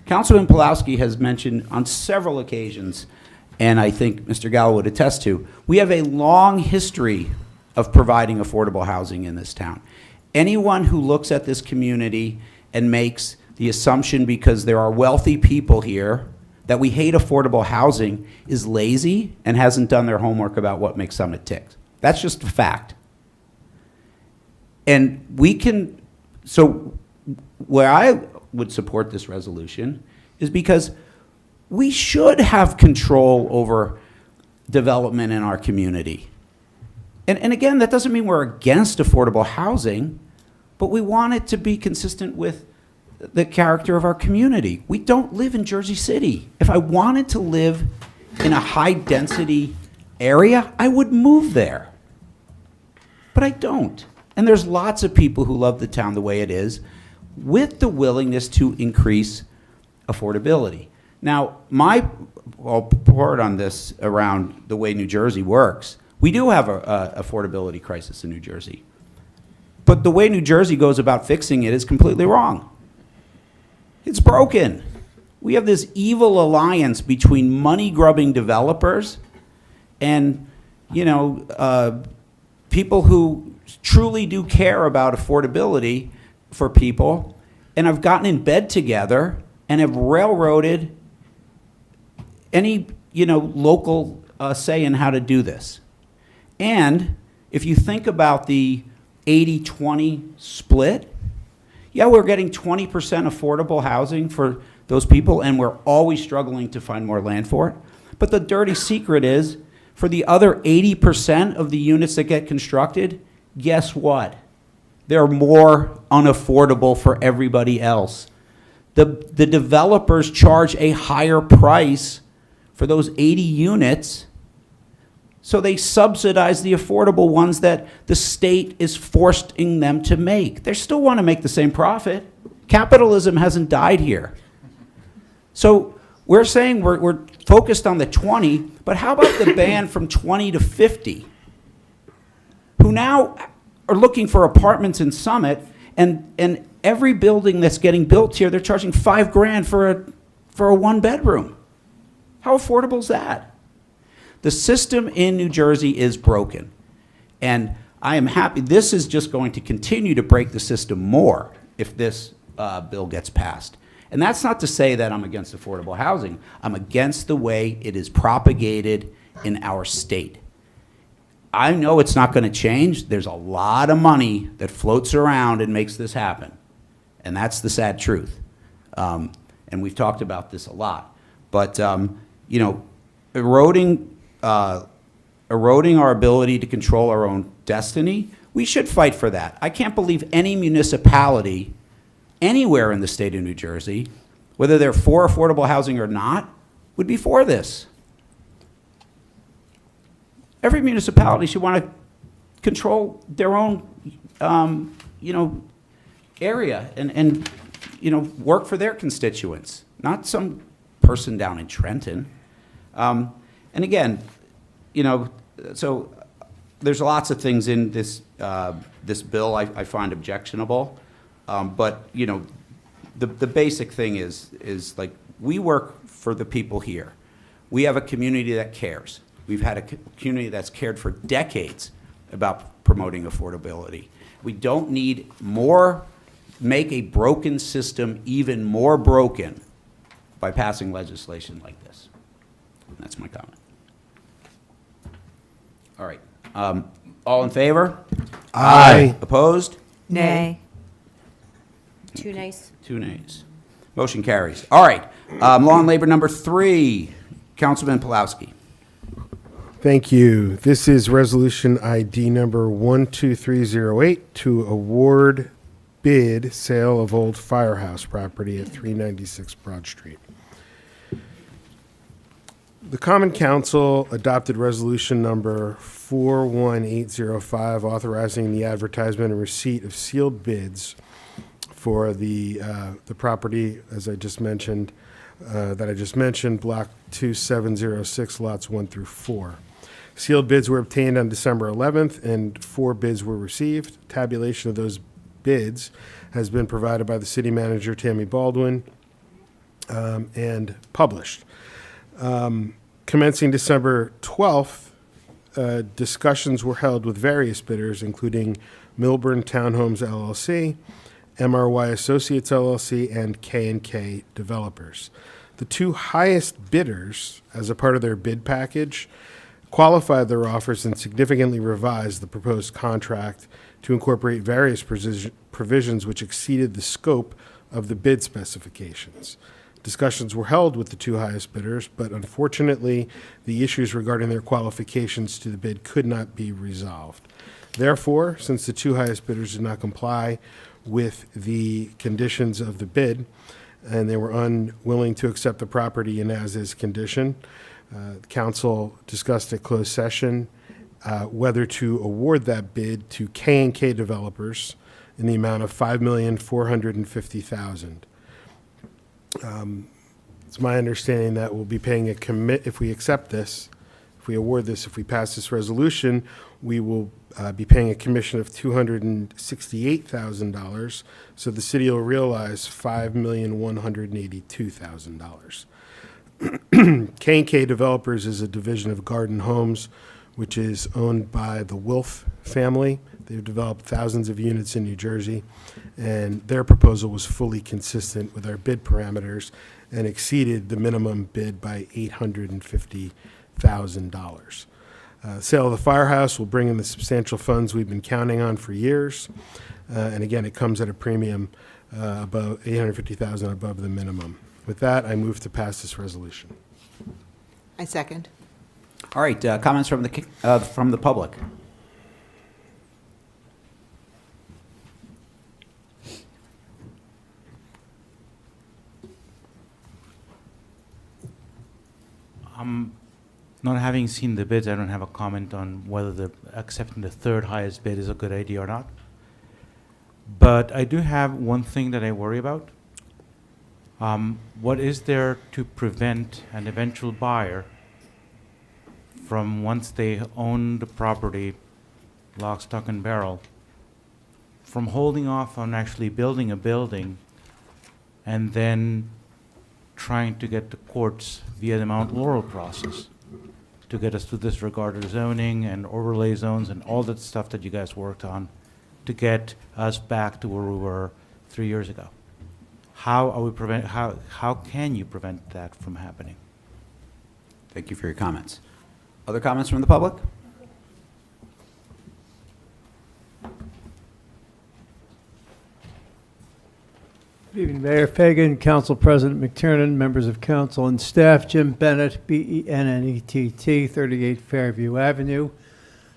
Councilman Pulowski has mentioned on several occasions, and I think Mr. Gallo would attest to, we have a long history of providing affordable housing in this town. Anyone who looks at this community and makes the assumption because there are wealthy people here that we hate affordable housing is lazy and hasn't done their homework about what makes Summit tick. That's just a fact. And so where I would support this resolution is because we should have control over development in our community. And again, that doesn't mean we're against affordable housing, but we want it to be consistent with the character of our community. We don't live in Jersey City. If I wanted to live in a high-density area, I would move there. But I don't. And there's lots of people who love the town the way it is, with the willingness to increase affordability. Now, my part on this around the way New Jersey works, we do have a affordability crisis in New Jersey. But the way New Jersey goes about fixing it is completely wrong. It's broken. We have this evil alliance between money-grubbing developers and, people who truly do care about affordability for people and have gotten in bed together and have railroaded any, local say in how to do this. And if you think about the 80-20 split, yeah, we're getting 20% affordable housing for those people, and we're always struggling to find more land for it. But the dirty secret is, for the other 80% of the units that get constructed, guess what? They're more unaffordable for everybody else. The developers charge a higher price for those 80 units, so they subsidize the affordable ones that the state is forcing them to make. They still want to make the same profit. Capitalism hasn't died here. So we're saying we're focused on the 20, but how about the band from 20 to 50, who now are looking for apartments in Summit, and every building that's getting built here, they're charging $5,000 for a one-bedroom. How affordable is that? The system in New Jersey is broken, and I am happy. This is just going to continue to break the system more if this bill gets passed. And that's not to say that I'm against affordable housing. I'm against the way it is propagated in our state. I know it's not going to change. There's a lot of money that floats around and makes this happen, and that's the sad truth. And we've talked about this a lot. But eroding our ability to control our own destiny, we should fight for that. I can't believe any municipality anywhere in the state of New Jersey, whether they're for affordable housing or not, would be for this. Every municipality should want to control their own, area and work for their constituents, not some person down in Trenton. And again, so there's lots of things in this this bill I find objectionable, but the basic thing is like, we work for the people here. We have a community that cares. We've had a community that's cared for decades about promoting affordability. We don't need make a broken system even more broken by passing legislation like this. And that's my comment. All right. All in favor? Aye. Opposed? Nay. 2 nays. 2 nays. Motion carries. All right. Law and Labor number 3, Councilman Pulowski. Thank you. This is resolution ID number 12308 to award bid sale of old firehouse property at 396 Broad Street. The Common Council adopted resolution number 41805 authorizing the advertisement and receipt of sealed bids for the property, as I just mentioned, block 2706, lots 1 through 4. Sealed bids were obtained on December 11th, and 4 bids were received. Tabulation of those bids has been provided by the city manager, Tammy Baldwin, and published. Commencing December 12th, discussions were held with various bidders, including Milburn Townhomes LLC, MRY Associates LLC, and K&K Developers. The 2 highest bidders, as a part of their bid package, qualified their offers and significantly revised the proposed contract to incorporate various provisions which exceeded the scope of the bid specifications. Discussions were held with the 2 highest bidders, but unfortunately, the issues regarding their qualifications to the bid could not be resolved. Therefore, since the 2 highest bidders did not comply with the conditions of the bid, and they were unwilling to accept the property in as-is condition. Council discussed at closed session whether to award that bid to K&K Developers in the amount of $5,450,000. It's my understanding that we'll be paying a if we accept this, if we award this, if we pass this resolution, we will be paying a commission of $268,000. So the city will realize $5,182,000. K&K Developers is a division of Garden Homes, which is owned by the Wolf family. They've developed thousands of units in New Jersey, and their proposal was fully consistent with our bid parameters and exceeded the minimum bid by $850,000. Sale of the firehouse will bring in the substantial funds we've been counting on for years, and again, it comes at a premium above $850,000 above the minimum. With that, I move to pass this resolution. I second. All right, comments from the public. Not having seen the bids, I don't have a comment on whether accepting the third highest bid is a good idea or not. But I do have one thing that I worry about. What is there to prevent an eventual buyer from, once they own the property, lock, stock, and barrel, from holding off on actually building a building and then trying to get the courts via the Mount Laurel process to get us to disregard our zoning and overlay zones and all that stuff that you guys worked on to get us back to where we were 3 years ago? How can you prevent that from happening? Thank you for your comments. Other comments from the public? Good evening, Mayor Fagan, Council President McTiernan, members of council and staff. Jim Bennett, B-E-N-N-E-T-T, 38 Fairview Avenue.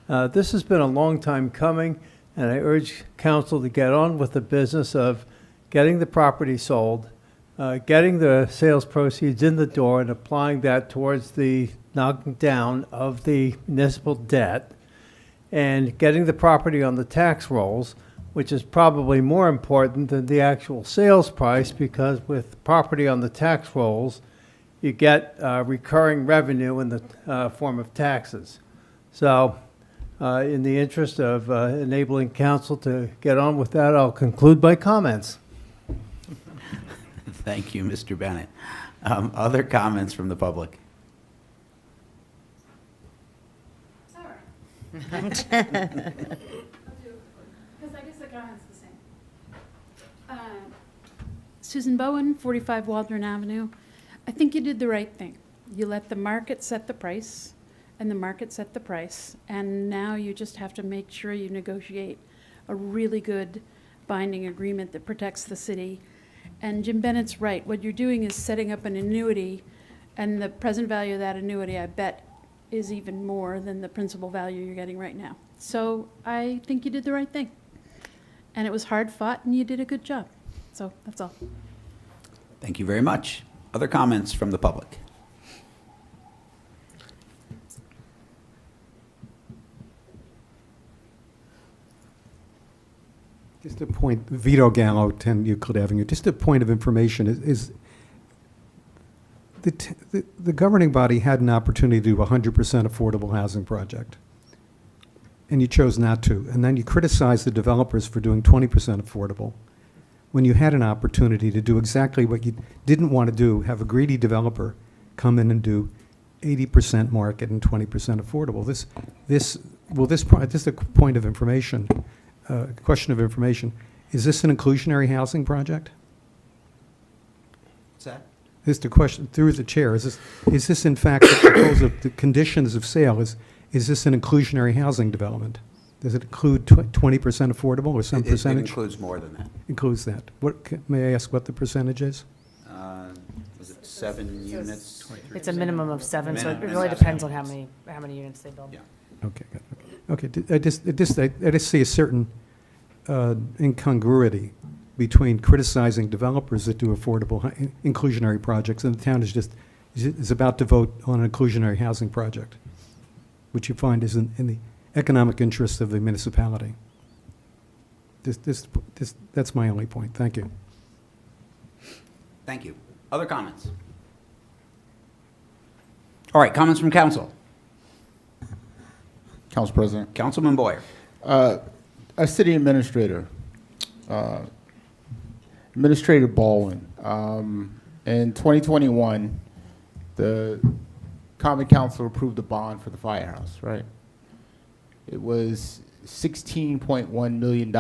This has been a long time coming, and I urge council to get on with the business of getting the property sold, getting the sales proceeds in the door, and applying that towards the knocking down of the municipal debt, and getting the property on the tax rolls, which is probably more important than the actual sales price, because with property on the tax rolls, you get recurring revenue in the form of taxes. So in the interest of enabling council to get on with that, I'll conclude my comments. Thank you, Mr. Bennett. Other comments from the public? Because I guess the comment's the same. Susan Bowen, 45 Waldron Avenue. I think you did the right thing. You let the market set the price, and the market set the price, and now you just have to make sure you negotiate a really good binding agreement that protects the city. And Jim Bennett's right. What you're doing is setting up an annuity, and the present value of that annuity, I bet, is even more than the principal value you're getting right now. So I think you did the right thing. And it was hard fought, and you did a good job. So that's all. Thank you very much. Other comments from the public? Just a point, Vito Gallo, 10 Euclid Avenue. Just a point of information is the governing body had an opportunity to do a 100% affordable housing project, and you chose not to. And then you criticized the developers for doing 20% affordable, when you had an opportunity to do exactly what you didn't want to do, have a greedy developer come in and do 80% market and 20% affordable. This is a point of information, question of information. Is this an inclusionary housing project? What's that? This is the question through the chair. Is this in fact the proposal of the conditions of sale? Is this an inclusionary housing development? Does it include 20% affordable or some percentage? It includes more than that. Includes that. May I ask what the percentage is? Was it 7 units? It's a minimum of 7, so it Minimum really 7 depends on units. how many units they build. Yeah. Okay, good. Okay, I just see a certain incongruity between criticizing developers that do affordable inclusionary projects, and the town is about to vote on an inclusionary housing project, which you find is in the economic interest of the municipality. That's my only point. Thank you. Thank you. Other comments? All right, comments from council. Council President. Councilman Boyer. A city administrator, Administrator Baldwin. In 2021, the Common Council approved a bond for the firehouse, right? It was $16.1 million.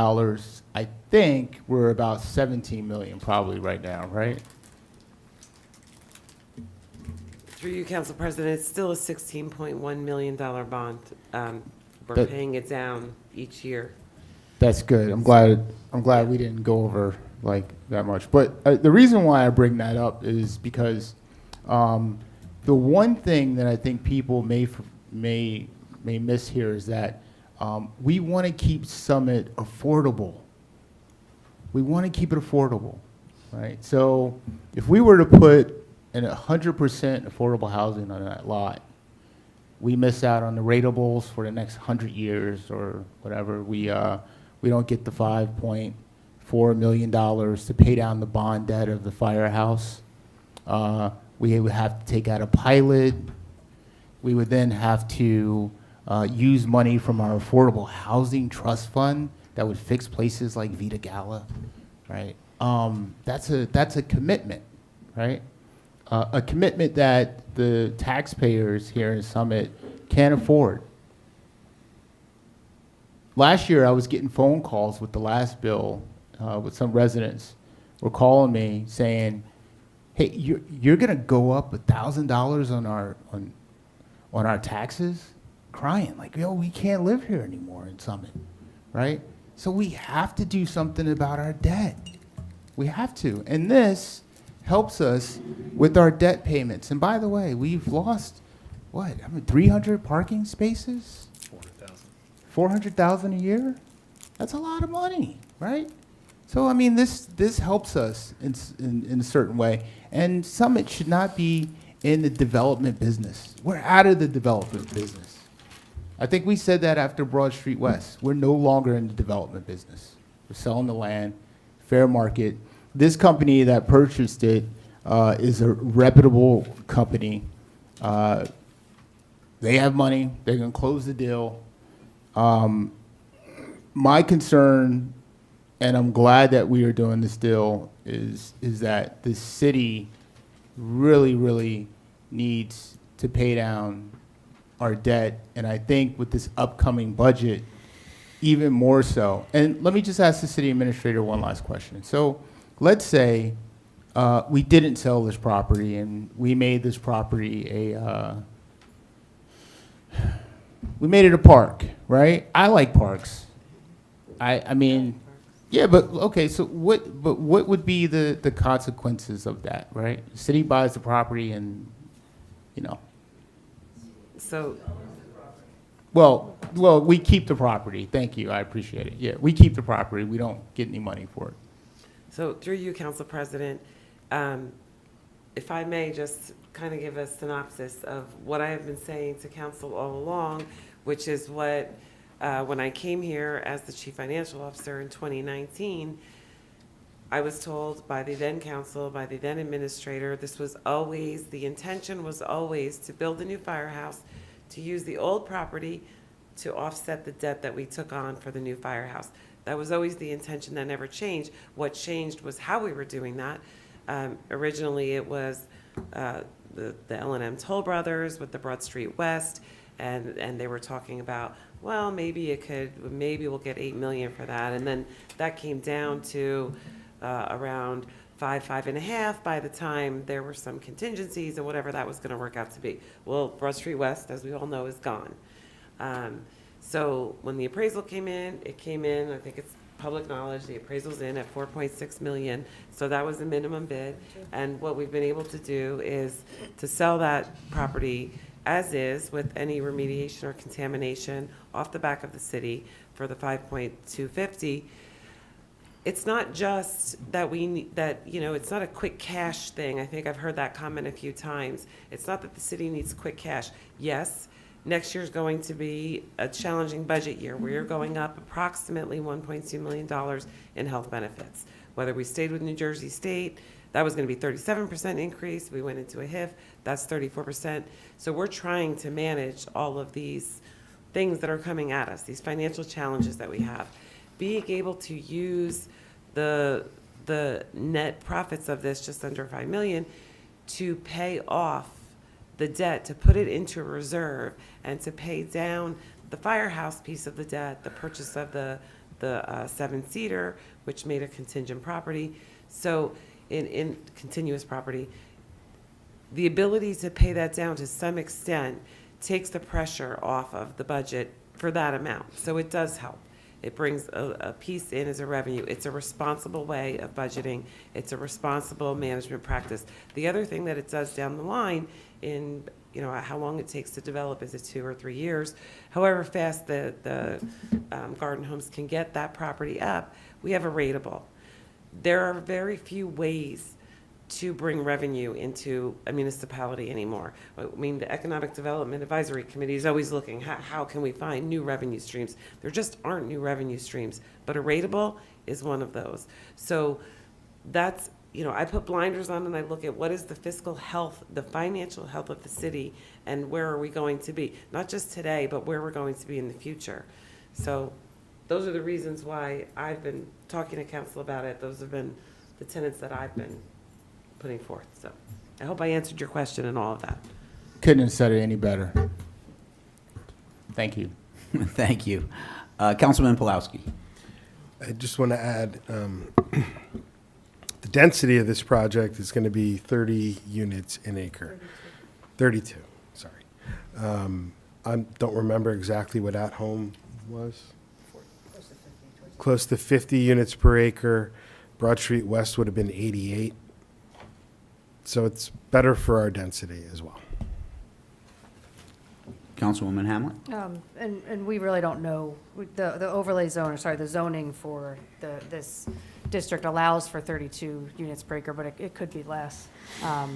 I think we're about 17 million probably right now, right? Through you, Council President, it's still a $16.1 million bond. We're That- paying it down each year. That's good. I'm glad we didn't go over like that much. But the reason why I bring that up is because the one thing that I think people may miss here is that we want to keep Summit affordable. We want to keep it affordable, right? So if we were to put an 100% affordable housing on that lot, we miss out on the ratables for the next 100 years or whatever. We don't get the $5.4 million to pay down the bond debt of the firehouse. We would have to take out a pilot. We would then have to use money from our affordable housing trust fund that would fix places like Vita Gala, right? That's a commitment, right? A commitment that the taxpayers here in Summit can't afford. Last year, I was getting phone calls with the last bill, with some residents were calling me saying, "Hey, you're going to go up $1,000 on our taxes?" Crying like, "Yo, we can't live here anymore in Summit," right? So we have to do something about our debt. We have to, and this helps us with our debt payments. And by the way, we've lost, 300 parking spaces? 400,000 a year? That's a lot of money, right? So, I mean, this helps us in a certain way. And Summit should not be in the development business. We're out of the development business. I think we said that after Broad Street West. We're no longer in the development business. We're selling the land, fair market. This company that purchased it is a reputable company. They have money. They're going to close the deal. My concern, and I'm glad that we are doing this deal, is that the city really, really needs to pay down our debt. And I think with this upcoming budget, even more so. And let me just ask the city administrator one last question. So let's say we didn't sell this property and we made this property we made it a park, right? I like parks. I mean, yeah, but okay, so what would be the consequences of that, right? The city buys the property and, So, well, we keep the property. Thank you, I appreciate it. Yeah, we keep the property. We don't get any money for it. so through you, Council President, if I may just kind of give a synopsis of what I have been saying to council all along, which is what, when I came here as the chief financial officer in 2019, I was told by the then council, by the then administrator, the intention was always to build a new firehouse, to use the old property to offset the debt that we took on for the new firehouse. That was always the intention. That never changed. What changed was how we were doing that. Originally, it was the L&M Toll Brothers with the Broad Street West, and they were talking about, well, maybe we'll get $8 million for that, and then that came down to around $5.5 million by the time there were some contingencies and whatever that was going to work out to be. Well, Broad Street West, as we all know, is gone. So when the appraisal came in, I think it's public knowledge, the appraisal's in at $4.6 million. So that was the minimum bid. And what we've been able to do is to sell that property as is with any remediation or contamination off the back of the city for the $5.250. it's not just that it's not a quick cash thing. I think I've heard that comment a few times. It's not that the city needs quick cash. Yes, next year's going to be a challenging budget year. We're going up approximately $1.2 million in health benefits. Whether we stayed with New Jersey State, that was going to be 37% increase. We went into a HIF, that's 34%. So we're trying to manage all of these things that are coming at us, these financial challenges that we have. Being able to use the net profits of this, just under $5 million, to pay off the debt, to put it into a reserve, and to pay down the firehouse piece of the debt, the purchase of the 7-seater, which made a contingent property. So in continuous property, the ability to pay that down to some extent takes the pressure off of the budget for that amount. So it does help. It brings a piece in as a revenue. It's a responsible way of budgeting. It's a responsible management practice. The other thing that it does down the line in, how long it takes to develop, is it 2 or 3 years? However fast the garden homes can get that property up, we have a rateable. There are very few ways to bring revenue into a municipality anymore. I mean, the Economic Development Advisory Committee is always looking, how can we find new revenue streams? There just aren't new revenue streams, but a rateable is one of those. So that's, I put blinders on and I look at what is the fiscal health, the financial health of the city, and where are we going to be? Not just today, but where we're going to be in the future. So those are the reasons why I've been talking to council about it. Those have been the tenets that I've been putting forth. So I hope I answered your question and all of that. Couldn't have said it any better. Thank you. Thank you. Councilman Pulowski. I just want to add, the density of this project is going to be 30 units an acre. 32, sorry. I don't remember exactly what At Home was. Close to 50 units per acre. Broad Street West would have been 88. So it's better for our density as well. Councilwoman Hamlet? And we really don't know, the overlay zone, or sorry, the zoning for this district allows for 32 units per acre, but it could be less. I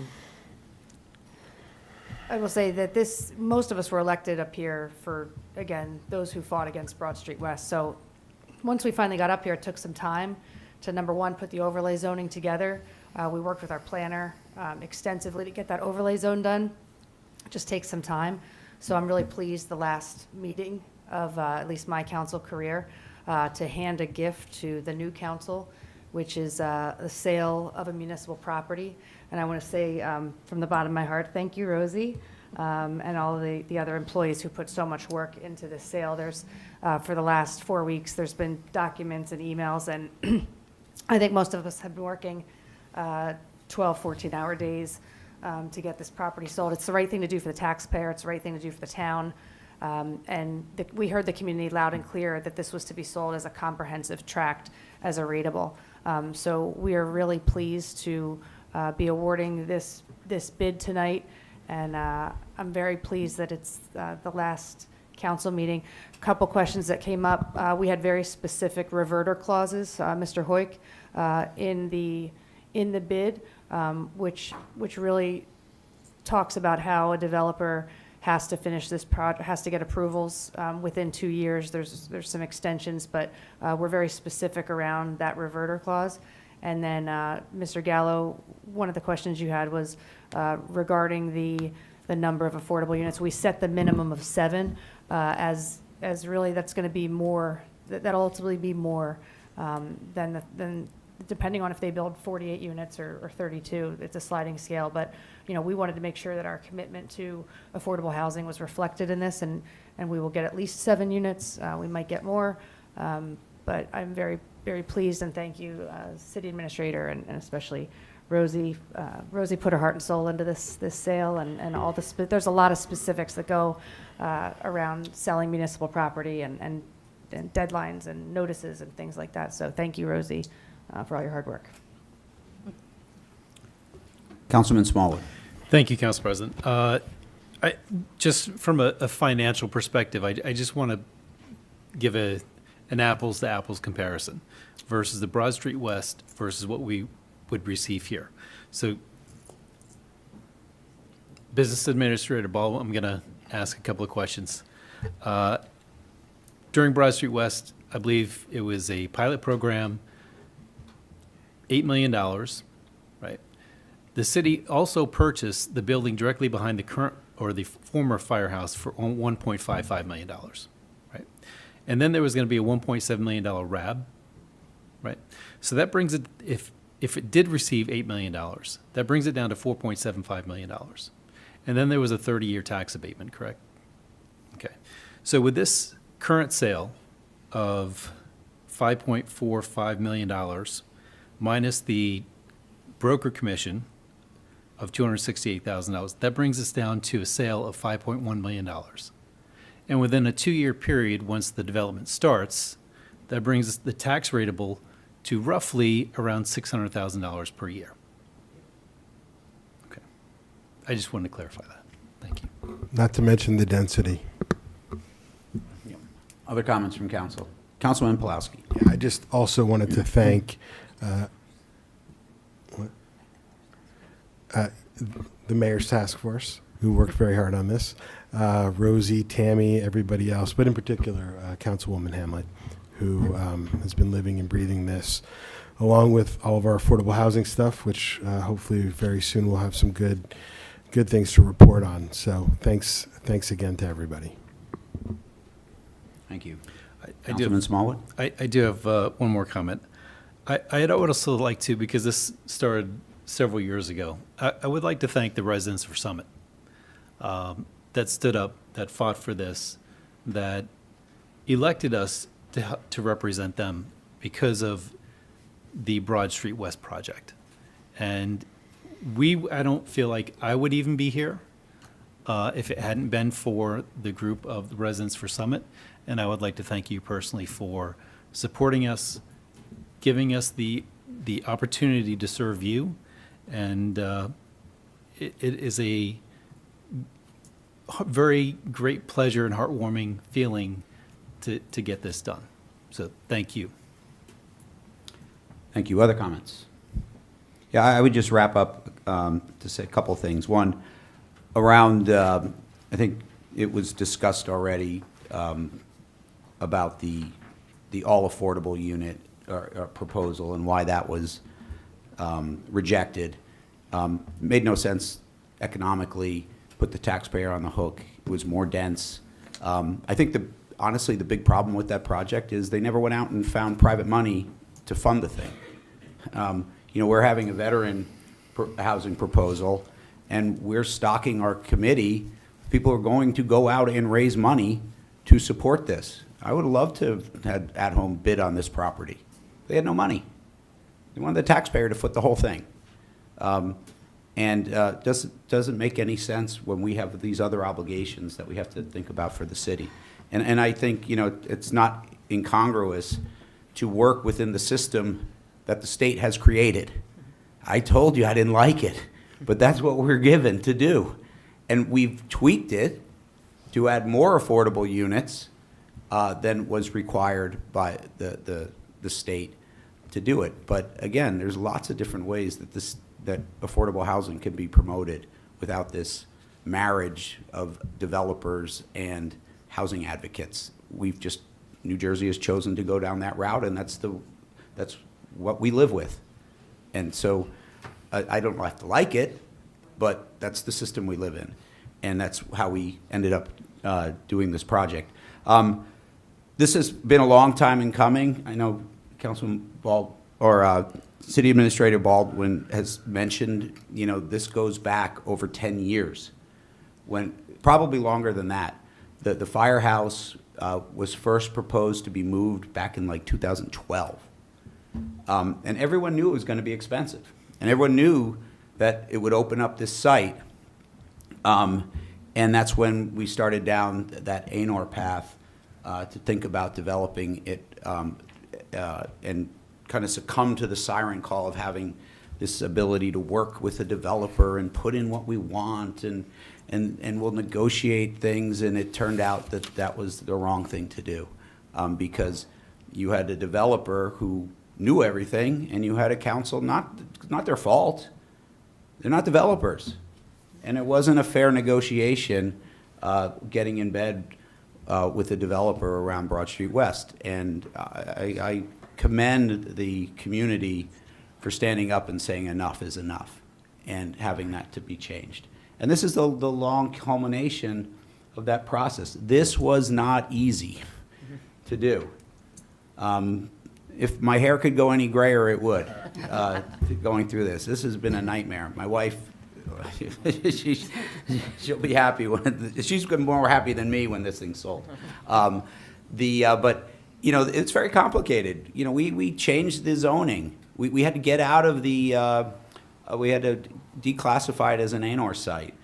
will say that most of us were elected up here for, again, those who fought against Broad Street West. So once we finally got up here, it took some time to, number one, put the overlay zoning together. We worked with our planner extensively to get that overlay zone done. It just takes some time. So I'm really pleased the last meeting of at least my council career to hand a gift to the new council, which is the sale of a municipal property. And I want to say from the bottom of my heart, thank you, Rosie, and all of the other employees who put so much work into this sale. There's, for the last 4 weeks, there's been documents and emails, and I think most of us have been working 12, 14-hour days to get this property sold. It's the right thing to do for the taxpayer. It's the right thing to do for the town. We heard the community loud and clear that this was to be sold as a comprehensive tract, as a rateable. So we are really pleased to be awarding this bid tonight, and I'm very pleased that it's the last council meeting. A couple questions that came up. We had very specific reverter clauses, Mr. Hoyk, in the bid, which really talks about how a developer has to finish this project, has to get approvals within 2 years. There's some extensions, but we're very specific around that reverter clause. And then, Mr. Gallo, one of the questions you had was regarding the number of affordable units. We set the minimum of 7 as really that's going to be more. That'll ultimately be more than depending on if they build 48 units or 32. It's a sliding scale, but we wanted to make sure that our commitment to affordable housing was reflected in this, and we will get at least 7 units. We might get more, but I'm very, very pleased, and thank you, City Administrator, and especially Rosie. Rosie put her heart and soul into this sale, and all there's a lot of specifics that go around selling municipal property and deadlines and notices and things like that. So thank you, Rosie, for all your hard work. Councilman Smallwood. Thank you, Council President. Just from a financial perspective, I just want to give an an apples-to-apples comparison versus the Broad Street West versus what we would receive here. So, Business Administrator Ball, I'm going to ask a couple of questions. During Broad Street West, I believe it was a pilot program, $8 million, right? The city also purchased the building directly behind the current, or the former firehouse for $1.55 million, right? And then there was going to be a $1.7 million RAB, right? So that brings it, if it did receive $8 million, that brings it down to $4.75 million. And then there was a 30-year tax abatement, correct? Okay. So with this current sale of $5.45 million minus the broker commission of $268,000, that brings us down to a sale of $5.1 million. And within a 2-year period, once the development starts, that brings the tax rateable to roughly around $600,000 per year. Okay. I just wanted to clarify that. Thank you. Not to mention the density. Other comments from council? Councilman Pulaski. Yeah, I just also wanted to thank the mayor's task force, who worked very hard on this, Rosie, Tammy, everybody else, but in particular, Councilwoman Hamlet, who has been living and breathing this, along with all of our affordable housing stuff, which hopefully very soon we'll have some good things to report on. So thanks again to everybody. Thank you. I do Councilman Smallwood? I do have one more comment. I'd also like to, because this started several years ago, I would like to thank the residents for Summit that stood up, that fought for this, that elected us to represent them because of the Broad Street West project. And I don't feel like I would even be here if it hadn't been for the group of the residents for Summit. And I would like to thank you personally for supporting us, giving us the opportunity to serve you. And it is a very great pleasure and heartwarming feeling to get this done. So thank you. Thank you. Other comments? Yeah, I would just wrap up to say a couple of things. One, around, I think it was discussed already about the all-affordable unit or proposal and why that was rejected. Made no sense economically, put the taxpayer on the hook. It was more dense. I think honestly, the big problem with that project is they never went out and found private money to fund the thing. We're having a veteran housing proposal, and we're stocking our committee. People are going to go out and raise money to support this. I would have loved to have had At Home bid on this property. They had no money. They wanted the taxpayer to foot the whole thing. Doesn't make any sense when we have these other obligations that we have to think about for the city. And I think, it's not incongruous to work within the system that the state has created. I told you I didn't like it, but that's what we're given to do. And we've tweaked it to add more affordable units than was required by the state to do it. But again, there's lots of different ways that affordable housing can be promoted without this marriage of developers and housing advocates. New Jersey has chosen to go down that route, and that's what we live with. And so I don't have to like it, but that's the system we live in. And that's how we ended up doing this project. This has been a long time in coming. I know Councilman City Administrator Baldwin has mentioned, this goes back over 10 years, probably longer than that. The firehouse was first proposed to be moved back in like 2012. And everyone knew it was going to be expensive. And everyone knew that it would open up this site. And that's when we started down that ANOR path to think about developing it and kind of succumb to the siren call of having this ability to work with a developer and put in what we want and we'll negotiate things. And it turned out that was the wrong thing to do because You had a developer who knew everything, and you had a council, not their fault. They're not developers. And it wasn't a fair negotiation getting in bed with the developer around Broad Street West. And I commend the community for standing up and saying enough is enough and having that to be changed. And this is the long culmination of that process. This was not easy to do. If my hair could go any grayer, it would, going through this. This has been a nightmare. My wife, she'll be happy when, she's been more happy than me when this thing's sold. But, you know, it's very complicated. You know, we changed the zoning. We had to get out of the, we had to declassify it as an ANOR site,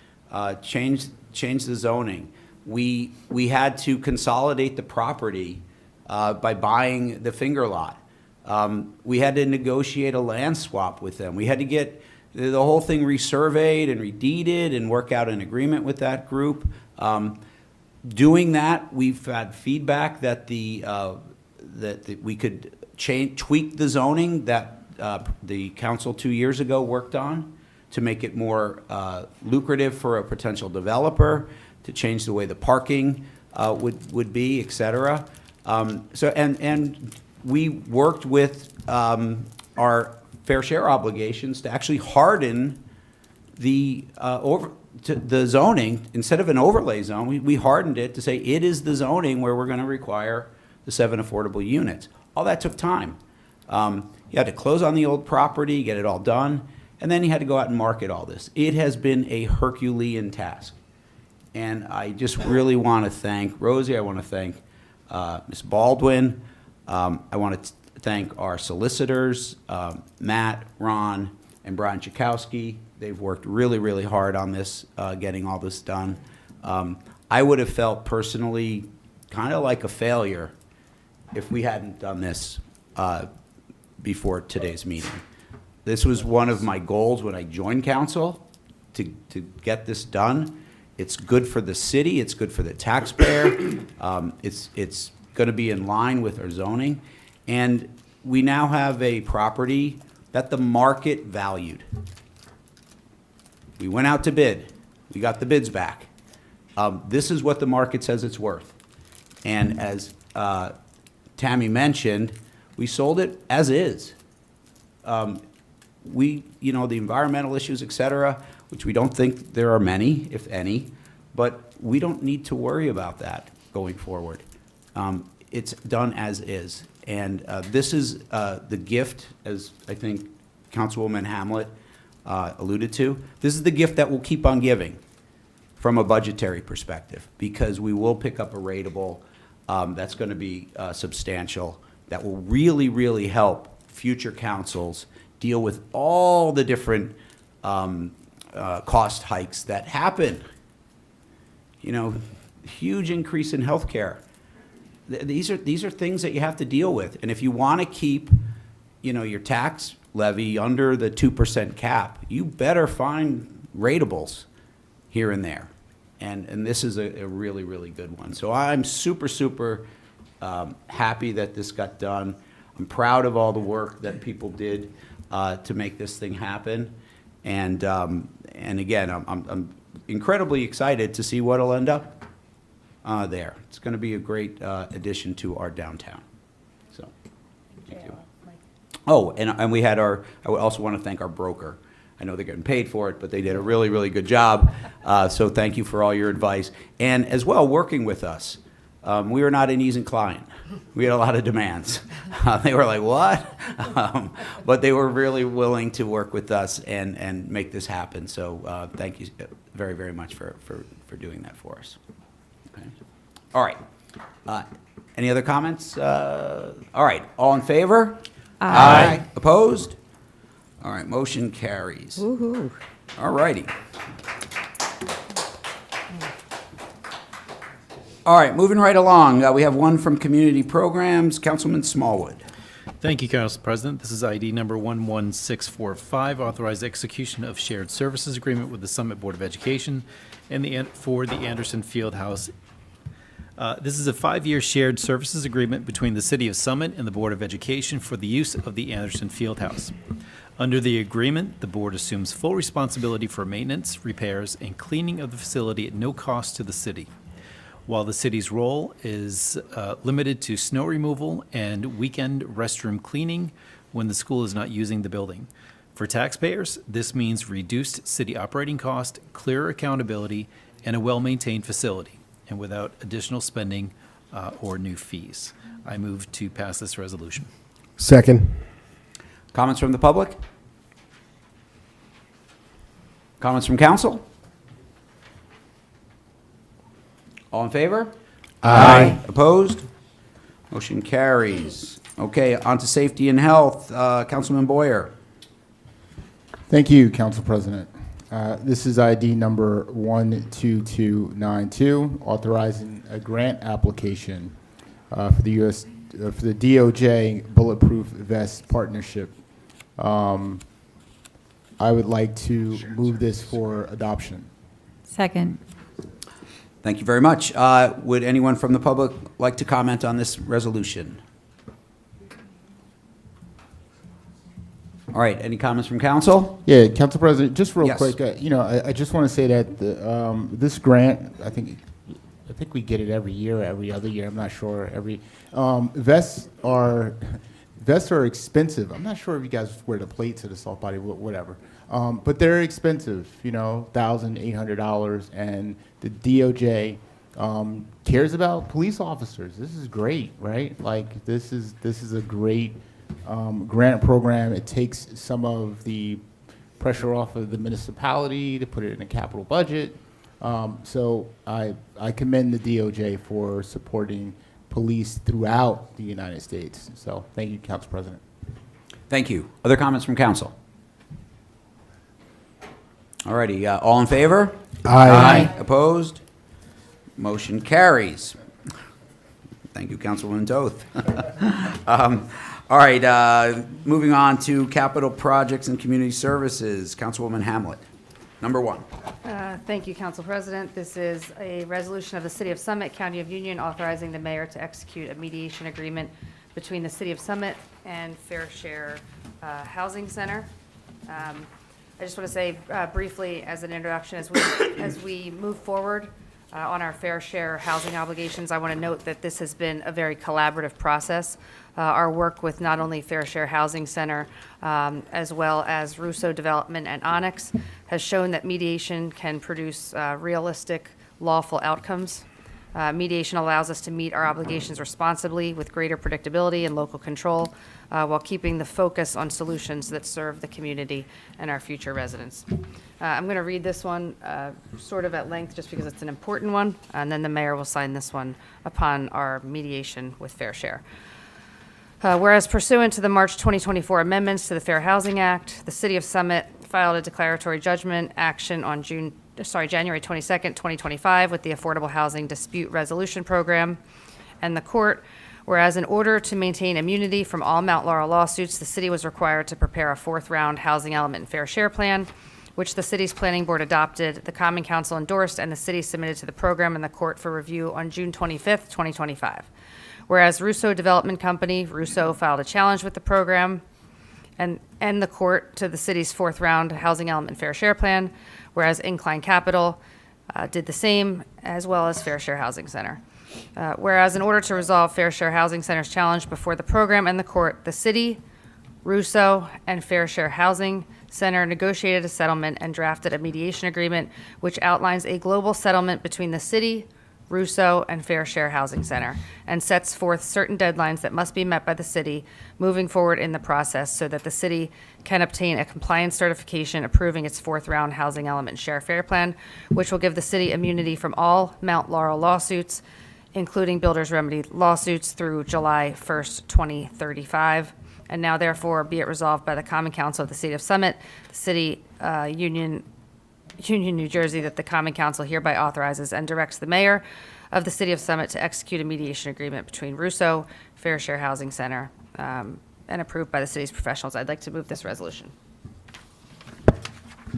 change the zoning. We had to consolidate the property by buying the finger lot. We had to negotiate a land swap with them. We had to get the whole thing resurveyed and redeeded and work out an agreement with that group. Doing that, we've had feedback that that we could tweak the zoning that the council 2 years ago worked on to make it more lucrative for a potential developer, to change the way the parking would be, et cetera. And we worked with our fair share obligations to actually harden the the zoning. Instead of an overlay zone, we hardened it to say it is the zoning where we're going to require the 7 affordable units. All that took time. You had to close on the old property, get it all done, and then you had to go out and market all this. It has been a Herculean task. And I just really want to thank Rosie, I want to thank Ms. Baldwin, I want to thank our solicitors, Matt, Ron, and Brian Chakowski. They've worked really, really hard on this, getting all this done. I would have felt personally kind of like a failure if we hadn't done this before today's meeting. This was one of my goals when I joined council, to get this done. It's good for the city, it's good for the taxpayer, it's going to be in line with our zoning, and we now have a property that the market valued. We went out to bid, we got the bids back. This is what the market says it's worth. And as Tammy mentioned, we sold it as is. You know, the environmental issues, et cetera, which we don't think there are many, if any, but we don't need to worry about that going forward. It's done as is. And this is the gift, as I think Councilwoman Hamlet alluded to. This is the gift that we'll keep on giving from a budgetary perspective, because we will pick up a rateable that's going to be substantial, that will really, really help future councils deal with all the different cost hikes that happen. You know, huge increase in healthcare. These are things that you have to deal with. And if you want to keep, you know, your tax levy under the 2% cap, you better find ratables here and there. And this is a really, really good one. So I'm super, super happy that this got done. I'm proud of all the work that people did to make this thing happen. And again, I'm incredibly excited to see what'll end up there. It's going to be a great addition to our downtown. So, thank you. Oh, and we had I would also want to thank our broker. I know they're getting paid for it, but they did a really, really good job. So thank you for all your advice. And as well, working with us. We were not an easy client. We had a lot of demands. They were like, what? But they were really willing to work with us and make this happen. So thank you very, very much for doing that for us. Okay. All right. Any other comments? All right. All in favor? Aye. Opposed? All right. Motion carries. Woo-hoo. All righty. All right, moving right along. We have one from Community Programs, Councilman Smallwood. Thank you, Council President. This is ID number 11645, authorized execution of shared services agreement with the Summit Board of Education and for the Anderson Fieldhouse This is a 5-year shared services agreement between the City of Summit and the Board of Education for the use of the Anderson Fieldhouse. Under the agreement, the board assumes full responsibility for maintenance, repairs, and cleaning of the facility at no cost to the city, while the city's role is limited to snow removal and weekend restroom cleaning when the school is not using the building. For taxpayers, this means reduced city operating cost, clearer accountability, and a well-maintained facility, and without additional spending or new fees. I move to pass this resolution. Second. Comments from the public? Comments from council? All in favor? Aye. Opposed? Motion carries. Okay, on to safety and health. Councilman Boyer. Thank you, Council President. This is ID number 12292, authorizing a grant application for the for the DOJ Bulletproof Vest Partnership. I would like to move this for adoption. Second. Thank you very much. Would anyone from the public like to comment on this resolution? All right, any comments from council? Yeah, Council President, just real Yes. quick, I just want to say that this grant, I think we get it every year, every other year. I'm not sure. Vests are expensive. I'm not sure if you guys wear the plates or the soft body, whatever. But they're expensive. $1,800, and the DOJ cares about police officers. This is great, right? Like this is a great grant program. It takes some of the pressure off of the municipality to put it in a capital budget. So I commend the DOJ for supporting police throughout the United States. So thank you, Council President. Thank you. Other comments from council? All righty, all in favor? Aye. Opposed? Motion carries. Thank you, Councilwoman Toth. All right, moving on to capital projects and community services. Councilwoman Hamlet, number 1. Thank you, Council President. This is a resolution of the City of Summit, County of Union, authorizing the mayor to execute a mediation agreement between the City of Summit and Fair Share Housing Center. I just want to say briefly as an introduction, as we move forward on our fair share housing obligations, I want to note that this has been a very collaborative process. Our work with not only Fair Share Housing Center, as well as Russo Development and Onyx, has shown that mediation can produce realistic, lawful outcomes. Mediation allows us to meet our obligations responsibly with greater predictability and local control, while keeping the focus on solutions that serve the community and our future residents. I'm going to read this one sort of at length just because it's an important one, and then the mayor will sign this one upon our mediation with Fair Share. Whereas pursuant to the March 2024 amendments to the Fair Housing Act, the City of Summit filed a declaratory judgment action on January 22nd, 2025 with the Affordable Housing Dispute Resolution Program and the court. Whereas in order to maintain immunity from all Mount Laurel lawsuits, the city was required to prepare a 4th-round housing element and fair share plan, which the city's planning board adopted, the Common Council endorsed, and the city submitted to the program and the court for review on June 25th, 2025. Whereas Russo Development Company, Russo, filed a challenge with the program and the court to the city's 4th-round housing element and fair share plan, whereas Incline Capital did the same, as well as Fair Share Housing Center. Whereas in order to resolve Fair Share Housing Center's challenge before the program and the court, the city, Russo, and Fair Share Housing Center negotiated a settlement and drafted a mediation agreement which outlines a global settlement between the city, Russo, and Fair Share Housing Center, and sets forth certain deadlines that must be met by the city moving forward in the process so that the city can obtain a compliance certification approving its 4th-round housing element share fair plan, which will give the city immunity from all Mount Laurel lawsuits, including builder's remedy lawsuits through July 1st, 2035. And now therefore be it resolved by the Common Council of the City of Summit, the City Union, New Jersey, that the Common Council hereby authorizes and directs the mayor of the City of Summit to execute a mediation agreement between Russo, Fair Share Housing Center, and approved by the city's professionals. I'd like to move this resolution.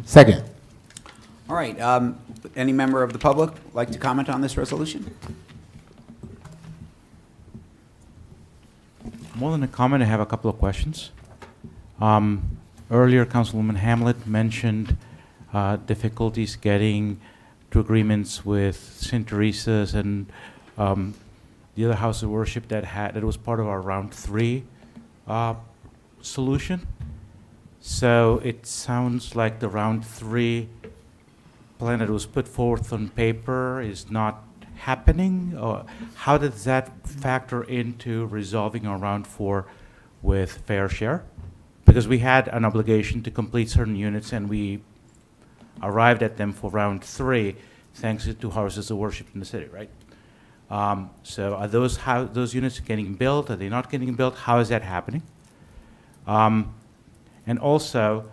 Second. All right, any member of the public like to comment on this resolution? more than a comment, I have a couple of questions. Earlier, Councilwoman Hamlet mentioned difficulties getting to agreements with St. Teresa's and the other house of worship that was part of our round 3 solution. So it sounds like the round 3 plan that was put forth on paper is not happening. Or how does that factor into resolving our round 4 with fair share? Because we had an obligation to complete certain units and we arrived at them for round 3 thanks to houses of worship in the city, right? So are those units getting built? Are they not getting built? How is that happening? And also,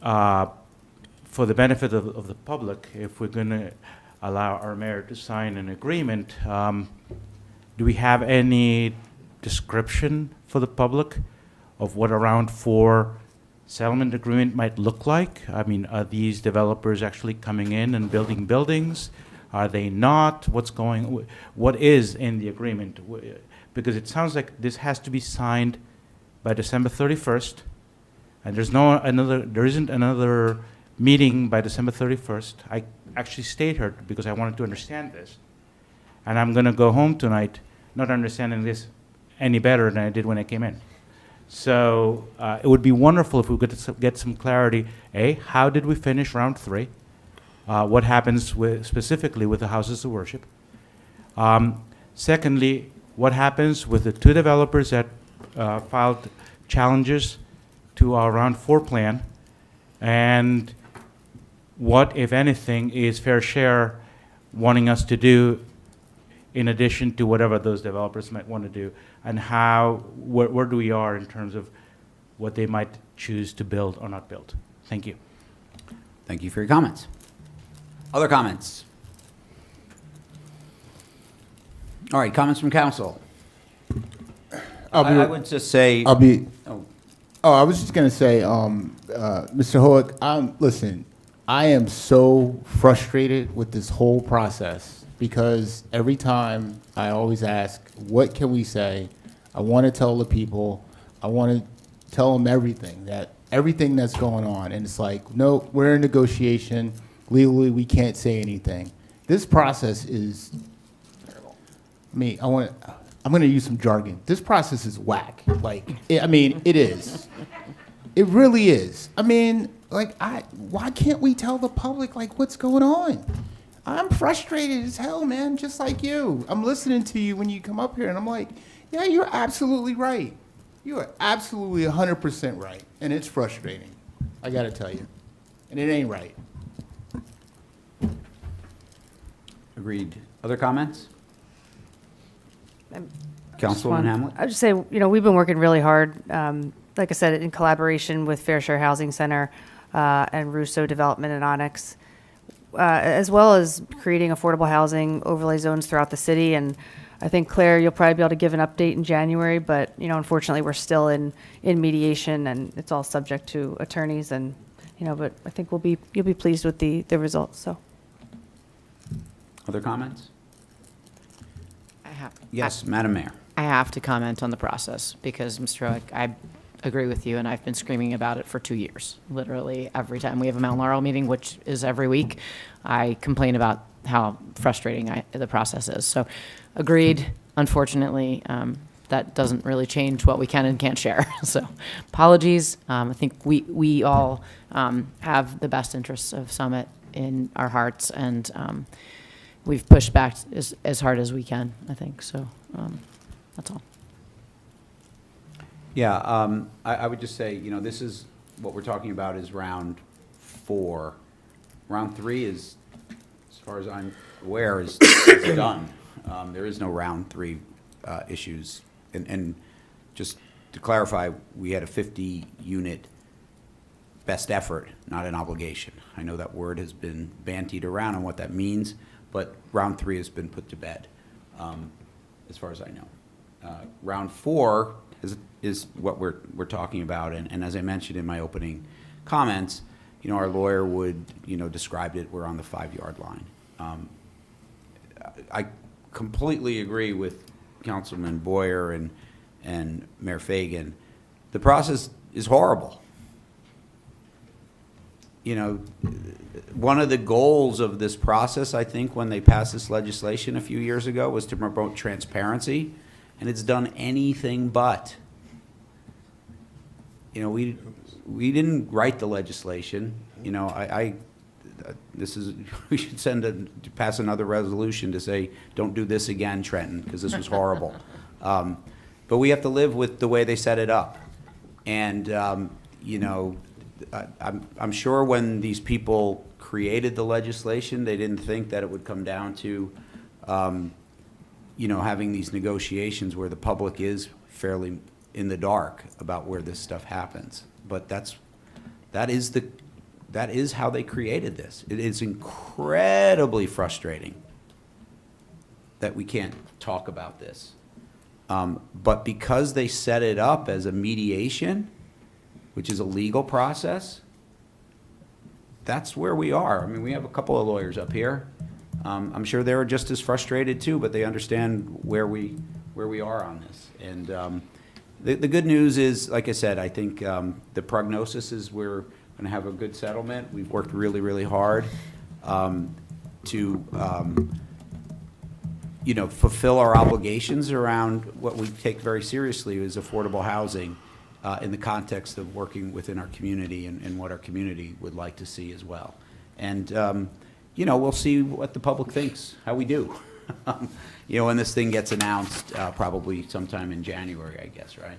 for the benefit of the public, if we're going to allow our mayor to sign an agreement, do we have any description for the public of what a round 4 settlement agreement might look like? I mean, are these developers actually coming in and building buildings? Are they not? What is in the agreement? Because it sounds like this has to be signed by December 31st, and there isn't another meeting by December 31st. I actually stayed here because I wanted to understand this. And I'm going to go home tonight not understanding this any better than I did when I came in. So it would be wonderful if we could get some clarity. How did we finish round 3? What happens specifically with the houses of worship? Secondly, what happens with the 2 developers that filed challenges to our round 4 plan? And what, if anything, is Fair Share wanting us to do in addition to whatever those developers might want to do? And where do we are in terms of what they might choose to build or not build? Thank you. Thank you for your comments. Other comments? All right, comments from council. I would just say. I was just going to say, Mr. Hoek, listen, I am so frustrated with this whole process because every time I always ask, what can we say? I want to tell the people, I want to tell them everything that's going on. And it's like, no, we're in negotiation. Legally, we can't say anything. This process is, I'm going to use some jargon. This process is whack. It is. It really is. Why can't we tell the public, what's going on? I'm frustrated as hell, man, just like you. I'm listening to you when you come up here, and I'm like, yeah, you're absolutely right. You are absolutely 100% right, and it's frustrating. I got to tell you. And it ain't right. Agreed. Other comments? Councilwoman Hamlet? I would just say, we've been working really hard, like I said, in collaboration with Fair Share Housing Center and Russo Development and Onyx, as well as creating affordable housing overlay zones throughout the city. And I think, Claire, you'll probably be able to give an update in January, but, unfortunately, we're still in mediation, and it's all subject to attorneys. And, but I think you'll be pleased with the results, so. Other comments? Yes, Madam Mayor. I have to comment on the process because, Mr. Hoek, I agree with you, and I've been screaming about it for 2 years. Literally every time we have a Mount Laurel meeting, which is every week, I complain about how frustrating the process is. So, agreed. Unfortunately, that doesn't really change what we can and can't share. So, apologies. I think we all have the best interests of Summit in our hearts, and we've pushed back as hard as we can, I think. So, that's all. Yeah, I would just say, this is, what we're talking about is round 4. Round 3 is, as far as I'm aware, is done. There is no round 3 issues. And just to clarify, we had a 50-unit best effort, not an obligation. I know that word has been bantied around on what that means, but round 3 has been put to bed, as far as I know. Round 4 is what we're talking about, and as I mentioned in my opening comments, our lawyer would, described it, we're on the 5-yard line. I completely agree with Councilman Boyer and and Mayor Fagan, the process is horrible. You know, one of the goals of this process, I think, when they passed this legislation a few years ago, was to promote transparency, and it's done anything but. You know, we didn't write the legislation. You know, we should pass another resolution to say, don't do this again, Trenton, because this was horrible. But we have to live with the way they set it up. And, you know, I'm sure when these people created the legislation, they didn't think that it would come down to, you know, having these negotiations where the public is fairly in the dark about where this stuff happens. But that is how they created this. It is incredibly frustrating that we can't talk about this. But because they set it up as a mediation, which is a legal process, that's where we are. I mean, we have a couple of lawyers up here. I'm sure they're just as frustrated too, but they understand where we are on this. And the good news is, like I said, I think the prognosis is we're going to have a good settlement. We've worked really, really hard to you know, fulfill our obligations around what we take very seriously is affordable housing in the context of working within our community and what our community would like to see as well. And, you know, we'll see what the public thinks, how we do. You know, when this thing gets announced, probably sometime in January, I guess, right?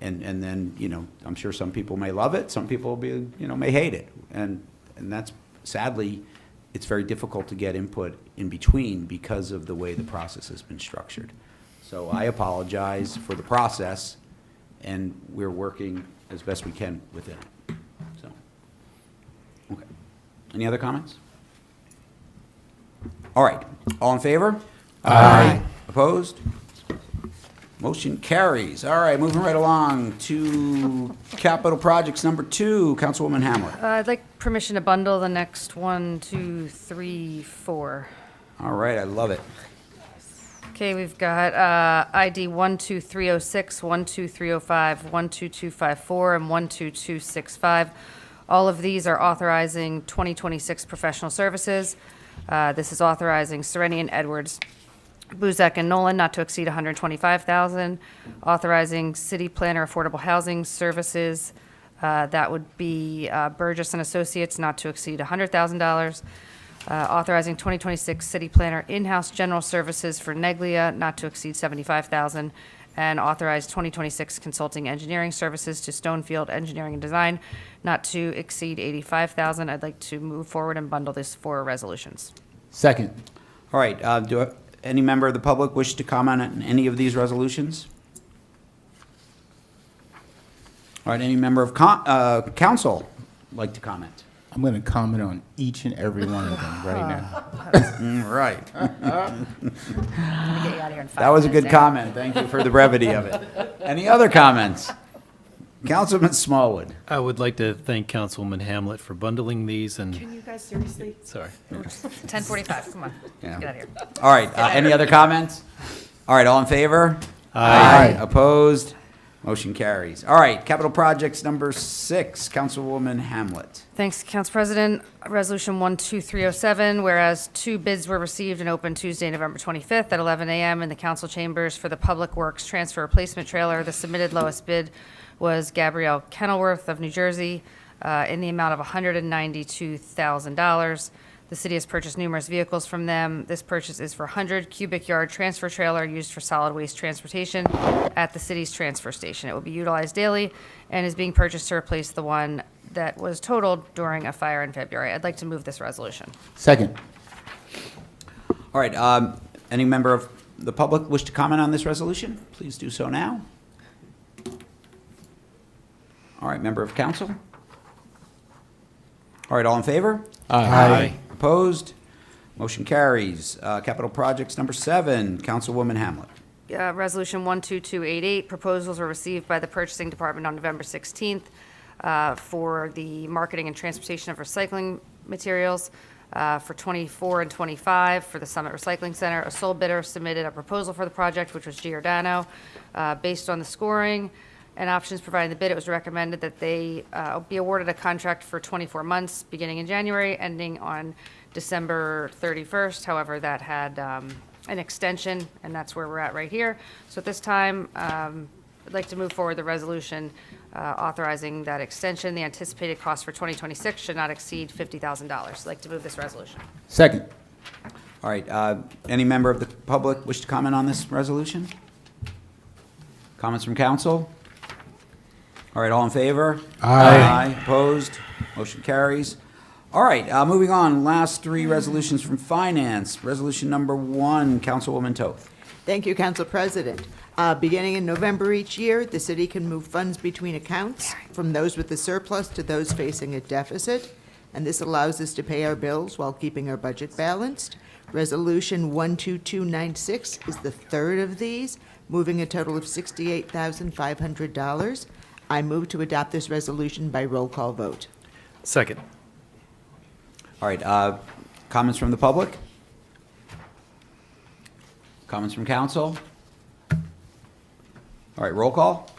And then, you know, I'm sure some people may love it, some people will be, you know, may hate it. And that's, sadly, it's very difficult to get input in between because of the way the process has been structured. So I apologize for the process, and we're working as best we can within it. So, okay. Any other comments? All right. All in favor? Aye. Opposed? Motion carries. All right, moving right along to capital projects number 2, Councilwoman Hamlet. I'd like permission to bundle the next 1, 2, 3, 4. All right, I love it. Okay, we've got ID 12306, 12305, 12254, and 12265. All of these are authorizing 2026 professional services. This is authorizing Serenian, Edwards, Buzek, and Nolan not to exceed $125,000. Authorizing city planner affordable housing services. That would be Burgess and Associates not to exceed $100,000. Authorizing 2026 city planner in-house general services for Neglia not to exceed $75,000. And authorize 2026 consulting engineering services to Stonefield Engineering and Design not to exceed $85,000. I'd like to move forward and bundle these 4 resolutions. Second. All right, any member of the public wish to comment on any of these resolutions? All right, any member of council like to comment? I'm going to comment on each and every one of them right now. Right. Get you out of here in 5 That was a minutes, good eh? comment. Thank you for the brevity of it. Any other comments? Councilman Smallwood. I would like to thank Councilwoman Hamlet for bundling these and, Can you guys seriously? sorry. 10:45, come on. Yeah. Get out of here. All right, any other comments? All right, all in favor? Aye. Opposed? Motion carries. All right, capital projects number 6, Councilwoman Hamlet. Thanks, Council President. Resolution 12307, whereas 2 bids were received and opened Tuesday, November 25th at 11 a.m. in the council chambers for the Public Works Transfer Replacement Trailer. The submitted lowest bid was Gabrielle Kenilworth of New Jersey in the amount of $192,000. The city has purchased numerous vehicles from them. This purchase is for 100 cubic yard transfer trailer used for solid waste transportation at the city's transfer station. It will be utilized daily and is being purchased to replace the one that was totaled during a fire in February. I'd like to move this resolution. Second. All right, any member of the public wish to comment on this resolution? Please do so now. All right, member of council? All right, all in favor? Aye. Opposed? Motion carries. Capital projects number 7, Councilwoman Hamlet. Resolution 12288, proposals were received by the Purchasing Department on November 16th for the marketing and transportation of recycling materials. for 24 and 25 for the Summit Recycling Center. A sole bidder submitted a proposal for the project, which was Giordano. Based on the scoring and options provided in the bid, it was recommended that they be awarded a contract for 24 months, beginning in January, ending on December 31st. However, that had an extension, and that's where we're at right here. So at this time, I'd like to move forward the resolution authorizing that extension. The anticipated cost for 2026 should not exceed $50,000. I'd like to move this resolution. Second. All right, any member of the public wish to comment on this resolution? Comments from council? All right, all in favor? Aye. Opposed? Motion carries. All right, moving on, last three resolutions from finance. Resolution number 1, Councilwoman Toth. Thank you, Council President. Beginning in November each year, the city can move funds between accounts from those with a surplus to those facing a deficit, and this allows us to pay our bills while keeping our budget balanced. Resolution 12296 is the third of these, moving a total of $68,500. I move to adopt this resolution by roll call vote. Second. All right, comments from the public? Comments from council? All right, roll call?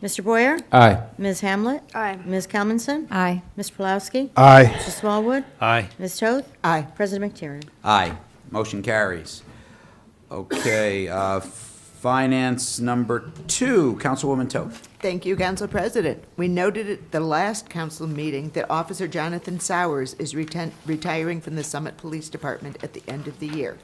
Mr. Boyer? Aye. Ms. Hamlet? Aye. Ms. Kelmanson? Aye. Mr. Pulowski? Aye. Mr. Smallwood? Aye. Ms. Toth? Aye. President McTiernan? Aye. Motion carries. Okay, finance number 2, Councilwoman Toth. Thank you, Council President. We noted at the last council meeting that Officer Jonathan Sowers is retiring from the Summit Police Department at the end of the year.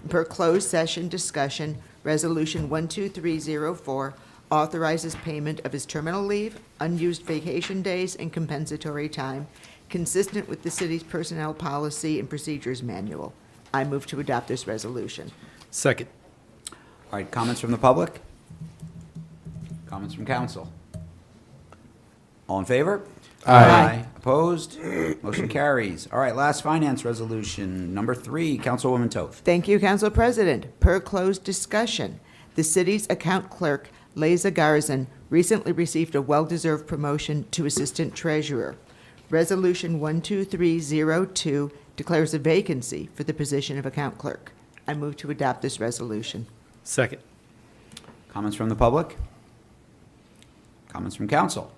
Per closed session discussion, Resolution 12304 authorizes payment of his terminal leave, unused vacation days, and compensatory time, consistent with the city's personnel policy and procedures manual. I move to adopt this resolution. Second. All right, comments from the public? Comments from council? All in favor? Aye. Opposed? Motion carries. All right, last finance resolution, number 3, Councilwoman Toth. Thank you, Council President. Per closed discussion, the city's account clerk, Leza Garzan, recently received a well-deserved promotion to Assistant Treasurer. Resolution 12302 declares a vacancy for the position of account clerk. I move to adopt this resolution. Second. Comments from the public? Comments from council?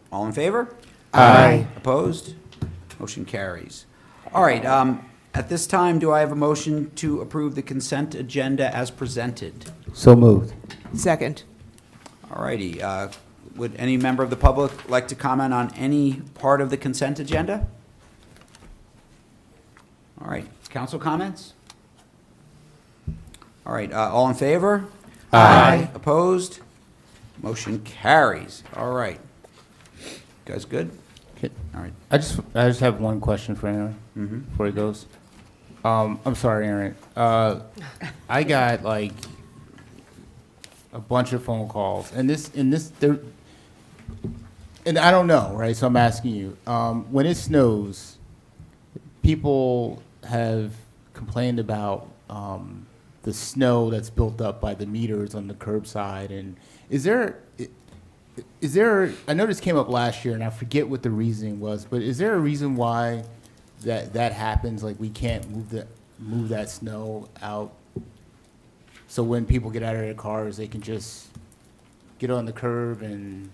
All in favor? Aye. Opposed? Motion carries. All right, at this time, do I have a motion to approve the consent agenda as presented? So moved. Second. All righty, would any member of the public like to comment on any part of the consent agenda? All right, council comments? All right, all in favor? Aye. Opposed? Motion carries. All right. Guys good? All right. I just have one question for Aaron before he goes. I'm sorry, Aaron. I got like a bunch of phone calls, and I don't know, right? So I'm asking you. When it snows, people have complained about the snow that's built up by the meters on the curbside, and is there? I know this came up last year, and I forget what the reasoning was, but is there a reason why that happens? Like we can't move that snow out, so when people get out of their cars, they can just get on the curb and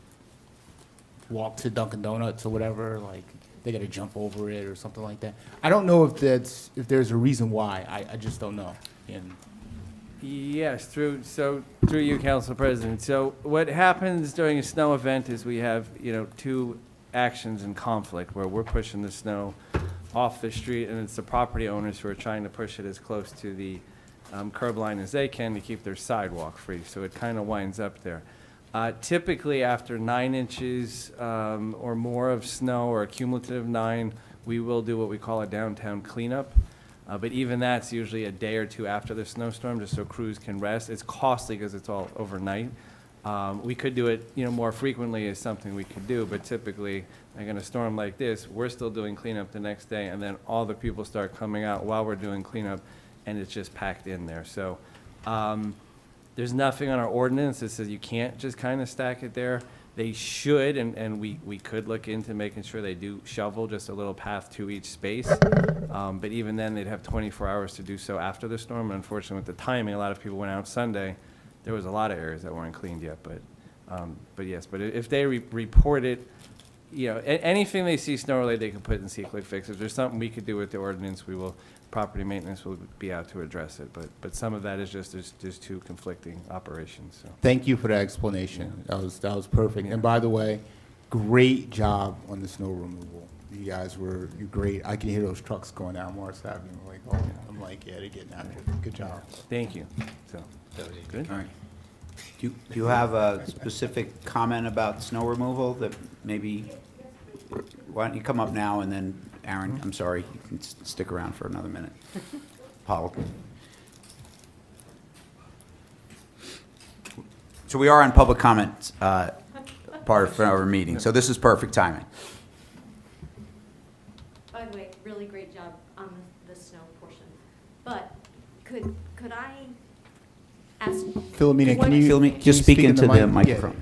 walk to Dunkin' Donuts or whatever. Like they got to jump over it or something like that. I don't know if there's a reason why. I just don't know. And Yes, through you, Council President. So what happens during a snow event is we have, two actions in conflict where we're pushing the snow off the street, and it's the property owners who are trying to push it as close to the curb line as they can to keep their sidewalk free. So it kind of winds up there. Typically, after 9 inches or more of snow, or a cumulative 9, we will do what we call a downtown cleanup. But even that's usually a day or two after the snowstorm, just so crews can rest. It's costly because it's all overnight. We could do it, more frequently is something we could do, but typically, like in a storm like this, we're still doing cleanup the next day, and then all the people start coming out while we're doing cleanup, and it's just packed in there. So there's nothing on our ordinance that says you can't just kind of stack it there. They should, and we could look into making sure they do shovel just a little path to each space. But even then, they'd have 24 hours to do so after the storm. And unfortunately, with the timing, a lot of people went out Sunday. There was a lot of areas that weren't cleaned yet. But yes, but if they report it, anything they see snow related, they can put in see-quick fix. If there's something we could do with the ordinance, property maintenance will be out to address it. But some of that is just, there's two conflicting operations, so. Thank you for the explanation. That was perfect. And by the way, great job on the snow removal. You guys you're great. I can hear those trucks going down Morris Avenue. I'm like, yeah, they're getting after it. Good job. Thank you. So, that was good. All right. Do you have a specific comment about snow removal that maybe, why don't you come up now, and then Aaron, I'm sorry, you can stick around for another minute. Paul. So we are on public comment part of our meeting, so this is perfect timing. By the way, really great job on the snow portion. But could I ask Philomena, can you Philomena, just speak into the microphone.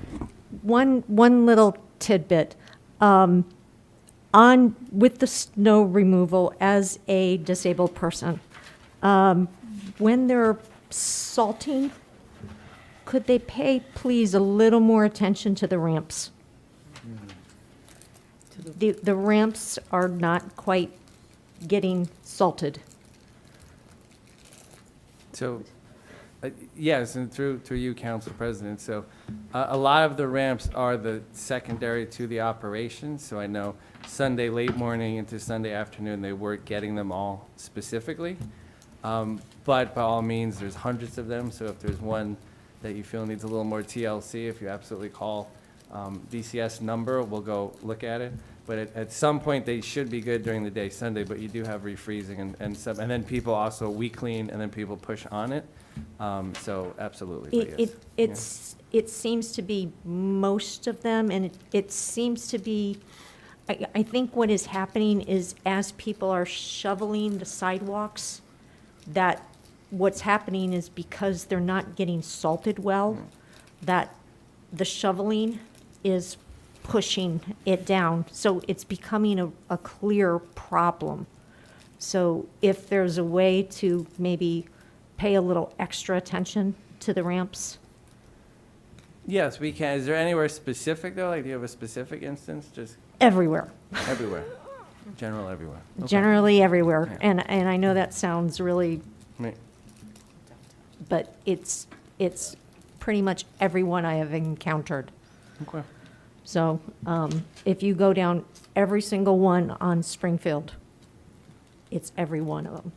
one little tidbit? With the snow removal as a disabled person, when they're salting, could they pay, please, a little more attention to the ramps? The ramps are not quite getting salted. So, yes, and through you, Council President. So, a lot of the ramps are the secondary to the operation. So I know Sunday late morning into Sunday afternoon, they weren't getting them all specifically. But by all means, there's hundreds of them. So if there's one that you feel needs a little more TLC, if you absolutely call DCS number, we'll go look at it. But at some point, they should be good during the day Sunday, but you do have refreezing and then people also, we clean and then people push on it. So absolutely. But yes. It seems to be most of them, and it seems to be, I think what is happening is as people are shoveling the sidewalks, that what's happening is because they're not getting salted well, that the shoveling is pushing it down. So it's becoming a clear problem. So if there's a way to maybe pay a little extra attention to the ramps. Yes, we can. Is there anywhere specific though? Like, do you have a specific instance? Just Everywhere. everywhere. General everywhere. Okay. Generally everywhere. Yeah. And I know that sounds really, Right. but it's pretty much everyone I have encountered. Okay. So if you go down every single one on Springfield, it's every one of them.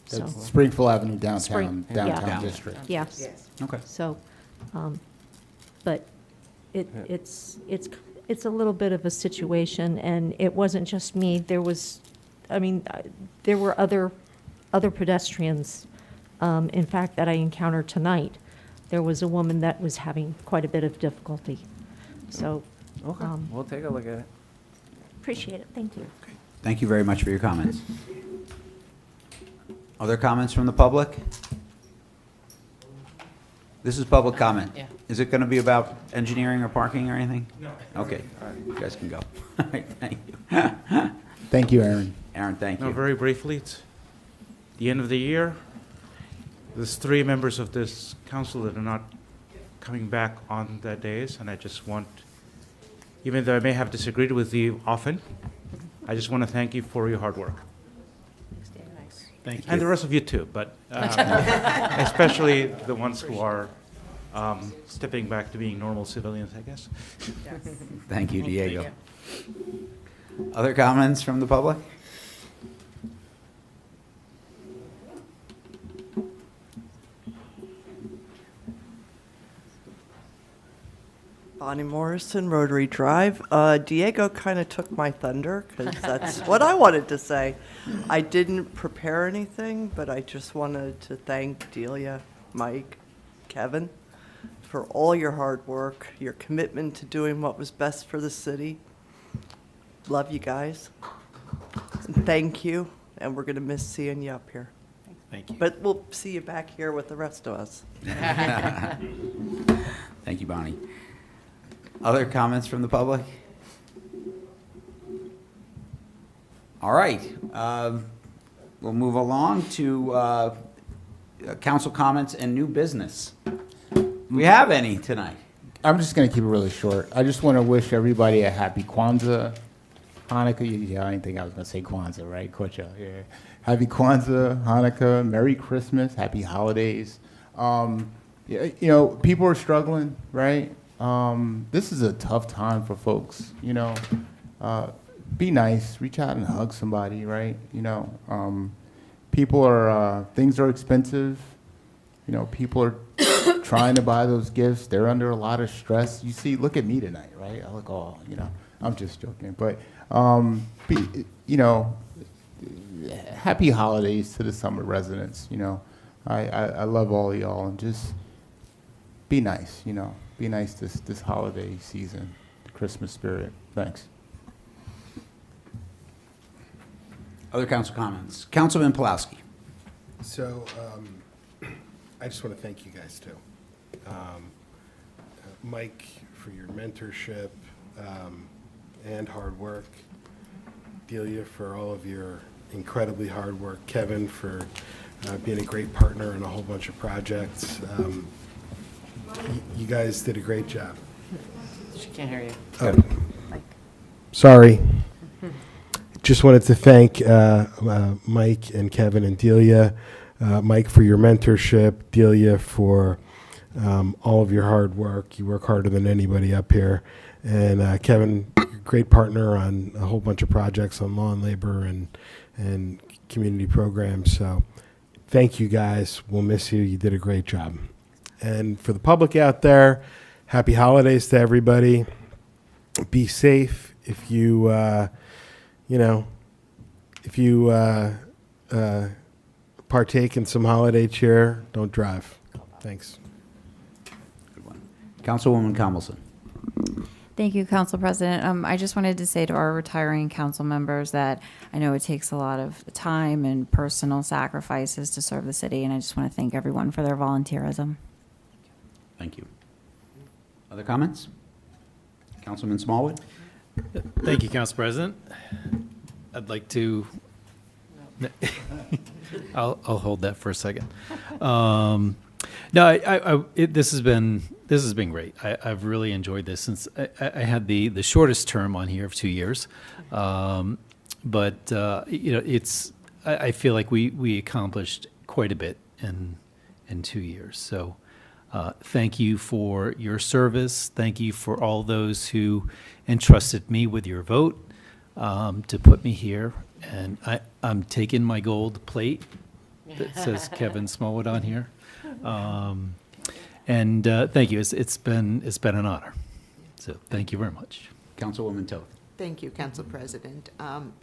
That's So- Springfield Avenue downtown, Spring- downtown yeah. district. Yes. Okay. So, but it's a little bit of a situation, and it wasn't just me. There was, there were other pedestrians, in fact, that I encountered tonight. There was a woman that was having quite a bit of difficulty. So, Okay. We'll take a look at it. appreciate it. Thank you. Thank you very much for your comments. Other comments from the public? This is public comment. Yeah. Is it going to be about engineering or parking or anything? No. Okay, all right, you guys can go. All right, thank you. Thank you, Aaron. Aaron, thank No, you. very briefly, it's the end of the year. There's 3 members of this council that are not coming back on their days, and I just want, even though I may have disagreed with you often, I just want to thank you for your hard work. Thank And the rest of you too, but especially the ones who are stepping back to being normal civilians, I guess. Thank you, Diego. Other comments from the public? Bonnie Morrison, Rotary Drive. Diego kind of took my thunder because that's what I wanted to say. I didn't prepare anything, but I just wanted to thank Delia, Mike, Kevin for all your hard work, your commitment to doing what was best for the city. Love you guys. And thank you, and we're going to miss seeing you up here. Thank you. But we'll see you back here with the rest of us. Thank you, Bonnie. Other comments from the public? All right. We'll move along to council comments and new business. Do we have any tonight? I'm just going to keep it really short. I just want to wish everybody a happy Kwanzaa, Hanukkah. Yeah, I didn't think I was going to say Kwanzaa, right? Kwanzaa, yeah. Happy Kwanzaa, Hanukkah, Merry Christmas, Happy Holidays. Yeah, you know, people are struggling, right? This is a tough time for folks, you know. Be nice, reach out and hug somebody, right? You know, people are, things are expensive. You know, people are trying to buy those gifts. They're under a lot of stress. You see, look at me tonight, right? I look all, you know, I'm just joking. But, you know, happy holidays to the Summit residents, you know. I love all of y'all, and just be nice, you know. Be nice this holiday season, the Christmas spirit. Thanks. Other council comments? Councilman Pulaski. So, I just want to thank you guys too. Mike, for your mentorship and hard work. Delia, for all of your incredibly hard work. Kevin, for being a great partner in a whole bunch of projects. You guys did a great job. She can't hear you. Oh, sorry. Just wanted to thank Mike and Kevin and Delia. Mike, for your mentorship. Delia, for all of your hard work. You work harder than anybody up here. And Kevin, great partner on a whole bunch of projects on law and labor and community programs. So thank you guys. We'll miss you. You did a great job. And for the public out there, happy holidays to everybody. Be safe. If you, you know, if you partake in some holiday cheer, don't drive. Thanks. Good one. Councilwoman Commelson. Thank you, Council President. I just wanted to say to our retiring council members that I know it takes a lot of time and personal sacrifices to serve the city, and I just want to thank everyone for their volunteerism. Thank you. Other comments? Councilman Smallwood? Thank you, Council President. I'd like to, I'll hold that for a second. No, this has been great. I've really enjoyed this since I had the shortest term on here of 2 years. But you know, I feel like we accomplished quite a bit in 2 years. So thank you for your service. Thank you for all those who entrusted me with your vote to put me here. And I'm taking my gold plate that says Kevin Smallwood on here. And thank you. It's been an honor. So thank you very much. Councilwoman Toth. Thank you, Council President.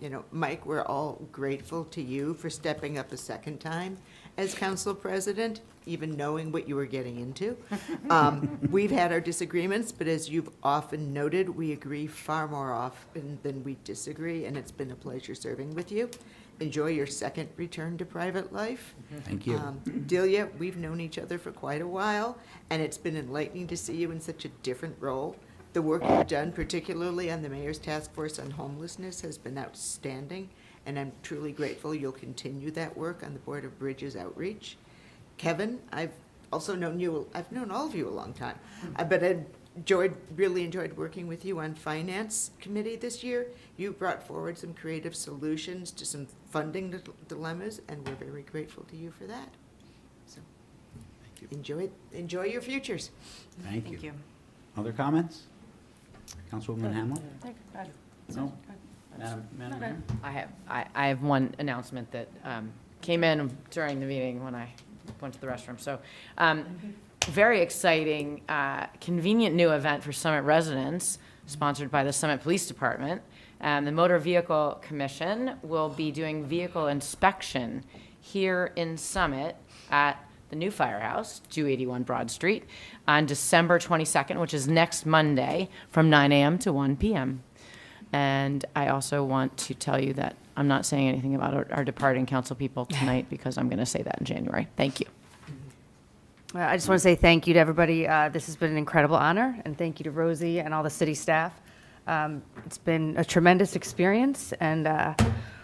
You know, Mike, we're all grateful to you for stepping up a second time as Council President, even knowing what you were getting into. We've had our disagreements, but as you've often noted, we agree far more often than we disagree, and it's been a pleasure serving with you. Enjoy your second return to private life. Thank you. Delia, we've known each other for quite a while, and it's been enlightening to see you in such a different role. The work you've done, particularly on the Mayor's Task Force on Homelessness, has been outstanding, and I'm truly grateful you'll continue that work on the Board of Bridges Outreach. Kevin, I've also known you, I've known all of you a long time, but I really enjoyed working with you on Finance Committee this year. You brought forward some creative solutions to some funding dilemmas, and we're very grateful to you for that. So, enjoy your futures. Thank you. Other comments? Councilwoman Hamlin? No? Madam Mayor? I have one announcement that came in during the meeting when I went to the restroom. So, very exciting, convenient new event for Summit residents, sponsored by the Summit Police Department. The Motor Vehicle Commission will be doing vehicle inspection here in Summit at the new firehouse, 281 Broad Street, on December 22nd, which is next Monday, from 9 a.m. to 1 p.m. And I also want to tell you that I'm not saying anything about our departing council people tonight because I'm going to say that in January. Thank you. I just want to say thank you to everybody. This has been an incredible honor, and thank you to Rosie and all the city staff. It's been a tremendous experience, and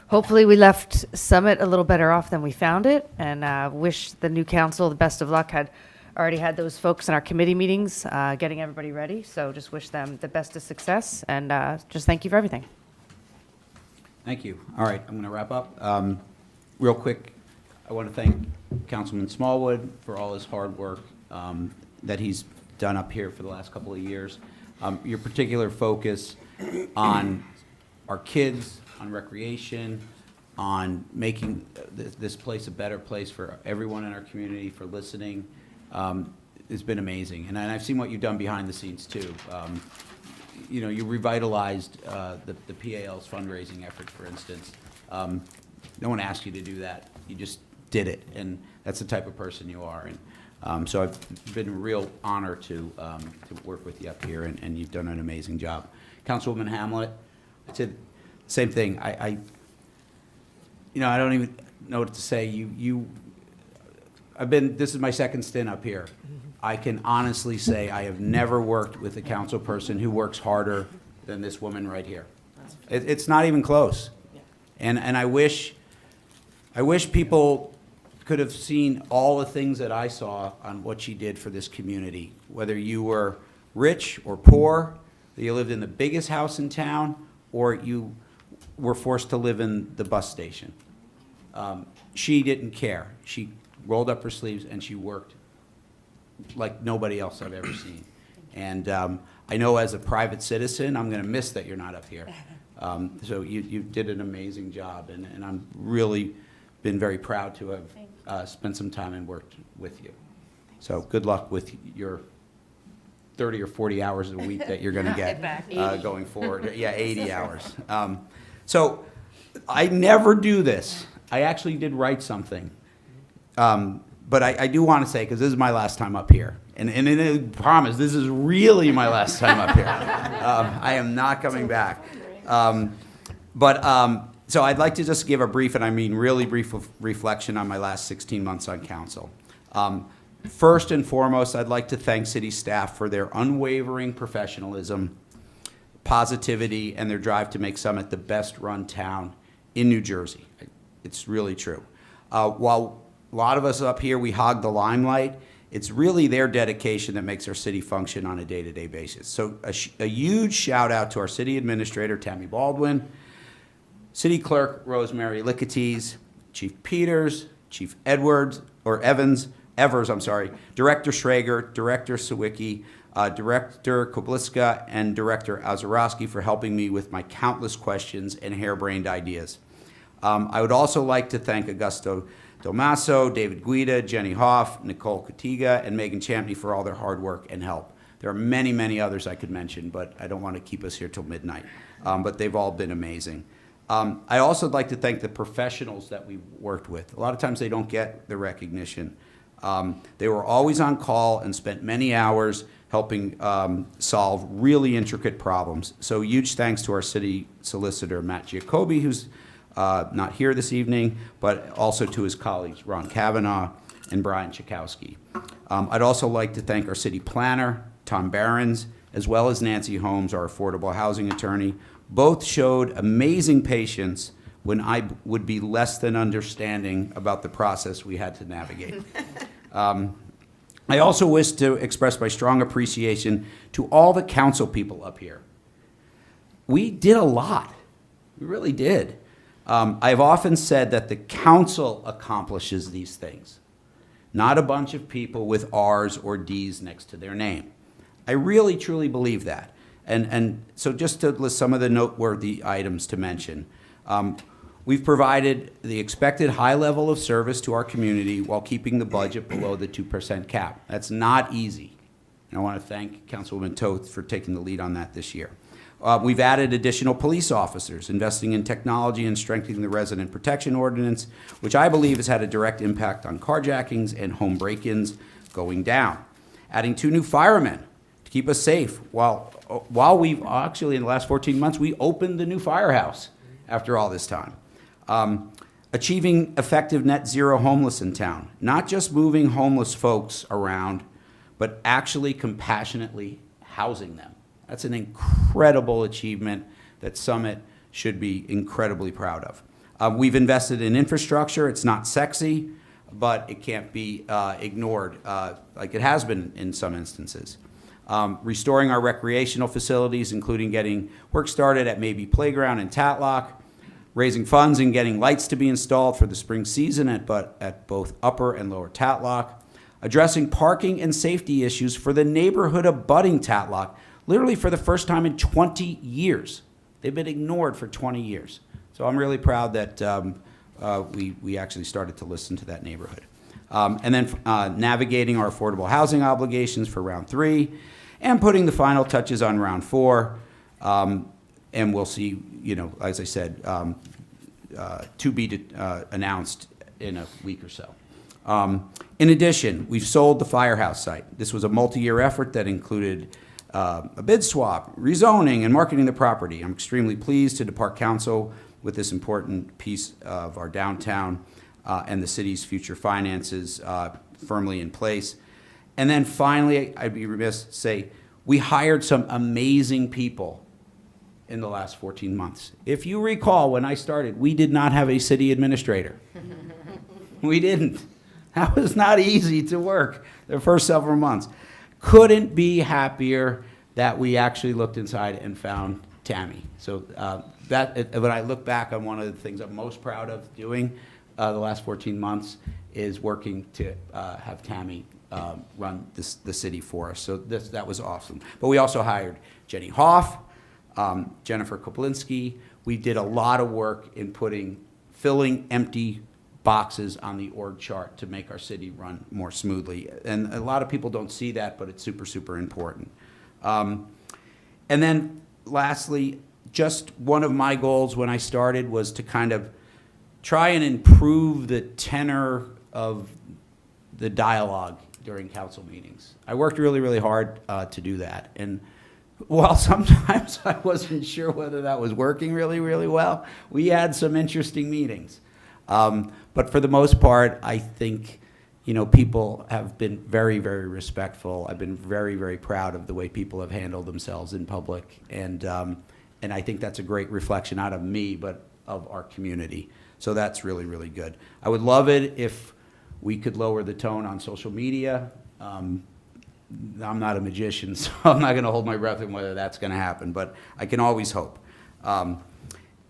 hopefully we left Summit a little better off than we found it, and wish the new council the best of luck. Had already had those folks in our committee meetings getting everybody ready, so just wish them the best of success, and just thank you for everything. Thank you. All right, I'm going to wrap up. Real quick, I want to thank Councilman Smallwood for all his hard work that he's done up here for the last couple of years. Your particular focus on our kids, on recreation, on making this place a better place for everyone in our community, for listening, has been amazing. And I've seen what you've done behind the scenes too. You know, you revitalized the PAL's fundraising effort, for instance. No one asked you to do that. You just did it, and that's the type of person you are. And so I've been a real honor to work with you up here, and you've done an amazing job. Councilwoman Hamlet, I said the same thing. You know, I don't even know what to say. This is my second stint up here. I can honestly say I have never worked with a council person who works harder than this woman right here. It's not even close. And I wish people could have seen all the things that I saw on what she did for this community. Whether you were rich or poor, that you lived in the biggest house in town, or you were forced to live in the bus station. She didn't care. She rolled up her sleeves and she worked like nobody else I've ever seen. And I know as a private citizen, I'm going to miss that you're not up here. So you did an amazing job, and I'm really been very proud to have spent some time and worked with you. So good luck with your 30 or 40 hours a week that you're going to get going forward. Yeah, 80 hours. So I never do this. I actually did write something. But I do want to say, because this is my last time up here, and I promise this is really my last time up here. I am not coming back. So I'd like to just give a brief, and I mean really brief reflection on my last 16 months on council. First and foremost, I'd like to thank city staff for their unwavering professionalism, positivity, and their drive to make Summit the best run town in New Jersey. It's really true. While a lot of us up here, we hog the limelight, it's really their dedication that makes our city function on a day-to-day basis. So a huge shout out to our city administrator, Tammy Baldwin, city clerk, Rosemary Licketies, Chief Peters, Chief Evers, Director Schrager, Director Sawicki, Director Kobliska, and Director Ozorowski for helping me with my countless questions and harebrained ideas. I would also like to thank Augusto Domaso, David Guida, Jenny Hoff, Nicole Katiga, and Megan Champney for all their hard work and help. There are many, many others I could mention, but I don't want to keep us here till midnight. But they've all been amazing. I also would like to thank the professionals that we've worked with. A lot of times they don't get the recognition. They were always on call and spent many hours helping solve really intricate problems. So huge thanks to our city solicitor, Matt Giacobbe, who's not here this evening, but also to his colleagues, Ron Kavanaugh and Brian Chakowski. I'd also like to thank our city planner, Tom Behrens, as well as Nancy Holmes, our affordable housing attorney. Both showed amazing patience when I would be less than understanding about the process we had to navigate. I also wish to express my strong appreciation to all the council people up here. We did a lot. We really did. I've often said that the council accomplishes these things, not a bunch of people with R's or D's next to their name. I really, truly believe that. And so just to list some of the noteworthy items to mention, we've provided the expected high level of service to our community while keeping the budget below the 2% cap. That's not easy. And I want to thank Councilwoman Toth for taking the lead on that this year. We've added additional police officers, investing in technology and strengthening the resident protection ordinance, which I believe has had a direct impact on carjackings and home break-ins going down. Adding 2 new firemen to keep us safe while we've actually, in the last 14 months, we opened the new firehouse after all this time. Achieving effective net zero homeless in town. Not just moving homeless folks around, but actually compassionately housing them. That's an incredible achievement that Summit should be incredibly proud of. We've invested in infrastructure. It's not sexy, but it can't be ignored like it has been in some instances. Restoring our recreational facilities, including getting work started at Maybe Playground in Tatlock, raising funds and getting lights to be installed for the spring season at both Upper and Lower Tatlock, addressing parking and safety issues for the neighborhood abutting Tatlock, literally for the first time in 20 years. They've been ignored for 20 years. So I'm really proud that we actually started to listen to that neighborhood. And then navigating our affordable housing obligations for round 3 and putting the final touches on round 4. And we'll see, as I said, to be announced in a week or so. In addition, we've sold the firehouse site. This was a multi-year effort that included a bid swap, rezoning, and marketing the property. I'm extremely pleased to depart council with this important piece of our downtown and the city's future finances firmly in place. And then finally, I'd be remiss to say, we hired some amazing people in the last 14 months. If you recall, when I started, we did not have a city administrator. We didn't. That was not easy to work the first several months. Couldn't be happier that we actually looked inside and found Tammy. So when I look back on one of the things I'm most proud of doing the last 14 months is working to have Tammy run the city for us. So that was awesome. But we also hired Jenny Hoff, Jennifer Koplinski. We did a lot of work in filling empty boxes on the org chart to make our city run more smoothly. And a lot of people don't see that, but it's super, super important. And then lastly, just one of my goals when I started was to kind of try and improve the tenor of the dialogue during council meetings. I worked really, really hard to do that. And while sometimes I wasn't sure whether that was working really, really well, we had some interesting meetings. But for the most part, I think, people have been very, very respectful. I've been very, very proud of the way people have handled themselves in public. And I think that's a great reflection, not of me, but of our community. So that's really, really good. I would love it if we could lower the tone on social media. I'm not a magician, so I'm not going to hold my breath on whether that's going to happen, but I can always hope.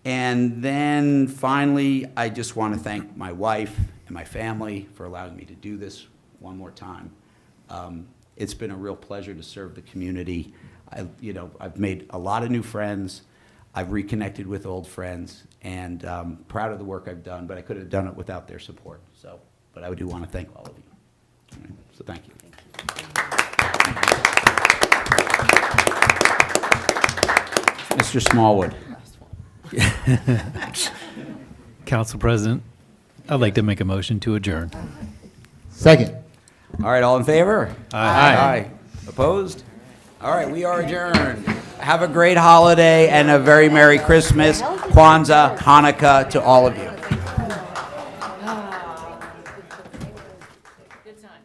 And then finally, I just want to thank my wife and my family for allowing me to do this one more time. It's been a real pleasure to serve the community. I've made a lot of new friends. I've reconnected with old friends, and proud of the work I've done, but I couldn't have done it without their support. But I do want to thank all of you. So thank you. Mr. Smallwood. Council President, I'd like to make a motion to adjourn. Second. All right, all in favor? Aye. Opposed? All right, we are adjourned. Have a great holiday and a very Merry Christmas, Kwanzaa, Hanukkah to all of you. Good time.